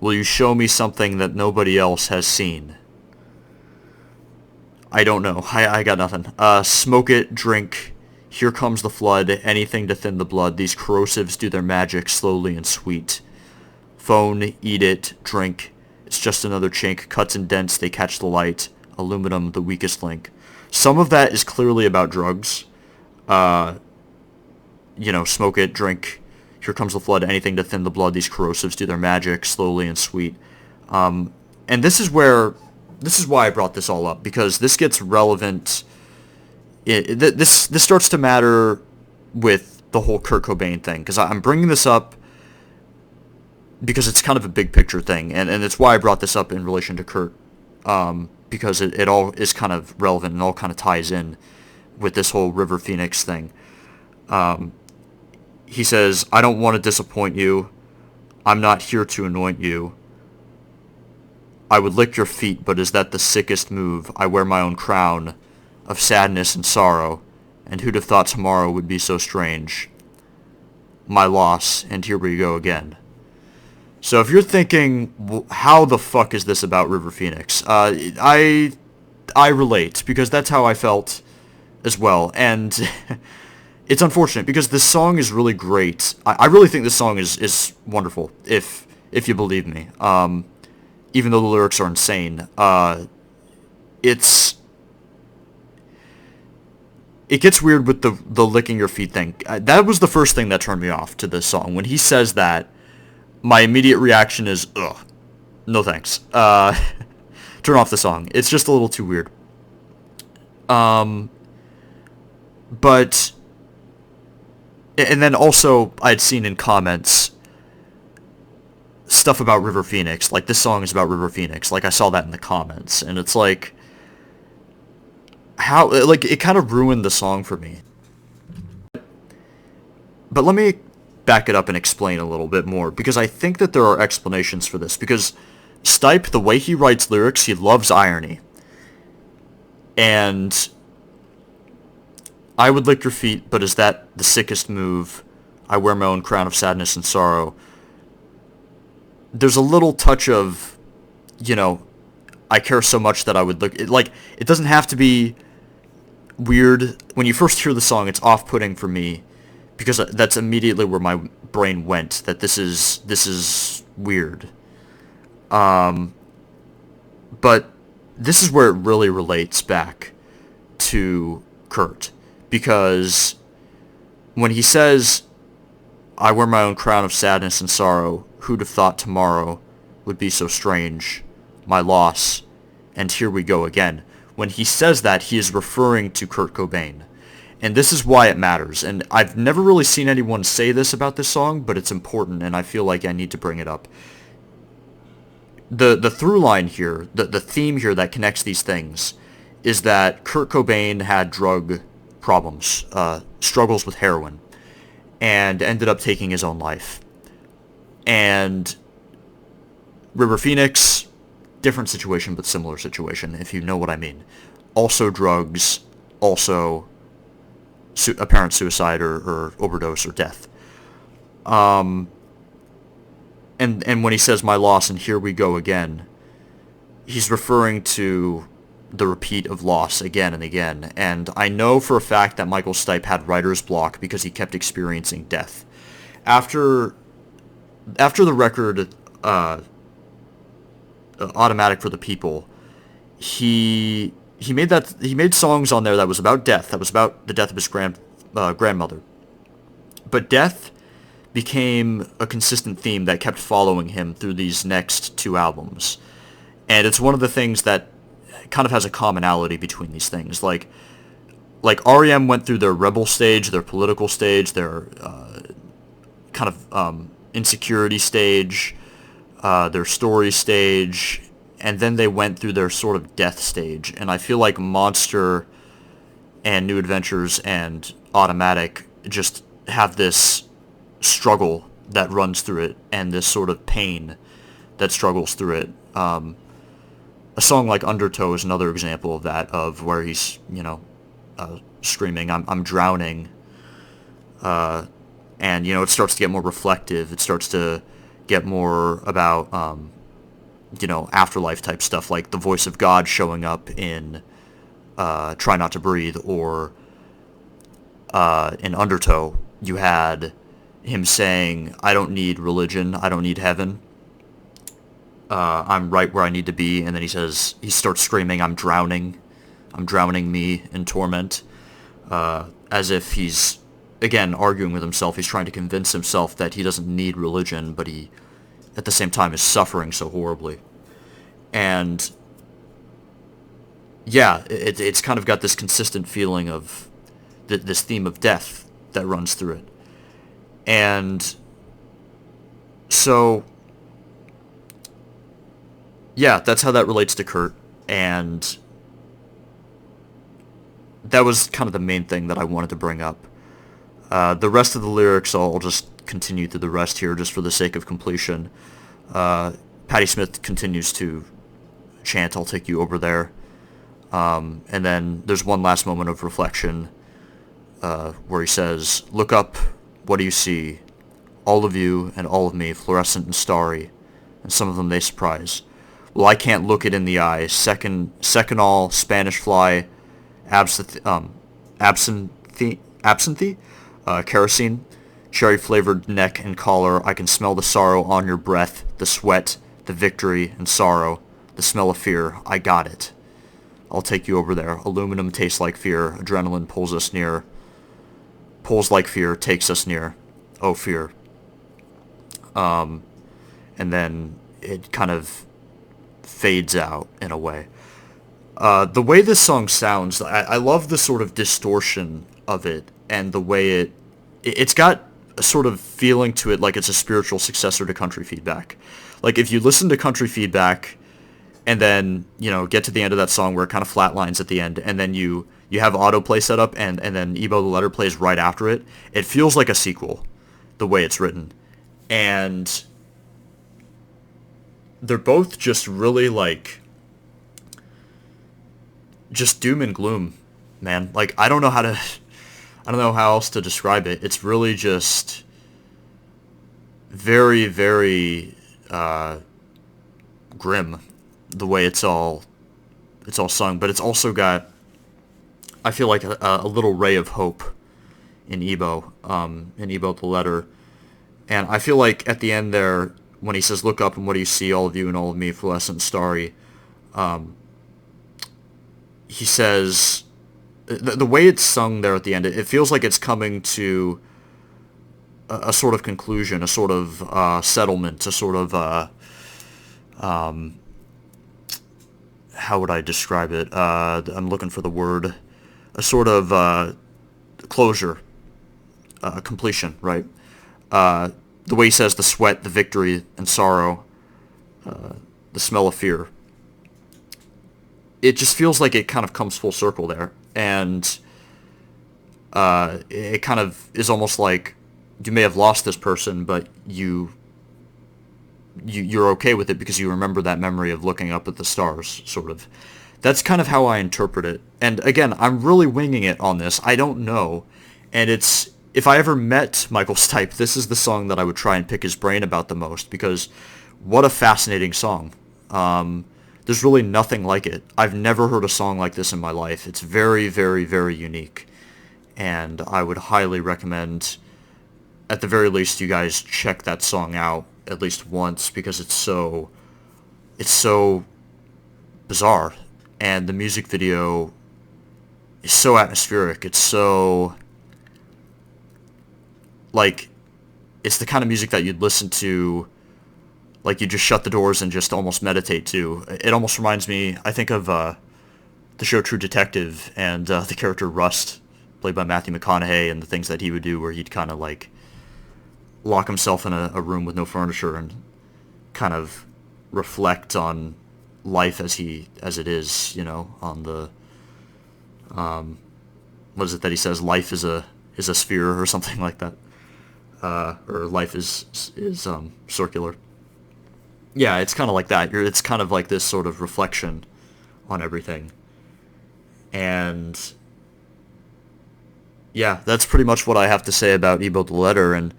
Will you show me something that nobody else has seen? I don't know. I got nothing. Smoke it, drink. Here comes the flood. Anything to thin the blood. These corrosives do their magic slowly and sweet. Phone, eat it, drink. It's just another chink. Cuts and dents, they catch the light. Aluminum, the weakest link. Some of that is clearly about drugs. Smoke it, drink, here comes the flood, anything to thin the blood, these corrosives do their magic, slowly and sweet. And this is why I brought this all up, because this gets relevant, this starts to matter with the whole Kurt Cobain thing, because I'm bringing this up because it's kind of a big picture thing, and it's why I brought this up in relation to Kurt, because it all is kind of relevant and all kind of ties in with this whole River Phoenix thing. He says, I don't want to disappoint you. I'm not here to anoint you. I would lick your feet, but is that the sickest move? I wear my own crown of sadness and sorrow, and who'd have thought tomorrow would be so strange? My loss, and here we go again. So if you're thinking, how the fuck is this about River Phoenix? I relate, because that's how I felt as well, and it's unfortunate because this song is really great. I really think this song is wonderful, if you believe me. Even though the lyrics are insane, it gets weird with the licking your feet thing. That was the first thing that turned me off to this song. When he says that, my immediate reaction is, ugh, no thanks. Turn off the song. It's just a little too weird. But, and then also, I'd seen in comments stuff about River Phoenix, like this song is about River Phoenix, like I saw that in the comments, and it's like, how, like, it kind of ruined the song for me. But let me back it up and explain a little bit more, because I think that there are explanations for this, because Stipe, the way he writes lyrics, he loves irony. And I would lick your feet, but is that the sickest move? I wear my own crown of sadness and sorrow. There's a little touch of, I care so much that I would lick... it doesn't have to be weird. When you first hear the song, it's off-putting for me, because that's immediately where my brain went, that this is weird. But this is where it really relates back to Kurt, because when he says, I wear my own crown of sadness and sorrow, who'd have thought tomorrow would be so strange, my loss, and here we go again. When he says that, he is referring to Kurt Cobain. And this is why it matters. And I've never really seen anyone say this about this song, but it's important, and I feel like I need to bring it up. The through line here, the theme here that connects these things, is that Kurt Cobain had drug problems, struggles with heroin, and ended up taking his own life. And River Phoenix, different situation, but similar situation, if you know what I mean. Also drugs, also apparent suicide or overdose or death. And when he says my loss and here we go again, he's referring to the repeat of loss again and again. And I know for a fact that Michael Stipe had writer's block because he kept experiencing death. After the record Automatic for the People, he made songs on there that was about death, that was about the death of his grandmother. But death became a consistent theme that kept following him through these next two albums. And it's one of the things that kind of has a commonality between these things. Like R.E.M. went through their rebel stage, their political stage, their kind of insecurity stage, their story stage, and then they went through their sort of death stage. And I feel like Monster and New Adventures and Automatic just have this struggle that runs through it, and this sort of pain that struggles through it. A song like Undertow is another example of that, of where he's, screaming, I'm drowning. And, it starts to get more reflective. It starts to get more about, afterlife type stuff, like the voice of God showing up in Try Not to Breathe, or in Undertow, you had him saying, I don't need religion, I don't need heaven, I'm right where I need to be. And then he starts screaming, I'm drowning me in torment, as if he's, again, arguing with himself. He's trying to convince himself that he doesn't need religion, but he, at the same time, is suffering so horribly. And yeah, it's kind of got this consistent feeling of this theme of death that runs through it. And so, yeah, that's how that relates to Kurt. And that was kind of the main thing that I wanted to bring up. The rest of the lyrics, I'll just continue through the rest here just for the sake of completion. Patti Smith continues to chant, I'll take you over there. And then there's one last moment of reflection where he says, look up, what do you see? All of you and all of me, fluorescent and starry, and some of them they surprise. Well, I can't look it in the eye. Second all, Spanish fly, absinthe, kerosene, cherry-flavored neck and collar. I can smell the sorrow on your breath, the sweat, the victory and sorrow, the smell of fear. I got it. I'll take you over there. Aluminum tastes like fear. Adrenaline pulls us near. Pulls like fear, takes us near. Oh, fear. And then it kind of fades out in a way. The way this song sounds, I love the sort of distortion of it, and the way it's got a sort of feeling to it like it's a spiritual successor to Country Feedback. Like, if you listen to Country Feedback and then, get to the end of that song where it kind of flatlines at the end, and then you have autoplay set up, and then Ebow the Letter plays right after it, it feels like a sequel, the way it's written. And they're both just really, just doom and gloom, man. Like, I don't know how else to describe it. It's really just very, very grim, the way it's all sung. But it's also got, I feel like, a little ray of hope in Ebow the letter. And I feel like at the end there, when he says, "Look up and what do you see, all of you and all of me, fluorescent and starry," he says, the way it's sung there at the end, it feels like it's coming to a sort of conclusion, a sort of settlement, a sort of, how would I describe it? I'm looking for the word. A sort of closure, completion, right? The way he says the sweat, the victory, and sorrow, the smell of fear. It just feels like it kind of comes full circle there. And it kind of is almost like you may have lost this person, but you're okay with it because you remember that memory of looking up at the stars, sort of. That's kind of how I interpret it. And again, I'm really winging it on this. I don't know. And it's, if I ever met Michael Stipe, this is the song that I would try and pick his brain about the most, because what a fascinating song. There's really nothing like it. I've never heard a song like this in my life. It's very, very, very unique. And I would highly recommend, at the very least, you guys check that song out at least once, because it's so bizarre. And the music video is so atmospheric. It's so, like, it's the kind of music that you'd listen to, like, you just shut the doors and just almost meditate to. It almost reminds me, I think of the show True Detective, and the character Rust, played by Matthew McConaughey, and the things that he would do where he'd kind of, like, lock himself in a room with no furniture and kind of reflect on life as it is, on the, what is it that he says? Life is a sphere, or something like that. Or life is circular. Yeah, it's kind of like that. It's kind of like this sort of reflection on everything. And yeah, that's pretty much what I have to say about Ebow the Letter, and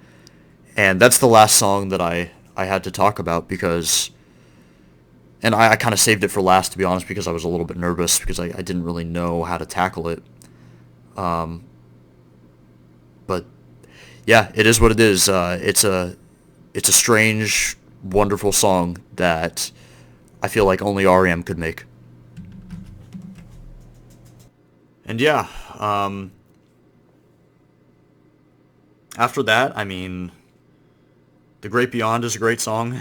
that's the last song that I had to talk about, because, and I kind of saved it for last, to be honest, because I was a little bit nervous, because I didn't really know how to tackle it. But yeah, it is what it is. It's a strange, wonderful song that I feel like only R.E.M could make. And yeah, after that, I mean, The Great Beyond is a great song.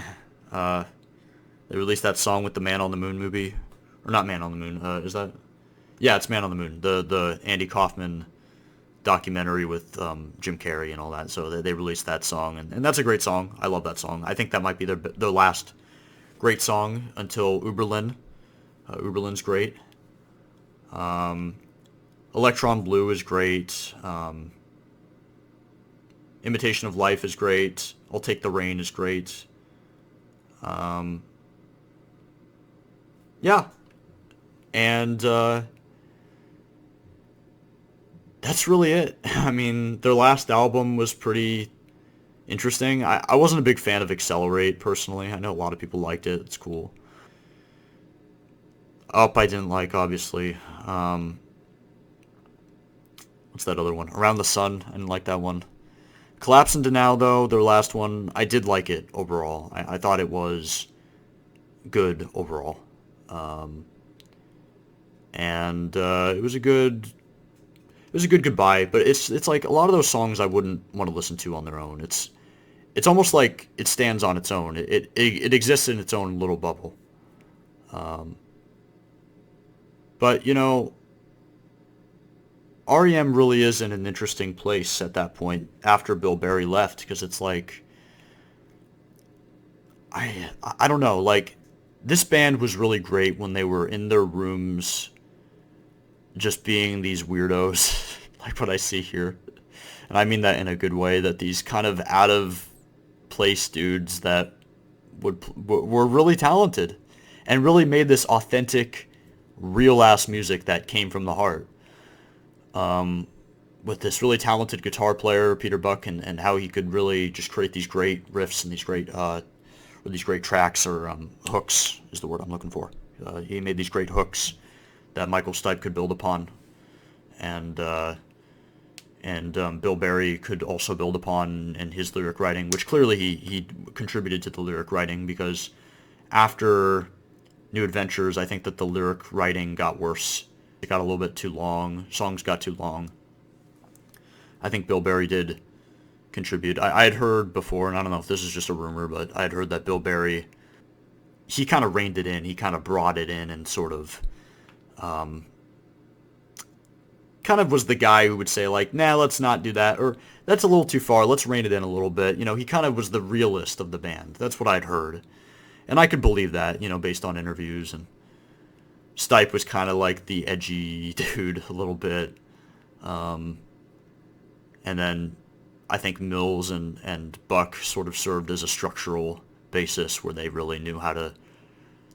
They released that song with the Man on the Moon movie. Or not Man on the Moon, is that? Yeah, it's Man on the Moon. The Andy Kaufman documentary with Jim Carrey and all that. So they released that song, and that's a great song. I love that song. I think that might be their last great song until Uberlin. Uberlin's great. Electron Blue is great. Imitation of Life is great. I'll Take the Rain is great. Yeah. And that's really it. I mean, their last album was pretty interesting. I wasn't a big fan of Accelerate, personally. I know a lot of people liked it. It's cool. Up, I didn't like, obviously. What's that other one? Around the Sun, I didn't like that one. Collapse into Now, though, their last one, I did like it overall. I thought it was good overall. And it was a good goodbye, but it's like a lot of those songs I wouldn't want to listen to on their own. It's almost like it stands on its own. It exists in its own little bubble. But R.E.M. really is in an interesting place at that point after Bill Berry left, because it's like, I don't know, like, this band was really great when they were in their rooms just being these weirdos, like what I see here. And I mean that in a good way, that these kind of out of place dudes that were really talented and really made this authentic, real ass music that came from the heart. With this really talented guitar player, Peter Buck, and how he could really just create these great riffs and these great tracks, or hooks is the word I'm looking for. He made these great hooks that Michael Stipe could build upon, and and Bill Berry could also build upon in his lyric writing, which clearly he contributed to the lyric writing, because after New Adventures, I think that the lyric writing got worse. It got a little bit too long. Songs got too long. I think Bill Berry did contribute. I had heard before, and I don't know if this is just a rumor, but I had heard that Bill Berry, he kind of reined it in. He kind of brought it in and sort of kind of was the guy who would say, like, nah, let's not do that, or that's a little too far, let's rein it in a little bit. You know, he kind of was the realist of the band. That's what I'd heard. And I could believe that, you know, based on interviews. And Stipe was kind of like the edgy dude a little bit. And then I think Mills and Buck sort of served as a structural basis where they really knew how to,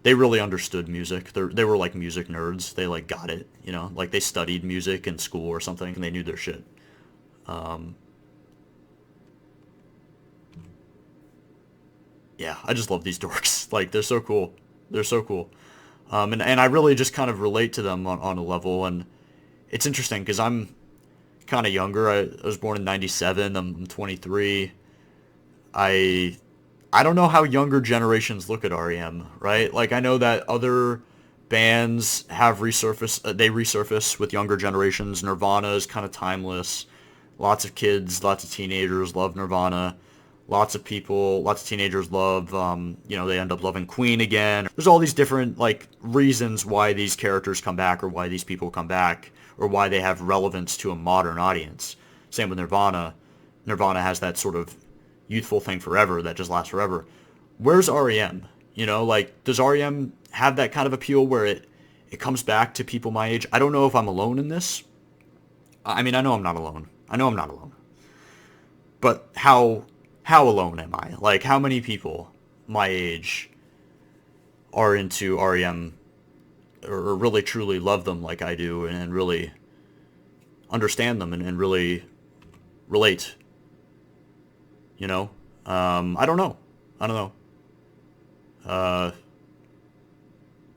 they really understood music. They were like music nerds. They like got it, you know, like they studied music in school or something and they knew their shit. Yeah, I just love these dorks. Like, they're so cool. They're so cool. And I really just kind of relate to them on a level. And it's interesting because I'm kind of younger. I was born in 97. I'm 23. I don't know how younger generations look at R.E.M., right? Like, I know that other bands have resurfaced, they resurface with younger generations. Nirvana is kind of timeless. Lots of kids, lots of teenagers love Nirvana. Lots of people, lots of teenagers love, you know, they end up loving Queen again. There's all these different, like, reasons why these characters come back or why these people come back or why they have relevance to a modern audience. Same with Nirvana. Nirvana has that sort of youthful thing forever that just lasts forever. Where's R.E.M.? You know, like, does R.E.M. have that kind of appeal where it comes back to people my age? I don't know if I'm alone in this. I mean, I know I'm not alone. But how alone am I? Like, how many people my age are into R.E.M. or really truly love them like I do and really understand them and really relate? You know? I don't know.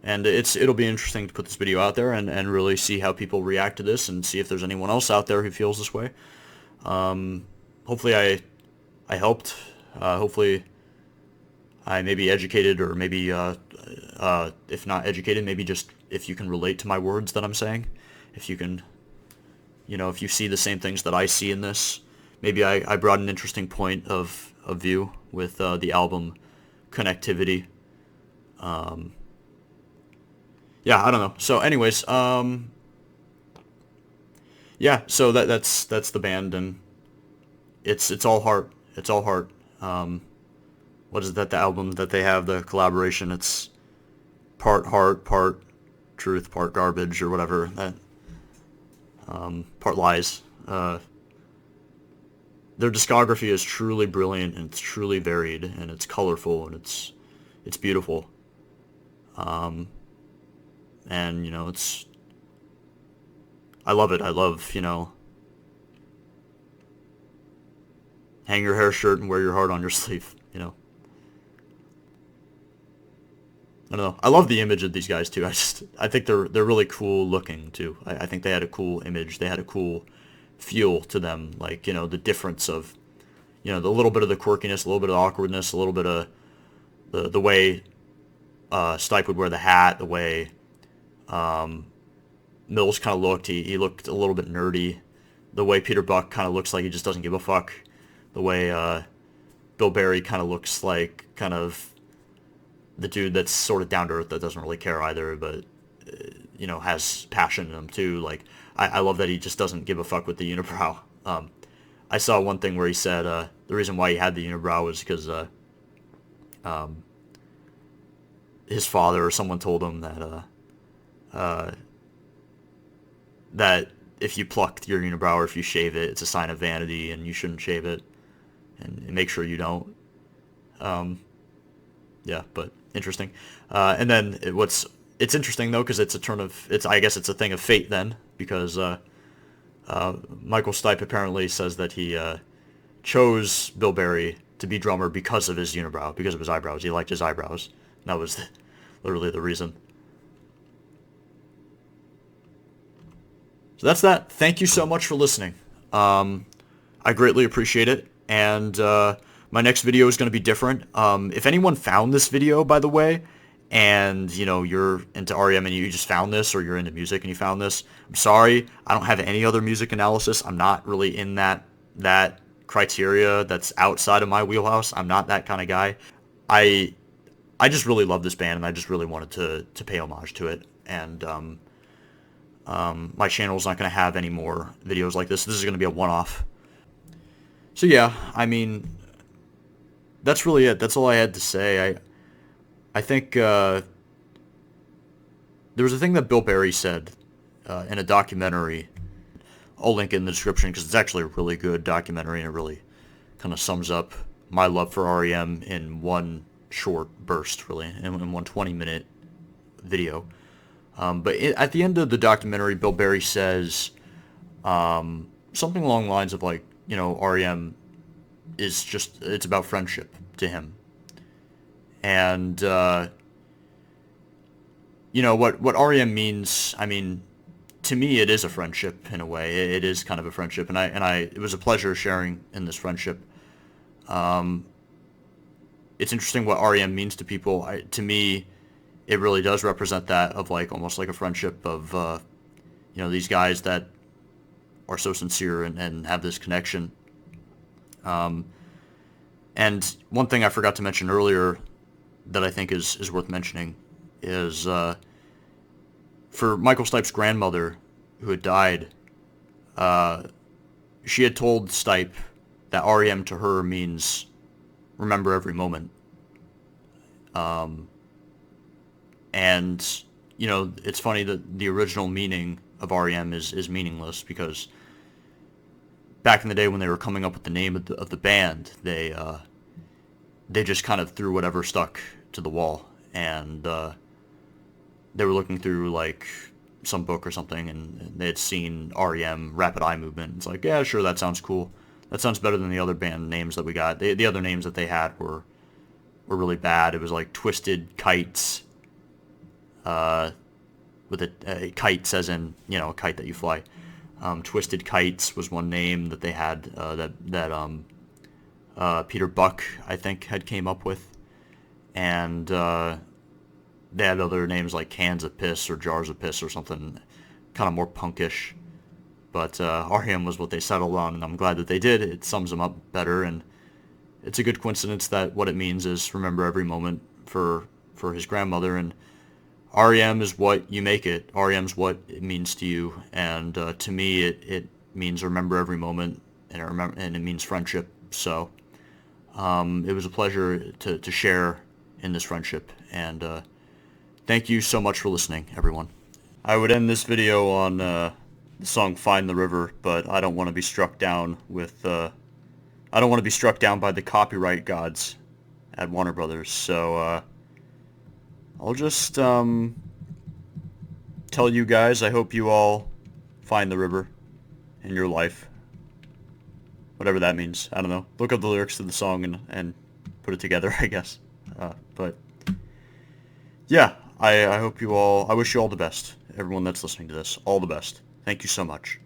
And it'll be interesting to put this video out there and really see how people react to this and see if there's anyone else out there who feels this way. Hopefully I helped. Hopefully I may be educated, or maybe, if not educated, maybe just if you can relate to my words that I'm saying. If you can, you know, if you see the same things that I see in this. Maybe I brought an interesting point of view with the album Connectivity. Yeah, I don't know. So anyways, yeah, so that's the band, and it's all heart. It's all heart. What is that, the album that they have, the collaboration? It's part heart, part truth, part garbage, or whatever. That part lies. Their discography is truly brilliant, and it's truly varied, and it's colorful, and it's beautiful. And, you know, I love it. I love, you know, hang your hair shirt and wear your heart on your sleeve, you know. I don't know. I love the image of these guys too. I think they're really cool looking too. I think they had a cool image. They had a cool feel to them. Like, you know, the difference of, you know, the little bit of the quirkiness, a little bit of the awkwardness, a little bit of the way Stipe would wear the hat, the way Mills kind of looked. He looked a little bit nerdy. The way Peter Buck kind of looks like he just doesn't give a fuck. The way Bill Berry kind of looks like kind of the dude that's sort of down to earth, that doesn't really care either, but you know, has passion in him too. Like, I love that he just doesn't give a fuck with the unibrow. I saw one thing where he said the reason why he had the unibrow was because his father or someone told him that if you pluck your unibrow or if you shave it, it's a sign of vanity and you shouldn't shave it, and make sure you don't. Yeah, but interesting. And then it's interesting though, because I guess it's a thing of fate then, because Michael Stipe apparently says that he chose Bill Berry to be drummer because of his unibrow, because of his eyebrows. He liked his eyebrows. That was literally the reason. So that's that. Thank you so much for listening. I greatly appreciate it, and my next video is going to be different. If anyone found this video, by the way, and you're into R.E.M. and you just found this, or you're into music and you found this, I'm sorry. I don't have any other music analysis. I'm not really in that criteria that's outside of my wheelhouse. I'm not that kind of guy. I just really love this band, and I just really wanted to pay homage to it. And my channel's not going to have any more videos like this. This is going to be a one-off. So yeah, I mean, that's really it. That's all I had to say. I think there was a thing that Bill Berry said in a documentary. I'll link it in the description because it's actually a really good documentary, and it really kind of sums up my love for R.E.M. in one short burst, really, in one 20-minute video. But at the end of the documentary, Bill Berry says something along the lines of like, R.E.M. is just, it's about friendship to him. And, what R.E.M. means, I mean, to me, it is a friendship in a way. It is kind of a friendship, and it was a pleasure sharing in this friendship. It's interesting what R.E.M. means to people. To me, it really does represent that of like almost like a friendship of, these guys that are so sincere and have this connection. And one thing I forgot to mention earlier that I think is worth mentioning is for Michael Stipe's grandmother, who had died, she had told Stipe that R.E.M. to her means remember every moment. And, it's funny that the original meaning of R.E.M. is meaningless, because back in the day when they were coming up with the name of the band, they just kind of threw whatever stuck to the wall, and they were looking through like some book or something, and they had seen R.E.M. Rapid Eye Movement. It's like, yeah, sure, that sounds cool. That sounds better than the other band names that we got. The other names that they had were really bad. It was like Twisted Kites, with a kite as in, a kite that you fly. Twisted Kites was one name that they had, that Peter Buck, I think, had came up with. And they had other names like Cans of Piss or Jars of Piss or something kind of more punkish. But R.E.M. was what they settled on, and I'm glad that they did. It sums them up better, and it's a good coincidence that what it means is remember every moment for his grandmother, and R.E.M. is what you make it. R.E.M.'s what it means to you, and to me it means remember every moment, and it means friendship. So it was a pleasure to share in this friendship, and thank you so much for listening, everyone. I would end this video on the song "Find the River," but I don't want to be struck down with I don't want to be struck down by the copyright gods at Warner Brothers. So I'll just tell you guys, I hope you all find the river in your life, whatever that means. I don't know. Look up the lyrics to the song and put it together, I guess. But yeah, I hope you all, I wish you all the best. Everyone that's listening to this, all the best. Thank you so much.